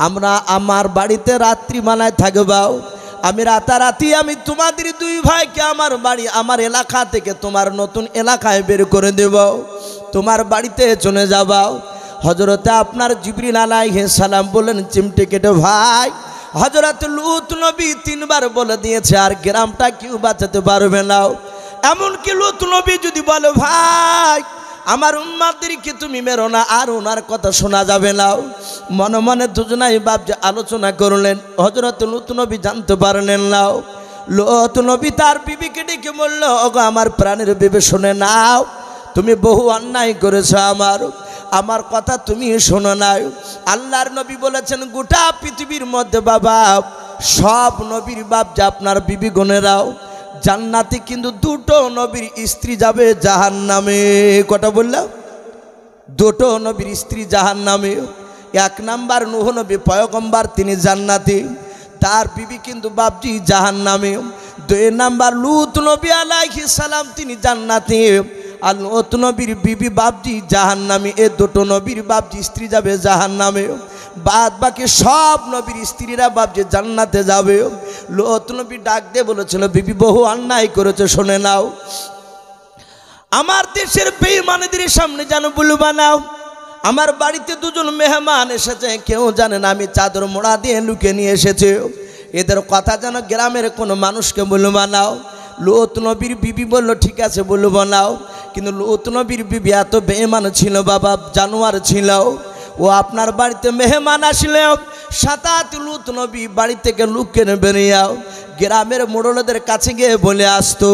[SPEAKER 1] আমরা আমার বাড়িতে রাত্রিমালায় থাকবাও, আমি রাতারাতি আমি তোমাদের দুই ভাইকে আমার বাড়ি আমার এলাকা থেকে তোমার নতুন এলাকায় বের করে দেব, তোমার বাড়িতে চলে যাবাও। হযরতে আপনার জিবরিল আলাইহিস সালাম বলেন, চিমটে কেটে ভাই, হযরত লূত নবী 3 বার বলে দিয়েছে আর গ্রামটা কেউ বাঁচাতে পারবে না। এমনকি লূত নবী যদি বলে ভাই আমার উম্মতদেরকে তুমি মেরো না, আর ওনার কথা শোনা যাবে না। মনে মনে দুজনাই বাপ যে আলোচনা করলেন, হযরত লূত নবী জানতে পারলেন না। লূত নবী তার বিবিকে ডেকে বলল, ওগো আমার প্রাণের বিবি শুনে নাও, তুমি বহু অন্যায় করেছো, আমার কথা তুমি শোনো না। আল্লাহর নবী বলেছেন গোটা পৃথিবীর মধ্যে বাবা সব নবীর বাপ যে আপনার বিবি গণেরাও জান্নাতে, কিন্তু 2টো নবীর স্ত্রী যাবে জাহান্নামে। কটা বললাম? 2টো নবীর স্ত্রী জাহান্নামে। 1 নাম্বার নূহ নবী পয়গম্বর, তিনি জান্নাতি, তার বিবি কিন্তু বাপজি জাহান্নামে। 2 নাম্বার লূত নবী আলাইহিস সালাম, তিনি জান্নাতি, আর লূত নবীর বিবি বাপজি জাহান্নামী। এই 2টো নবীর বাপজি স্ত্রী যাবে জাহান্নামে, বাদ বাকি সব নবীর স্ত্রীরা বাপজি জান্নাতে যাবে। লূত নবী ডাক দিয়ে বলেছিল, বিবি বহু অন্যায় করেছে, শুনে নাও, আমার দেশের বেঈমানদের সামনে যেন বলবা না আমার বাড়িতে 2জন মেহমান এসেছে, কেউ জানে না, আমি চাদর মোড়া দিয়ে লুকে নিয়ে এসেছে, এদের কথা যেন গ্রামের কোনো মানুষকে বলবা নাও। লূত নবীর বিবি বলল, ঠিক আছে বলবো নাও। কিন্তু লূত নবীর বিবি এত বেঈমান ছিল বাবা, জানোয়ার ছিল। ও আপনার বাড়িতে মেহমান আসলেও সাতাত লূত নবী বাড়ি থেকে লুকিয়ে বেরিয়েও গ্রামের মোড়লদের কাছে গিয়ে বলে আসতো,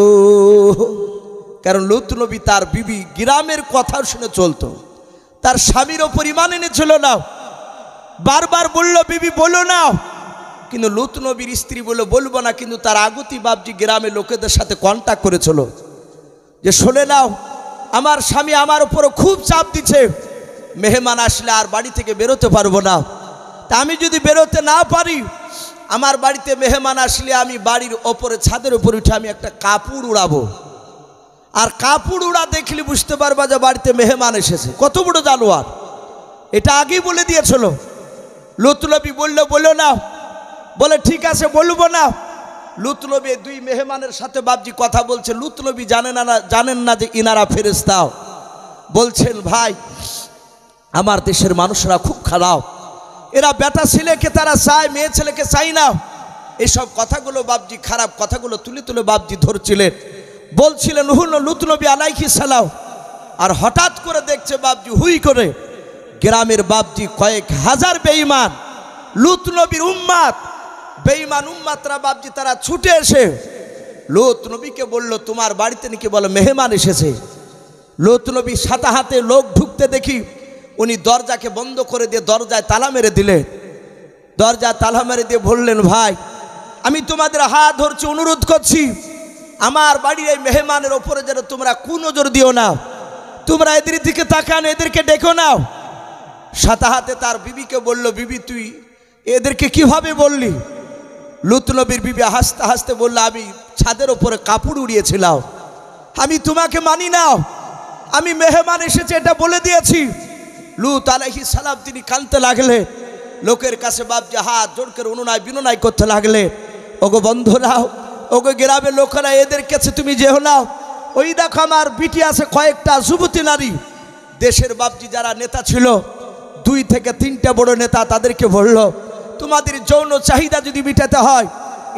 [SPEAKER 1] কারণ লূত নবী তার বিবি গ্রামের কথা শুনে চলতো, তার স্বামীর ওপর ঈমান এনেছিল না, বারবার বলল বিবি বলো না, কিন্তু লূত নবীর স্ত্রী বলল বলবো না, কিন্তু তার আগতি বাপজি গ্রামের লোকেদের সাথে কন্ট্যাক্ট করেছিল যে শুনে নাও আমার স্বামী আমার উপরও খুব চাপ দিচ্ছে, মেহমান আসলে আর বাড়ি থেকে বেরোতে পারবো না, তা আমি যদি বেরোতে না পারি, আমার বাড়িতে মেহমান আসলে আমি বাড়ির ওপরে ছাদের উপরে উঠে আমি একটা কাপড় উড়াবো, আর কাপড় উড়া দেখলে বুঝতে পারবা যে বাড়িতে মেহমান এসেছে। কত বড় জানোয়ার, এটা আগেই বলে দিয়েছিল। লূত নবী বললো বলো না, বলে ঠিক আছে বলবো না। লূত নবী 2 মেহমানের সাথে বাপজি কথা বলছে, লূত নবী জানেন না যে ইনারা ফেরেশতা। বলছেন ভাই আমার দেশের মানুষরা খুব খারাপ, এরা বেটা ছেলেকে তারা চায়, মেয়ে ছেলেকে চাই না, এইসব কথাগুলো বাপজি খারাপ কথাগুলো তুলে তুলে বাপজি ধরছিলেন, বলছিলেন লূত নবী আলাইহিস সালাম। আর হঠাৎ করে দেখছে বাপজি হুই করে গ্রামের বাপজি কয়েক হাজার বেঈমান লূত নবীর উম্মত, বেঈমান উম্মতরা বাপজি তারা ছুটে এসে লূত নবীকে বলল তোমার বাড়িতে নাকি বলে মেহমান এসেছে। লূত নবী সাথে হাতে লোক ঢুকতে দেখি উনি দরজাকে বন্ধ করে দিয়ে দরজায় তালা মেরে দিলেন। দরজায় তালা মেরে দিয়ে বললেন ভাই আমি তোমাদের হাত ধরছি, অনুরোধ করছি আমার বাড়ির এই মেহমানের ওপরে যেন তোমরা কুনজর দিও না, তোমরা এদের দিকে তাকান, এদেরকে ডেকো নাও। সাথে হাতে তার বিবিকে বলল বিবি তুই এদেরকে কিভাবে বললি? লূত নবীর বিবি হাসতে হাসতে বলল আমি ছাদের ওপরে কাপড় উড়িয়েছিলাম, আমি তোমাকে মানি না, আমি মেহমান এসেছে এটা বলে দিয়েছি। লূত আলাইহিস সালাম তিনি কাঁদতে লাগলে, লোকের কাছে বাপজি হাত জোড় করে অনুনয় বিনয় করতে লাগলে, ওগো বন্ধুরা ওগো গ্রামের লোকেরা এদের কাছে তুমি যেও না, ওই দেখো আমার বিটি আছে কয়েকটা যুবতী নারী। দেশের বাপজি যারা নেতা ছিল 2 থেকে 3টা বড় নেতা, তাদেরকে বলল তোমাদের যৌন চাহিদা যদি মিটাতে হয়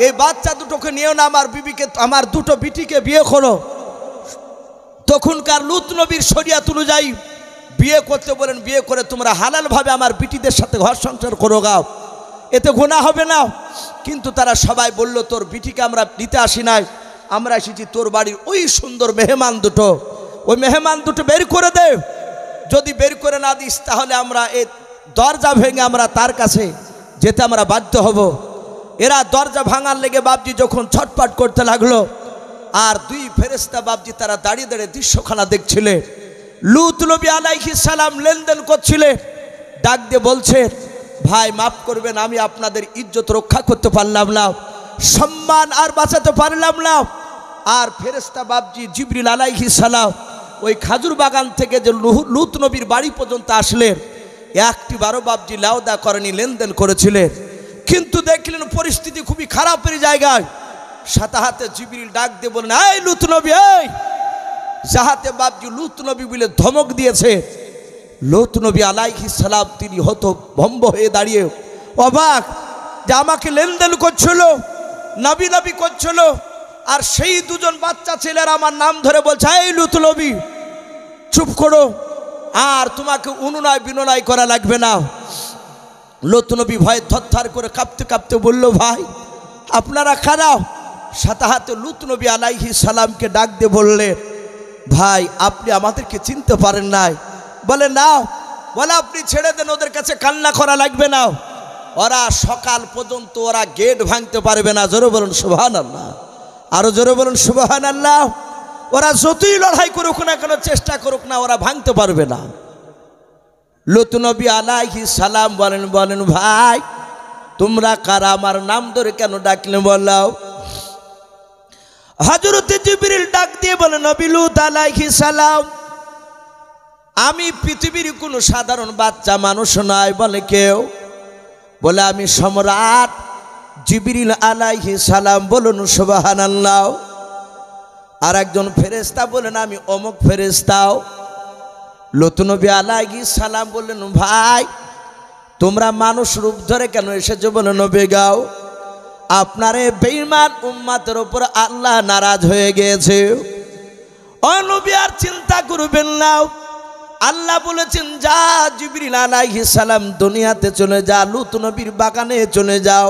[SPEAKER 1] এই বাচ্চা দুটোকে নিয়েও না, আমার বিবিকে আমার 2টো বিটিকে বিয়ে করো। তখনকার লূত নবীর শরিয়াত অনুযায়ী বিয়ে করতে বলেন, বিয়ে করে তোমরা হালালভাবে আমার বিটিদের সাথে ঘর সংসার করো গাও, এতে গুনাহ হবে না। কিন্তু তারা সবাই বলল তোর বিটিকে আমরা নিতে আসি নাই, আমরা এসেছি তোর বাড়ির ওই সুন্দর মেহমান দুটো, ওই মেহমান দুটো বের করে দে, যদি বের করে না দিস তাহলে আমরা এই দরজা ভেঙে আমরা তার কাছে যেতে আমরা বাধ্য হব। এরা দরজা ভাঙার লেগে বাপজি যখন ছটপট করতে লাগলো, আর 2 ফেরেশতা বাপজি তারা দাঁড়িয়ে দাঁড়িয়ে দৃশ্যখানা দেখছিলেন। লূত নবী আলাইহিস সালাম লেনদেন করছিলেন, ডাক দিয়ে বলছে, ভাই মাফ করবেন, আমি আপনাদের ইজ্জত রক্ষা করতে পারলাম না, সম্মান আর বাঁচাতে পারলাম না। আর ফেরেশতা বাপজি জিবরিল আলাইহিস সালাম ওই খাজুর বাগান থেকে যে লূত নবীর বাড়ি পর্যন্ত আসলেন, একটি বারো বাপজি লাউদা করেনি, লেনদেন করেছিলেন। কিন্তু দেখলেন পরিস্থিতি খুবই খারাপের জায়গায়। সাথে হাতে জিবরিল ডাক দিয়ে বলেন, এই লূত নবী, এই যাহাতে বাপজি লূত নবী বলে ধমক দিয়েছে। লূত নবী আলাইহিস সালাম তিনি হতভম্ব হয়ে দাঁড়িয়ে অবাক, যে আমাকে লেনদেন করছিল, নবী নবী করছিল, আর সেই দুজন বাচ্চা ছেলেরা আমার নাম ধরে বলছে, এই লূত নবী চুপ করো, আর তোমাকে অনুনয় বিনয় করা লাগবে না। লূত নবী ভয়ে থরথর করে কাঁপতে কাঁপতে বলল, ভাই আপনারা কারা? সাথে হাতে লূত নবী আলাইহিস সালামকে ডাক দিয়ে বললেন, ভাই আপনি আমাদেরকে চিনতে পারেন নাই? বলে না। বলে আপনি ছেড়ে দেন, ওদের কাছে কান্না করা লাগবে না, ওরা সকাল পর্যন্ত ওরা গেট ভাঙতে পারবে না। জোরে বলুন সুবহানাল্লাহ, আরো জোরে বলুন সুবহানাল্লাহ। ওরা যতই লড়াই করুক না কেন, চেষ্টা করুক না, ওরা ভাঙতে পারবে না। লূত নবী আলাইহিস সালাম বলেন, ভাই তোমরা কারা? আমার নাম ধরে কেন ডাকলে বলাও। হযরত জিবরিল ডাক দিয়ে বলে, নবী লূত আলাইহিস সালাম, আমি পৃথিবীর কোনো সাধারণ বাচ্চা মানুষ নয়। বলে কেউ? বলে আমি সম্রাট জিবরিল আলাইহিস সালাম। বলুন সুবহানাল্লাহ। আর একজন ফেরেশতা বলেন, আমি অমুক ফেরেশতাও। লূত নবী আলাইহিস সালাম বললেন, ভাই তোমরা মানুষ রূপ ধরে কেন এসেছো? বলে নবী গাও, আপনার এই বেঈমান উম্মতের উপর আল্লাহ নারাজ হয়ে গিয়েছে। ও নবী আর চিন্তা করবেন না, আল্লাহ বলেছেন যা জিবরিল আলাইহিস সালাম দুনিয়াতে চলে যা, লূত নবীর বাগানে চলে যাও।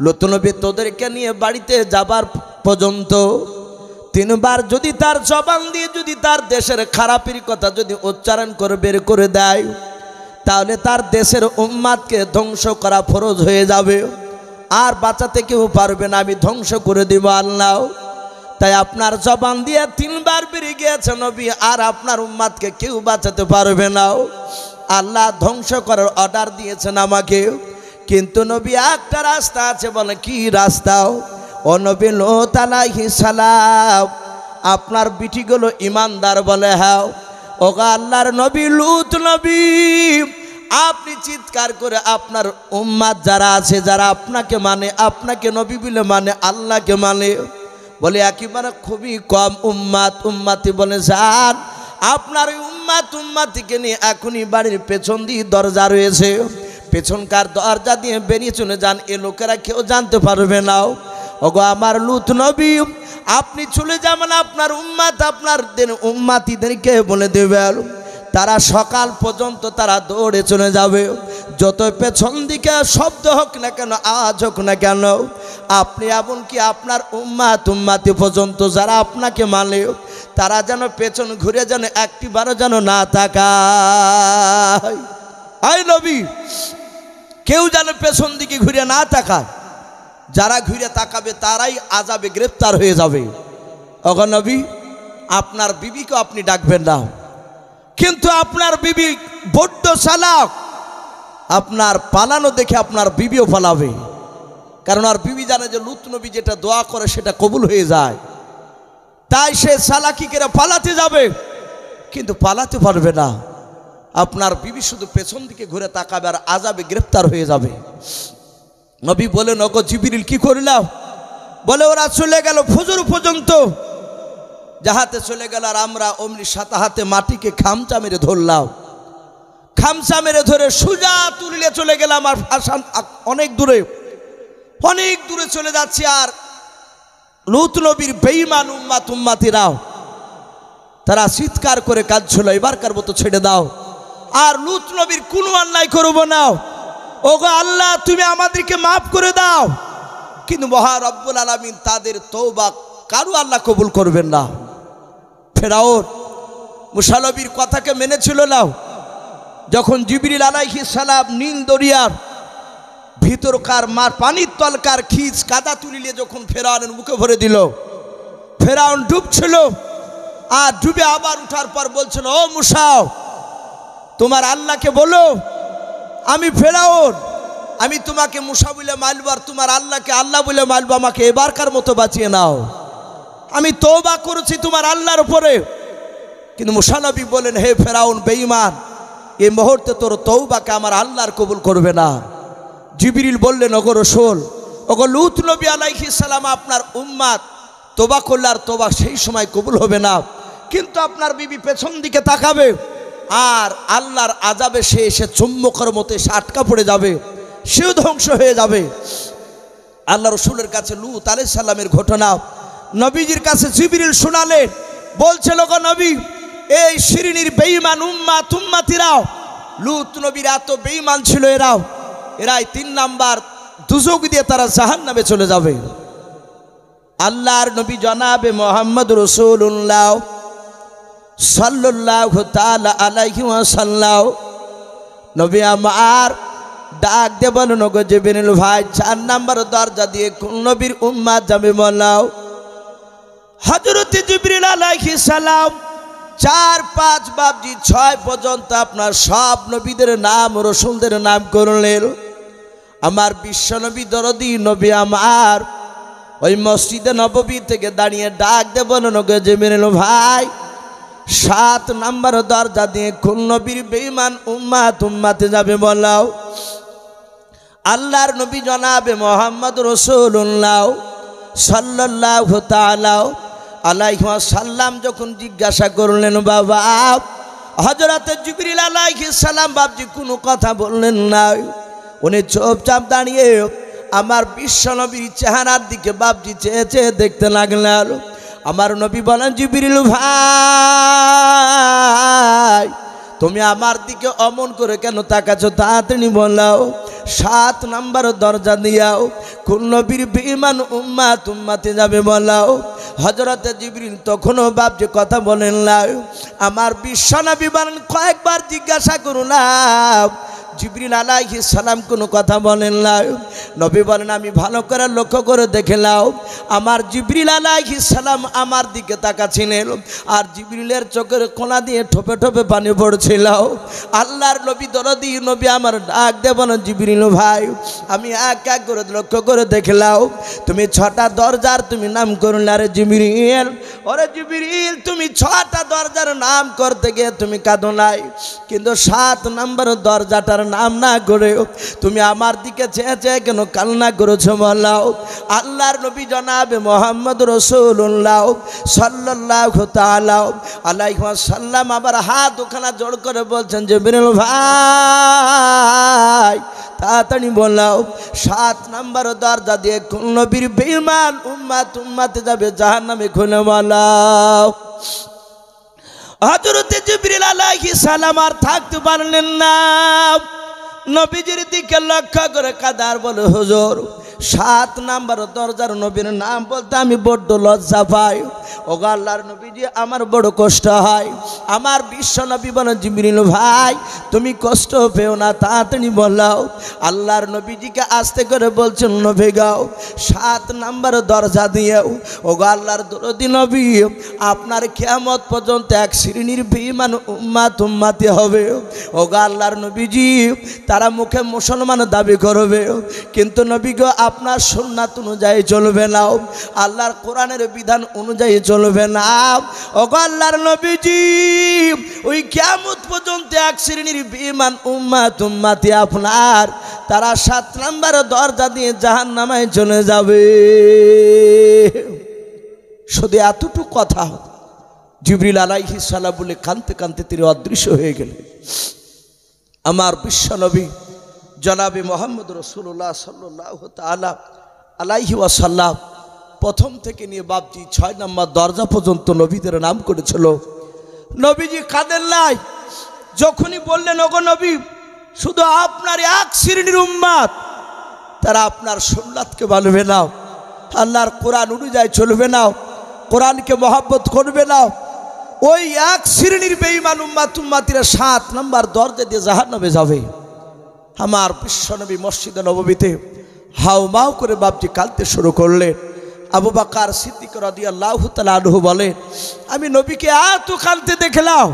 [SPEAKER 1] লূত নবী তোদেরকে নিয়ে বাড়িতে যাবার পর্যন্ত তিনবার যদি তার জবান দিয়ে যদি তার দেশের খারাপের কথা যদি উচ্চারণ করে বের করে দেয়, তাহলে তার দেশের উম্মাদকে ধ্বংস করা ফরজ হয়ে যাবে, আর বাঁচাতে কেউ পারবে না, আমি ধ্বংস করে দিব আল্লাহ। তাই আপনার জবান দিয়ে তিনবার বেরিয়ে গিয়েছে নবী, আর আপনার উম্মাদকে কেউ বাঁচাতে পারবে না, আল্লাহ ধ্বংস করার অর্ডার দিয়েছেন আমাকে। কিন্তু নবী একটা রাস্তা আছে। বলে কি রাস্তা? ও নবী লূত আলাইহিস সালাম, আপনার বিটিগুলো ইমানদার? বলে হ্যাঁ। ওগো আল্লাহর নবী লূত নবী, আপনি চিৎকার করে আপনার উম্মাদ যারা আছে, যারা আপনাকে মানে, আপনাকে নবী বলে মানে, আল্লাহকে মানে, বলে একেবারে খুবই কম উম্মাতি। বলে যান, আপনার ওই উম্মাতিকে নিয়ে এখনই বাড়ির পেছন দিয়ে দরজা রয়েছে, পেছনকার দরজা দিয়ে বেরিয়ে চলে যান, এ লোকেরা কেউ জানতে পারবে না। ওগো আমার লূত নবী, আপনি চলে যাবেন, আপনার আপনার উম্মাতিদেরকে বলে দেবেন, তারা সকাল পর্যন্ত তারা দৌড়ে চলে যাবে, যত পেছন দিকে শব্দ হোক না কেন, আওয়াজ হোক না কেন, আপনি এমনকি আপনার উম্মাতি পর্যন্ত যারা আপনাকে মানে, তারা যেন পেছন ঘুরে যেন একটিবারও যেন না তাকায়। আয় নবী, কেউ যেন পেছন দিকে ঘুরে না তাকায়, যারা ঘুরে তাকাবে তারাই আযাবে গ্রেফতার হয়ে যাবে। ওগো নবী, আপনার বিবিকে আপনি ডাকবেন না, কিন্তু আপনার বিবি বড্ড চালাক, আপনার পালানো দেখে আপনার বিবিও পালাবে, কারণ আর বিবি জানে যে লূত নবী যেটা দোয়া করে সেটা কবুল হয়ে যায়, তাই সে চালাকি করে পালাতে যাবে, কিন্তু পালাতে পারবে না। আপনার বিবি শুধু পেছন দিকে ঘুরে তাকাবে আর আযাবে গ্রেফতার হয়ে যাবে। নবী বলেন, ওগো জিবরিল কি করলাম? বলে ওরা চলে গেল ফজর পর্যন্ত, যাহাতে চলে গেল, আর আমরা অমনি সাথে হাতে মাটিকে খামচা মেরে ধরলাম, খামচা মেরে ধরে সোজা তুলিলে চলে গেলাম, আর অনেক দূরে চলে যাচ্ছি। আর লূত নবীর বেঈমান উম্মাতিরাও তারা চিৎকার করে কাঁদছিল, এবারকার মতো ছেড়ে দাও, আর লূত নবীর কোনো অন্যায় করব না, ওগো আল্লাহ তুমি আমাদেরকে মাফ করে দাও। কিন্তু মহা রব্বুল আলামিন তাদের তওবা কারো আল্লাহ কবুল করবেন না। ফেরাউন মুসা নবীর কথাকে মেনেছিল না। যখন জিবরিল আলাইহিস সালাম নীল দরিয়ার ভিতরকার পানির তলকার খিচ কাদা তুলিলে যখন ফেরাউনের মুখে ভরে দিল, ফেরাউন ডুবছিল, আর ডুবে আবার উঠার পর বলছিল, ও মুসা তোমার আল্লাহকে বলো আমি ফেরাউন, আমি তোমাকে মুসা বলে মারব আর তোমার আল্লাহকে আল্লাহ বলে মারব, আমাকে এবারকার মতো বাঁচিয়ে নাও। আমি তওবা করেছি তোমার আল্লাহর উপরে। কিন্তু মুসা নবী বলেন, হে ফেরাউন বেঈমান, এই মুহূর্তে তোর তওবাকে আমার আল্লাহর কবুল করবে না। জিবরিল বললেন, ওগো রাসূল, ওগো লূত নবী আলাইহিস সালাম আপনার উম্মত তওবা করলে আর তওবা সেই সময় কবুল হবে না, কিন্তু আপনার বিবি পেছন দিকে তাকাবে আর আল্লাহর আযাবে সে এসে চুম্বকের মতো সে আটকা পড়ে যাবে, সেও ধ্বংস হয়ে যাবে। আল্লাহ রসুলের কাছে লূত আলাইহিস সালামের ঘটনা নবীজির কাছে জিবরিল শোনালেন। বলছিল, গো নবী, এই শিরিনির বেঈমান উম্মতিরাও, লূত নবীর এত বেঈমান ছিল এরাই 3 নাম্বার দুজক দিয়ে তারা জাহান্নামে চলে যাবে। আল্লাহর নবী জনাবে মুহাম্মদ রাসূলুল্লাহ সাল্লাল্লাহু তাআলা আলাইহি ওয়াসাল্লাম নবী আমার ডাক দিয়ে বলেন, গো জিবরিল ভাই, 4 নাম্বার দরজা দিয়ে কোন নবীর উম্মত যাবে বলাও। হযরত জিবরিল আলাইহিস সালাম 4, 5 বাবজি 6 পর্যন্ত আপনার সব নবীদের নাম রাসূলদের নাম করলেন। আমার বিশ্ব নবী দরদি নবী আমার ওই মসজিদে নববী থেকে দাঁড়িয়ে ডাক দিয়ে বলেন, গো জিবরিল ভাই, 7 নাম্বার দরজা দিয়ে কোন নবীর বেঈমান উম্মতে যাবে বলাও। আল্লাহর নবী জনাবে মুহাম্মদ রাসূলুল্লাহ সাল্লাল্লাহু তাআলা আলাইহি ওয়াসাল্লাম যখন জিজ্ঞাসা করলেন, বাবা হযরত জিবরিল আলাইহিস সালাম বাবজি কোনো কথা বললেন না, উনি চুপচাপ দাঁড়িয়ে আমার বিশ্ব নবীর চেহারার দিকে বাবজি চেয়ে চেয়ে দেখতে লাগলেন। আমার নবী বলেন, জিবরিল ভাই, তুমি আমার দিকে অমন করে কেন তাকাচ্ছ, তাড়াতাড়ি বলাও। 7 নাম্বার দরজা দিয়াও কোন নবীর বেঈমান উম্মতে যাবে বলাও। হযরত জিবরিল তখনও বাপজি কথা বলেন না। আমার বিশ্ব নবী বলেন, কয়েকবার জিজ্ঞাসা করুন, জিবরিল আলাইহিস সালাম কোনো কথা বলেন না। নবী বলেন, আমি ভালো করে লক্ষ্য করে দেখে নাও, আমার জিবরিল আলাইহিস সালাম আমার দিকে তাকাচ্ছিলেন আর জিবরিলের চোখের কোণা দিয়ে ঠোপে ঠোপে পানি পড়ছিল। আল্লাহর নবী দরদি নবী আমার ডাক দিয়ে বলেন, জিবরিল ভাই, আমি এক এক করে লক্ষ্য করে দেখলাম, তুমি 6টা দরজার তুমি নাম করলে। আরে জিবরিল, ওরে জিবরিল, তুমি 6টা দরজার নাম করতে গিয়ে তুমি কাঁদো নাই, কিন্তু 7 নাম্বার দরজাটার নাম না করে তুমি আমার দিকে চেয়ে চেয়ে কেন কান্না করেছো বলাও। আল্লাহর নবী জনাবে মুহাম্মদ রাসূলুল্লাহ সাল্লাল্লাহু তাআলা আলাইহি ওয়াসাল্লাম আবার হাত ওখানে জোড় করে বলছেন, জিবরিল ভাই, তাড়াতাড়ি বলাও, 7 নাম্বার দরজা দিয়ে কোন নবীর বেঈমান উম্মতে যাবে জাহান্নামে, খুলে বলাও। হযরত জিবরিল আলাইহিস সালাম আর থাকতে পারলেন না, নবীজির দিকে লক্ষ্য করে কাদার বলে, হুজুর, 7 নাম্বার দরজার নবীর নাম বলতে আমি বড্ড লজ্জা পাই। ওগো আল্লাহর নবীজি, আমার বড় কষ্ট হয়। আমার বিশ্ব নবী বলেন, জিবরিল ভাই, তুমি কষ্ট পেও না, তাড়াতাড়ি বলাও। আল্লাহর নবীজিকে আস্তে করে বলছেন, নবী গাও, 7 নাম্বার দরজা দিয়েও ওগো আল্লাহর দরদি নবী, আপনার কিয়ামত পর্যন্ত এক শ্রেণীর বেঈমান উম্মতে হবে। ওগো আল্লাহর নবীজি, তারা মুখে মুসলমান দাবি করবে, কিন্তু নবী গো, আপনার সুন্নাত অনুযায়ী চলবে না, আল্লাহর কোরআনের বিধান অনুযায়ী চলবে না। ওগো আল্লাহর নবীজি, ওই কিয়ামত পর্যন্ত এক শ্রেণীর বেঈমান উম্মতে আপনার, তারা 7 নাম্বার দরজা দিয়ে জাহান্নামে চলে যাবে। শুধু এতটুকু কথা জিবরিল আলাইহিস সালাম বলে কাঁদতে কাঁদতে তিনি অদৃশ্য হয়ে গেলেন। আমার বিশ্ব নবী জনাবে মুহাম্মদ রাসূলুল্লাহ সাল্লাল্লাহু তাআলা আলাইহি ওয়াসাল্লাম প্রথম থেকে নিয়ে বাপজি 6 নম্বর দরজা পর্যন্ত নবীদের নাম করেছিল। নবীজি কাঁদেন নাই, যখনই বললেন, ওগো নবী, শুধু আপনার এক শ্রেণীর উম্মত, তারা আপনার সুন্নাতকে মানবে না, আল্লাহর কোরআন অনুযায়ী চলবে না, কোরআনকে মহব্বত করবে না, ওই এক শ্রেণীর বেঈমান উম্মতিরা 7 নম্বর দরজা দিয়ে জাহান্নামে যাবে। আমার বিশ্বনবী মসজিদে নববীতে হাউমাউ করে বাপজি কাঁদতে শুরু করলেন। আবু বকর সিদ্দিক রাদিয়াল্লাহু তাআলা আনহু বলেন, আমি নবীকে এত কাঁদতে দেখলাম।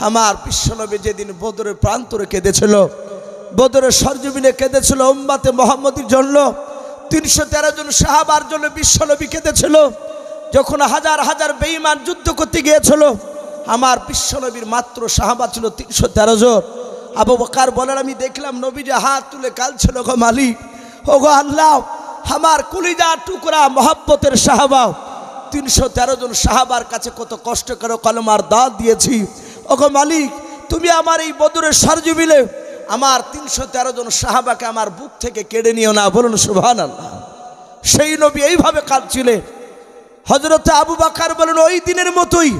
[SPEAKER 1] আমার বিশ্বনবী যেদিন বদরের প্রান্তরে কেঁদেছিল, বদরের সরজমিনে কেঁদেছিল উম্মতে মুহাম্মদীর জন্য। 313 জন সাহাবার জন্য বিশ্বনবী কেঁদেছিল। যখন হাজার হাজার বেঈমান যুদ্ধ করতে গিয়েছিল, আমার বিশ্বনবীর মাত্র সাহাবা ছিল 313 জন। আবু বকর বলেন, আমি দেখলাম নবীজি হাত তুলে কাঁদছিল, গো মালিক, ও গো আল্লাহ, আমার কলিজার টুকরা মহব্বতের সাহাবা 313 জন সাহাবার কাছে কত কষ্ট করে কলমার দাওয়াত দিয়েছি। ও গো মালিক, তুমি আমার এই বদরের সরজমিনে আমার 313 জন সাহাবাকে আমার বুক থেকে কেড়ে নিও না। বলুন সুবহানাল্লাহ। সেই নবী এইভাবে কাঁদছিলেন। হযরত আবু বকর বলেন, ওই দিনের মতোই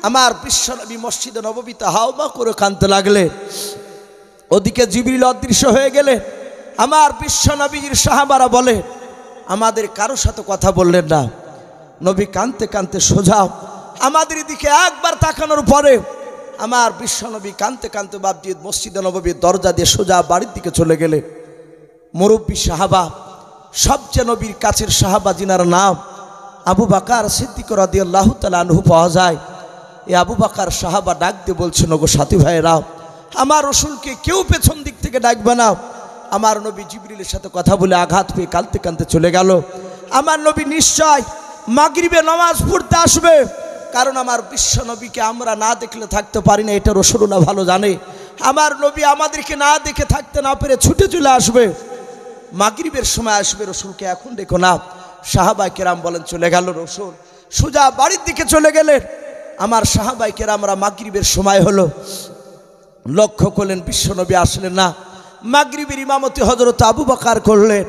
[SPEAKER 1] আমার বিশ্বনবী মসজিদে নববীতে হাওমা করে কাঁদতে লাগলেন। ওদিকে জিবরিল অদৃশ্য হয়ে গেলে আমার বিশ্বনবীর সাহাবারা বলে, আমাদের কারোর সাথে কথা বললেন না। নবী কাঁদতে কাঁদতে সোজা আমাদের দিকে একবার তাকানোর পরে আমার বিশ্বনবী কাঁদতে কাঁদতে বাবজি মসজিদে নববীর দরজা দিয়ে সোজা বাড়ির দিকে চলে গেলে মুরব্বী সাহাবা, সবচেয়ে নবীর কাছের সাহাবা যিনার নাম আবু বকর সিদ্দিক রাদিয়াল্লাহু তাআলা আনহু পাওয়া যায়। এই আবু বকর সাহাবা ডাক দিয়ে বলছেন, ওগো সাথী ভাইরা, আমার রাসূলকে কেউ পেছন দিক থেকে ডাকবে না। আমার নবী জিবরিলের সাথে কথা বলে আঘাত পেয়ে কাঁদতে কাঁদতে চলে গেল। আমার নবী নিশ্চয় মাগরিবে নামাজ পড়তে আসবে, কারণ আমার বিশ্ব নবীকে আমরা না দেখলে থাকতে পারি না, এটা রাসূলুল্লাহ ভালো জানে। আমার নবী আমাদেরকে না দেখে থাকতে না পেরে ছুটে চলে আসবে, মাগরিবের সময় আসবে, রাসূলকে এখন দেখো না। সাহাবায়ে কেরাম বলেন, চলে গেল রাসূল সোজা বাড়ির দিকে চলে গেলেন। আমার সাহাবায়ে কেরামরা মাগরিবের সময় হলো, লক্ষ্য করলেন বিশ্বনবী আসলেন না। মাগরিবের ইমামতি হযরত আবু বকর করলেন।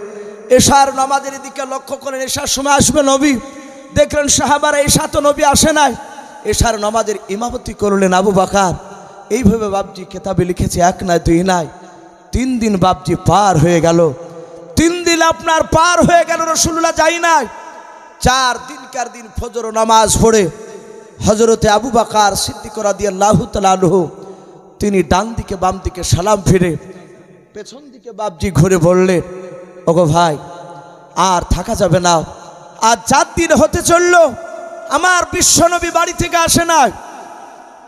[SPEAKER 1] এশার নামাজের দিকে লক্ষ্য করেন, এশার সময় আসবে নবী। দেখলেন সাহাবারা এশা তো নবী আসে নাই। এশার নামাজের ইমামতি করলেন আবু বকর। এইভাবে বাবজি কিতাবে লিখেছে, এক নাই দুই নাই 3 দিন বাবজি পার হয়ে গেল। 3 দিন আপনার পার হয়ে গেল, রাসূলুল্লাহ যাই নাই। 4 দিনকার দিন ফজর নামাজ পড়ে হযরতে আবু বকর সিদ্দিক রাদিয়াল্লাহু তাআলা আনহু তিনি ডান দিকে বাম দিকে সালাম ফিরে পেছন দিকে বাবজি ঘুরে বললেন, ওগো ভাই, আর থাকা যাবে না। আর 4 দিন হতে চলল, আমার বিশ্বনবী বাড়ি থেকে আসে না।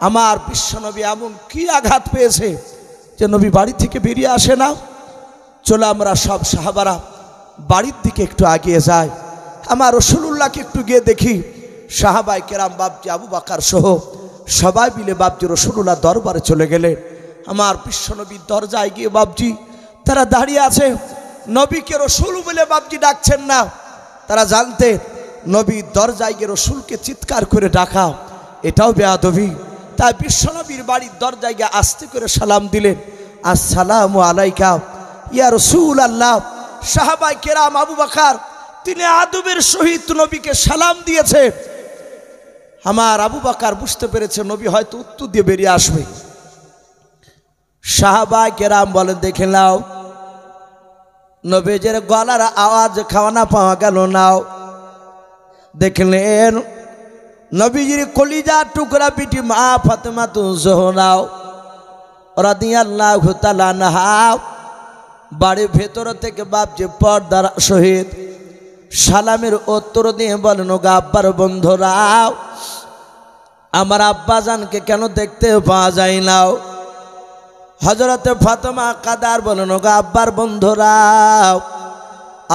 [SPEAKER 1] আমার বিশ্বনবী এমন কি আঘাত পেয়েছে যে নবী বাড়ি থেকে বেরিয়ে আসে না। চলো আমরা সব সাহাবারা বাড়ির দিকে একটু এগিয়ে যাই, আমার রাসূলুল্লাহকে একটু গিয়ে দেখি। সাহাবায়ে কেরাম বাবজি আবু বকর সহ সবাই মিলে বাবজি রাসূলুল্লাহ দরবারে চলে গেলে আমার বিশ্বনবীর দরজায় গিয়ে বাবজি তারা দাঁড়িয়ে আছে। নবীকে রাসূল বলে বাবজি ডাকছেন না, তারা জানতে নবীর দরজায় গিয়ে রাসূলকে চিৎকার করে ডাকা এটাও বেয়াদবি। তাই বিশ্বনবীর বাড়ির দরজায় গিয়ে আস্তে করে সালাম দিলেন, আসসালামু আলাইকা ইয়া রাসূলুল্লাহ। সাহাবায়ে কেরাম আবু বকর তিনি আদবের সহিত নবীকে সালাম দিয়েছে। আমার আবু বকর বুঝতে পেরেছে নবী হয়তো উত্তর দিয়ে বেরিয়ে আসবে। সাহাবায়ে কেরাম বলেন, দেখে নাও নবীজের গলার আওয়াজ খাওয়ানা পাওয়া গেল নাও। দেখলেন নবীজির কলিজার টুকরা বিটি মা ফাতেমাতুজ জোহরা রাদিয়াল্লাহু তাআলা আনহা বাড়ির ভেতর থেকে বাপজি পর্দার সহিত সালামের উত্তর দিয়ে বলেন, ওগো আব্বার বন্ধুরা, আমার আব্বাজানকে কেন দেখতে পাওয়া যায় না? হযরতে ফাতেমা কাদার বলেন, ওগো আব্বার বন্ধুরা,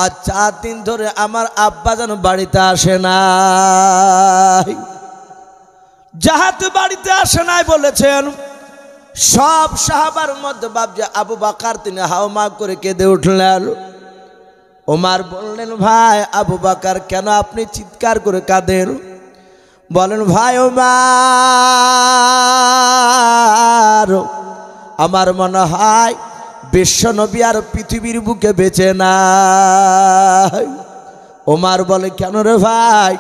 [SPEAKER 1] আজ 4 দিন ধরে আমার আব্বাজান বাড়িতে আসে নাই। যাহাতে বাড়িতে আসে নাই বলেছেন সব সাহাবার মধ্যে বাপজি আবু বকর তিনি হাওমা করে কেঁদে উঠলেন। ওমর বললেন, ভাই আবু বকর, কেন আপনি চিৎকার করে কাঁদেন? বলেন, ভাই ওমর, আমার মনে হয় বিশ্বনবী আর পৃথিবীর বুকে বেঁচে নাই। ওমর বলে, কেন রে ভাই?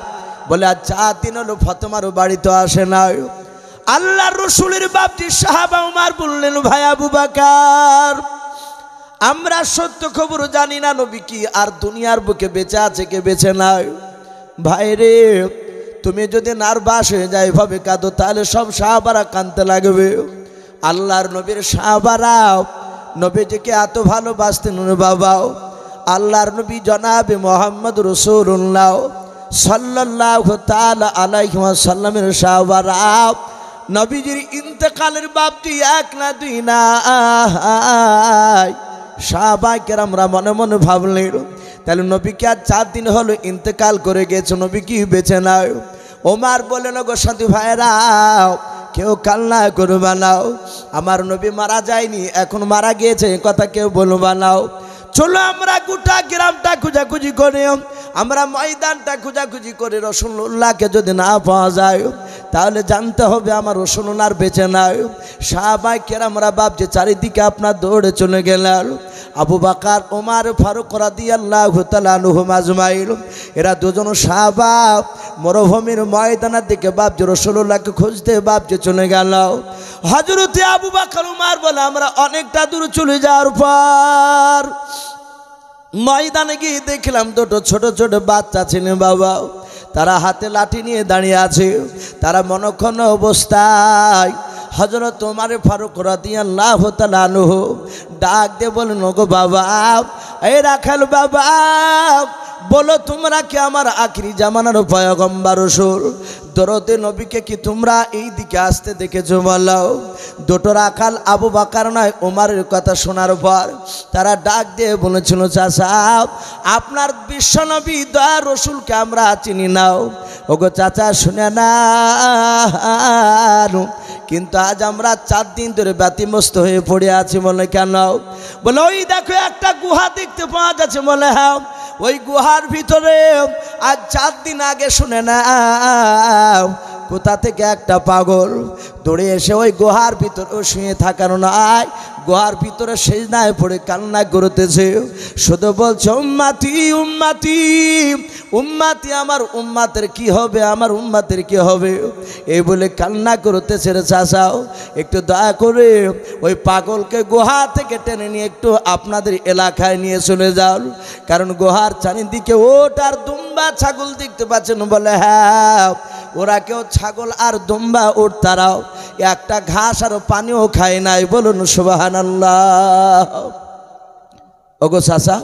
[SPEAKER 1] বলে, আজ 4 দিন হলো ফাতেমার বাড়িতে আসে নাই। আল্লাহর রাসূলের বাপজি সাহাবা ওমর বললেন, ভাই আবু বকর, আমরা সত্য খবর জানি না নবী কি আর দুনিয়ার বুকে বেঁচে আছে কে বেঁচে নাই। ভাই রে, তুমি যদি নার্ভাস হয়ে যায় এভাবে কাঁদো তাহলে সব সাহাবারা কাঁদতে লাগবে। আল্লাহর নবীর সাহাবারা নবীজিকে এত ভালোবাসতেন বাবা। আল্লাহর নবী জনাবে মুহাম্মদ রাসূলুল্লাহ সাল্লাল্লাহু তাআলা আলাইহি ওয়াসাল্লামের সাহাবারা নবীজির ইন্তেকালের বাপটি এক না দুই না, সাহাবায়ে কেরামরা মনে মনে ভাবলেন তাহলে নবীকে আর 4 দিন হলো ইন্তেকাল করে গেছে, নবী কি বেঁচে নাই? ওমর বললেন, গো সাথী ভাইরা, কেউ কান্না করবে না, আমার নবী মারা যায়নি, এখন মারা গিয়েছে কথা কেউ বলবে না। চলো আমরা গোটা গ্রামটা খুঁজাখুঁজি করে, আমরা ময়দানটা খুঁজাখুঁজি করে রাসূলুল্লাহকে যদি না পাওয়া যায় তাহলে জানতে হবে আমার রাসূলুল্লাহ বেঁচে নাই। সাহাবায়ে কেরামরা ভাবছে, চারিদিকে আপনার দৌড়ে চলে গেলেন। আবু বকর, ওমর ফারুক রাদিয়াল্লাহু তাআলা আনহুম আজমাইন, এরা দুজন সাহাবা মরুভূমির ময়দানের দিকে ভাবছে রাসূলুল্লাহকে খুঁজতে ভাবছে চলে গেল। হযরতে আবু বকর ওমর বলে, আমরা অনেকটা দূর চলে যাওয়ার পর ময়দানে গিয়ে দেখলাম দুটো ছোট ছোট বাচ্চা ছিলেন বাবা, তারা হাতে লাঠি নিয়ে দাঁড়িয়ে আছে। তারা মনক্ষণ অবস্থায় হযরত ওমর ফারুক রাদিয়াল্লাহু তাআলা আনহু ডাক দিয়ে বলেন, ওগো বাবা, এই রাখাল বাবা, বলো তোমরা কি আমার আখিরি জামানার পয়গম্বর রাসূল দরদে নবীকে কি তোমরা এই দিকে আসতে দেখেছো? বলো। দুটো রাখাল আবু বকর নয় ওমরের কথা শোনার পর তারা ডাক দিয়ে বলেছিল, চাচা, আপনার বিশ্বনবী দয়া রাসূলকে আমরা চিনি নাও। ওগো চাচা, শুনে না, কিন্তু আজ আমরা 4 দিন ধরে ব্যতিব্যস্ত হয়ে পড়ে আছি। বলে কেন? বলে ওই দেখো একটা গুহা দেখতে পাওয়া যাচ্ছে। বলে হ্যাঁ, ওই গুহার ভিতরে আজ 4 দিন আগে শুনে না কোথা থেকে একটা পাগল দৌড়ে এসে ওই গুহার ভিতরে শুয়ে থাকার নয়, গুহার ভিতরে সেজদায় পড়ে কান্না করতেছে, শুধু বলছে, উম্মতি উম্মতি উম্মতি, আমার উম্মতের কি হবে, আমার উম্মতের কি হবে, এই বলে কান্না করতেছে। রে চাচাও, একটু দয়া করে ওই পাগলকে গুহা থেকে টেনে নিয়ে একটু আপনাদের এলাকায় নিয়ে চলে যাও, কারণ গুহার চারিদিকে ওট আর দুম্বা ছাগল দেখতে পাচ্ছেন। বলে হ্যাঁ, ওরা কেউ ছাগল আর দুম্বা ওট তারাও একটা ঘাস আর পানিও খায় নাই। বলুন সুবহানাল্লাহ। ওগো চাচা,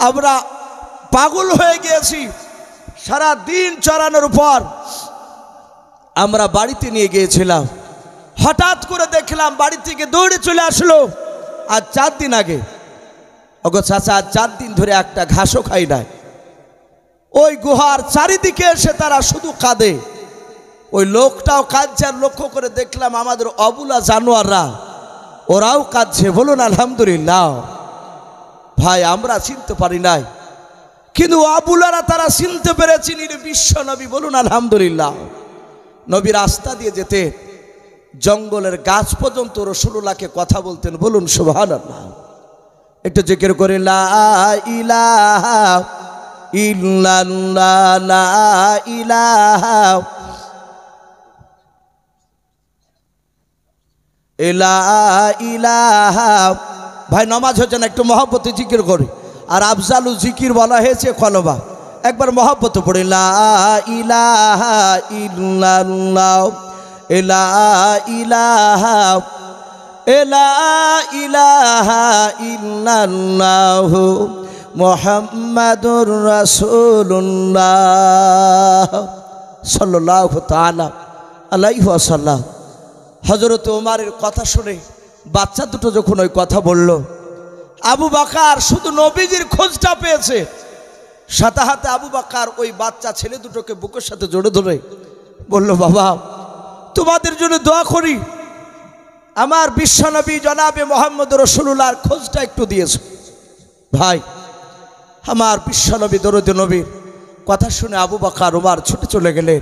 [SPEAKER 1] আমরা পাগল হয়ে গিয়েছি, সারা দিন চড়ানোর পর আমরা বাড়িতে নিয়ে গিয়েছিলাম, হঠাৎ করে দেখলাম বাড়ি থেকে দৌড়ে চলে আসলো আর 4 দিন আগে। ওগো চাচা, 4 দিন ধরে একটা ঘাসও খাই নাই। ওই গুহার চারিদিকে এসে তারা শুধু কাঁদে, ওই লোকটাও কাঁদছে। আর লক্ষ্য করে দেখলাম আমাদের অবুলা জানোয়াররা ওরাও কাঁদছে। বলুন আলহামদুলিল্লাহ। ভাই, আমরা চিনতে পারি নাই, কিন্তু আবুলারা তারা চিনতে পেরেছেন বিশ্ব নবী। বলুন আলহামদুলিল্লাহ। নবী রাস্তা দিয়ে যেতে জঙ্গলের গাছ পর্যন্ত রাসূলুল্লাহকে কথা বলতেন। বলুন সুবহানাল্লাহ। একটু জিকির করে, লা ইলাহা ইল্লাল্লাহ, লা ইলাহা ইলাহা। ভাই, নামাজ হচ্ছে না, একটু মহব্বতে জিকির করি। আর আফজালু জিকির বলা হয়েছে কলবা, একবার মহব্বত পড়ে, লা ইলাহা ইল্লাল্লাহ, লা ইলাহা লা ইলাহা ইল্লাল্লাহ মুহাম্মাদুর রাসূলুল্লাহ সাল্লাল্লাহু তাআলা আলাইহি ওয়াসাল্লাম। হযরত ওমরের কথা শুনে বাচ্চা দুটো যখন ওই কথা বলল, আবু বকর শুধু নবীজির খোঁজটা পেয়েছে, সাথে হাতে আবু বকর ওই বাচ্চা ছেলে দুটোকে বুকের সাথে জড়ে ধরে বলল, বাবা, তোমাদের জন্য দোয়া করি, আমার বিশ্বনবী জনাবে মুহাম্মদ রাসূলুল্লাহর খোঁজটা একটু দিয়েছে। ভাই, আমার বিশ্বনবী দরুদ নবীর কথা শুনে আবু বকর ওমর ছুটে চলে গেলেন,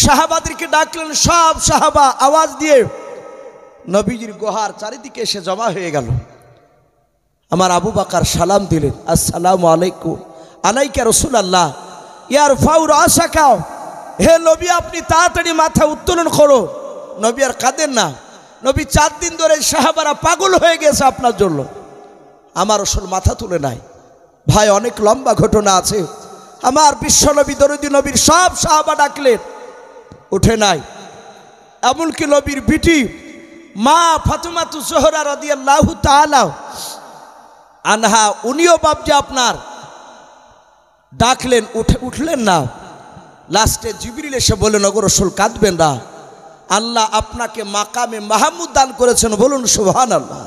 [SPEAKER 1] সাহাবাদেরকে ডাকলেন। সব সাহাবা আওয়াজ দিয়ে নবীজির গুহার চারিদিকে এসে জমা হয়ে গেল। আমার আবু বকর সালাম দিলেন, আসসালামু আলাইকুম আলাইকা রাসূলুল্লাহ ইয়ারফাউ রাসাকা। হে নবী, আপনি তাড়াতাড়ি মাথা উত্তোলন করো। নবী আর কাঁদেন না। নবী 4 দিন ধরে সাহাবারা পাগল হয়ে গেছে আপনার জন্য, আমার রাসূল মাথা তুলে নাই। ভাই, অনেক লম্বা ঘটনা আছে। আমার বিশ্বনবী দরুদ নবীর সব সাহাবা ডাকলেন, উঠে নাই। এমনকি নবীর বিটি মা ফাতেমাতু জোহরা রাদিয়াল্লাহু তাআলা আনহা, উনিও বাপজি আপনার ডাকলেন, উঠলেন না। লাস্টে জিবরিল এসে বললেন, ওগো রাসূল কাঁদবেন না, আল্লাহ আপনাকে মাকামে মাহমুদ দান করেছেন, বলুন সুবহানাল্লাহ।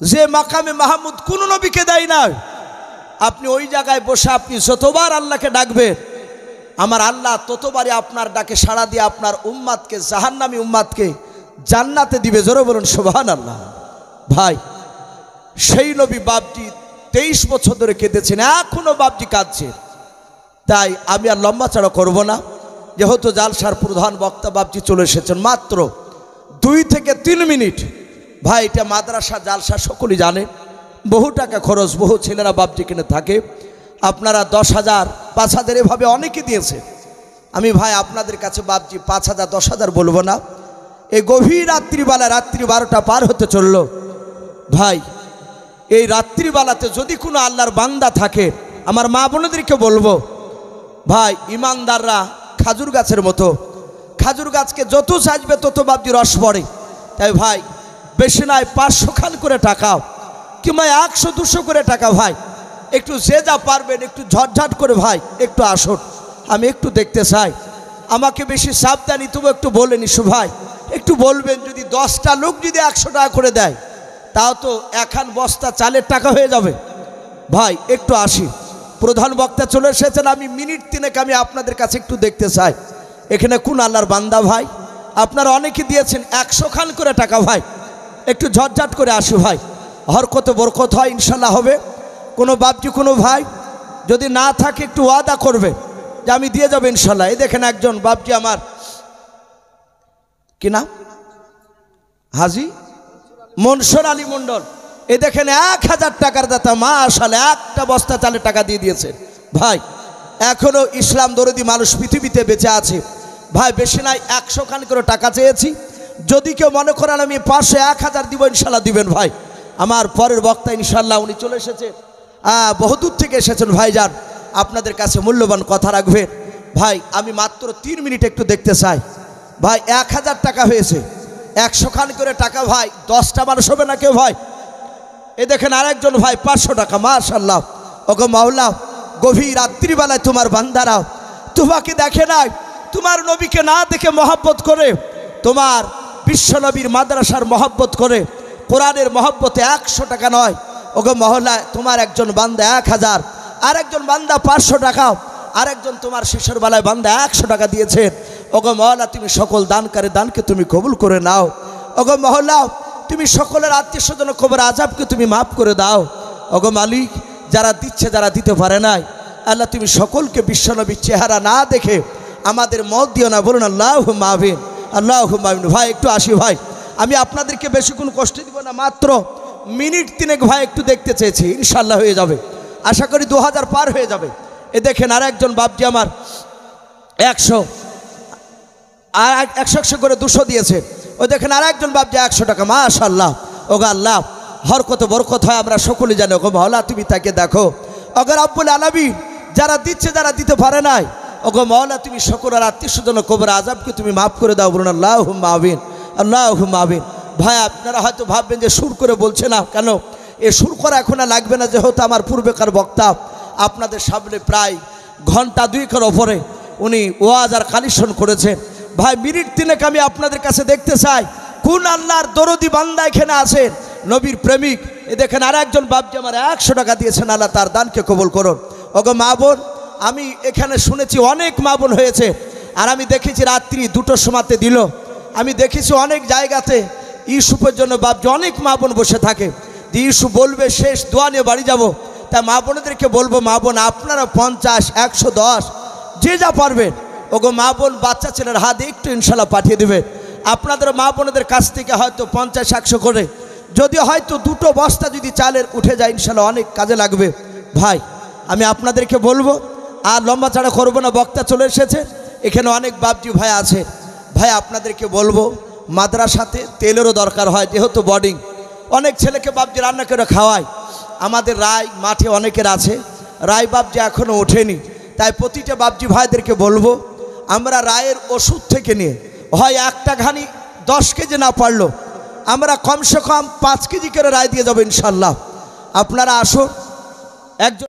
[SPEAKER 1] যে মাকামে মাহমুদ কোন নবীকে দেয় না। আপনি ওই জায়গায় বসে আপনি যতবার আল্লাহকে ডাকবেন, আমার আল্লাহ ততবারই আপনার ডাকে সাড়া দিয়ে আপনার উম্মাদকে, জাহান্নামী উম্মাদকে জান্নাতে দিবে। জোরে বলুন সুবহানাল্লাহ। ভাই, সেই নবী বাপজি 23 বছর ধরে কেঁদেছেন, এখনো বাপজি কাঁদছে। তাই আমি আর লম্বা চড়া করব না, যেহেতু জালসার প্রধান বক্তা বাপজি চলে এসেছেন। মাত্র 2 থেকে 3 মিনিট। ভাই, এটা মাদ্রাসা জালসা সকলেই জানে, বহু টাকা খরচ, বহু ছেলেরা বাপজি কিনে থাকে। আপনারা 10,000 5,000 এভাবে অনেকে দিয়েছে। আমি ভাই আপনাদের কাছে বাপজি 5,000 10,000 বলবো না। এই গভীর রাত্রিবেলা, রাত্রি 12টা পার হতে চলল। ভাই, এই রাত্রিবেলাতে যদি কোনো আল্লাহর বান্দা থাকে, আমার মা বোনদেরকে বলবো, ভাই ইমানদাররা খাজুর গাছের মতো, খাজুর গাছকে যত সাজবে তত বাপজি রস পড়ে। তাই ভাই বেশি নয়, 500 খান করে টাকা কিংবা 100-200 করে টাকা, ভাই একটু যে যা পারবেন একটু ঝটঝট করে ভাই একটু আসুন, আমি একটু দেখতে চাই। আমাকে বেশি সাবধানী তবু একটু বলে নিশু ভাই, একটু বলবেন যদি 10টা লোক যদি 100 টাকা করে দেয়, তাও তো 1 বস্তা চালের টাকা হয়ে যাবে। ভাই একটু আসি, প্রধান বক্তা চলে এসেছেন, আমি মিনিট 3 আমি আপনাদের কাছে একটু দেখতে চাই এখানে কোন আল্লাহর বান্দা। ভাই আপনারা অনেকে দিয়েছেন 100 খান করে টাকা, ভাই একটু ঝটঝট করে আসি ভাই, হরকত বরকত হয় ইনশাল্লাহ হবে। কোনো বাপজি কোনো ভাই যদি না থাকে একটু ওয়াদা করবে যে আমি দিয়ে যাবো ইনশাল্লাহ। এই দেখেন একজন বাপজি আমার, কি নাম, হাজি মনসুর আলী মণ্ডল, এ দেখেন 1000 টাকার দাতা, মাশাআল্লাহ 1টা বস্তা চালের টাকা দিয়ে দিয়েছে। ভাই এখনো ইসলাম দরদি মানুষ পৃথিবীতে বেঁচে আছে। ভাই বেশি নাই 100 খান করে টাকা চেয়েছি, যদি কেউ মনে করেন আমি 500 1000 দিব ইনশাল্লাহ দিবেন। ভাই আমার পরের বক্তা ইনশাল্লাহ উনি চলে এসেছে, বহুদূর থেকে এসেছেন। ভাইজান আপনাদের কাছে মূল্যবান কথা রাখবেন। ভাই আমি মাত্র 3 মিনিট একটু দেখতে চাই। ভাই 1000 টাকা হয়েছে, 100 খান করে টাকা, ভাই 10টা মানুষ হবে না কেউ। ভাই এ দেখেন আরেকজন ভাই 500 টাকা, মাশাআল্লাহ। ওগো মাওলা, গভীর রাত্রিবেলায় তোমার বান্দারা তোমাকে দেখে নাই, তোমার নবীকে না দেখে মহব্বত করে, তোমার বিশ্ব নবীর মাদ্রাসার মহব্বত করে, কোরআনের মহব্বতে 100 টাকা নয়, ওগো মহল্লা তোমার একজন বান্দা 1000, আরেকজন বান্দা 500 টাকা, আরেকজন তোমার শেষের বেলায় বান্দা 100 টাকা দিয়েছেন। ওগো মহল্লা তুমি সকল দানকারী দানকে তুমি কবুল করে নাও। ওগো মহল্লা তুমি সকলের আত্মীয় স্বজন কবর আজাবকে তুমি মাফ করে দাও। ওগো মালিক, যারা দিচ্ছে যারা দিতে পারে নাই, আল্লাহ তুমি সকলকে বিশ্বনবীর চেহারা না দেখে আমাদের মত দিও না, বলুন আল্লাহুম্মা আমিন, আল্লাহুম্মা আমিন। ভাই একটু আসি ভাই, আমি আপনাদেরকে বেশিক্ষণ কষ্ট দিব না, মাত্র মিনিট 3 ভাই একটু দেখতে চেয়েছি, ইনশাল্লাহ হয়ে যাবে, আশা করি 2000 পার হয়ে যাবে। এ দেখেন আর একজন বাপজি আমার 100 আর 100 করে 200 দিয়েছে। ওই দেখেন আর একজন বাপজি 100 টাকা, মাশাআল্লাহ। ওগো আল্লাহ হরকত বরকত হয় আমরা সকলে জানি। ওগো মাওলা তুমি তাকে দেখো। ওগো রব্বুল আলামিন, যারা দিচ্ছে যারা দিতে পারে নাই, ওগো মাওলা তুমি সকলের আত্মীয় স্বজন কবর আজাবকে তুমি মাফ করে দাও, বলুন আল্লাহুম্মা আমিন, আল্লাহুম্মা আমিন। ভাই আপনারা হয়তো ভাববেন যে সুর করে বলছে না কেন, এ সুর করা এখন আর লাগবে না, যেহেতু আমার পূর্বেকার বক্তা আপনাদের সামনে প্রায় ঘন্টা 2 ওপরে উনি ওয়াজ আর কালেকশন করেছেন। ভাই মিনিট 3 আমি আপনাদের কাছে দেখতে চাই কোন আল্লাহর দরদি বান্দা এখানে আছেন, নবীর প্রেমিক। এ দেখেন আর একজন বাপজি আমার 100 টাকা দিয়েছেন, আল্লাহ তার দানকে কবুল করুন। ওগো মা বোন, আমি এখানে শুনেছি অনেক মা বোন হয়েছে, আর আমি দেখেছি রাত্রি 2টোর সময়তে দিল। আমি দেখেছি অনেক জায়গাতে ইউসুফের জন্য বাপজি অনেক মা বোন বসে থাকে যে ইউসুফ বলবে শেষ দোয়া নিয়ে বাড়ি যাব। তাই মা বোনদেরকে বলবো, মা বোন আপনারা 50 110 যে যা পারবেন, ওগো মা বোন বাচ্চা ছেলের হাতে একটু ইনশাল্লাহ পাঠিয়ে দেবেন। আপনাদের মা বোনদের কাছ থেকে হয়তো 50 100 করে যদি হয়তো 2টো বস্তা যদি চালের উঠে যায়, ইনশাল্লাহ অনেক কাজে লাগবে। ভাই আমি আপনাদেরকে বলবো, আর লম্বা ছাড়া করবো না, বক্তা চলে এসেছে, এখানে অনেক বাপজি ভাই আছে। ভাই আপনাদেরকে বলবো, মাদ্রাসাতে তেলেরও দরকার হয়, যেহেতু বোর্ডিং অনেক ছেলেকে বাপজি রান্না করে খাওয়ায়। আমাদের রায় মাঠে অনেকের আছে, রায় বাপজি এখনও ওঠেনি। তাই প্রতিটা বাপজি ভাইদেরকে বলবো, আমরা রায়ের ওষুধ থেকে নিয়ে হয় 1টা ঘানি 10 কেজি না পারলো আমরা কমসে কম 5 কেজি করে রায় দিয়ে যাবো ইনশাল্লাহ। আপনারা আসুন একজন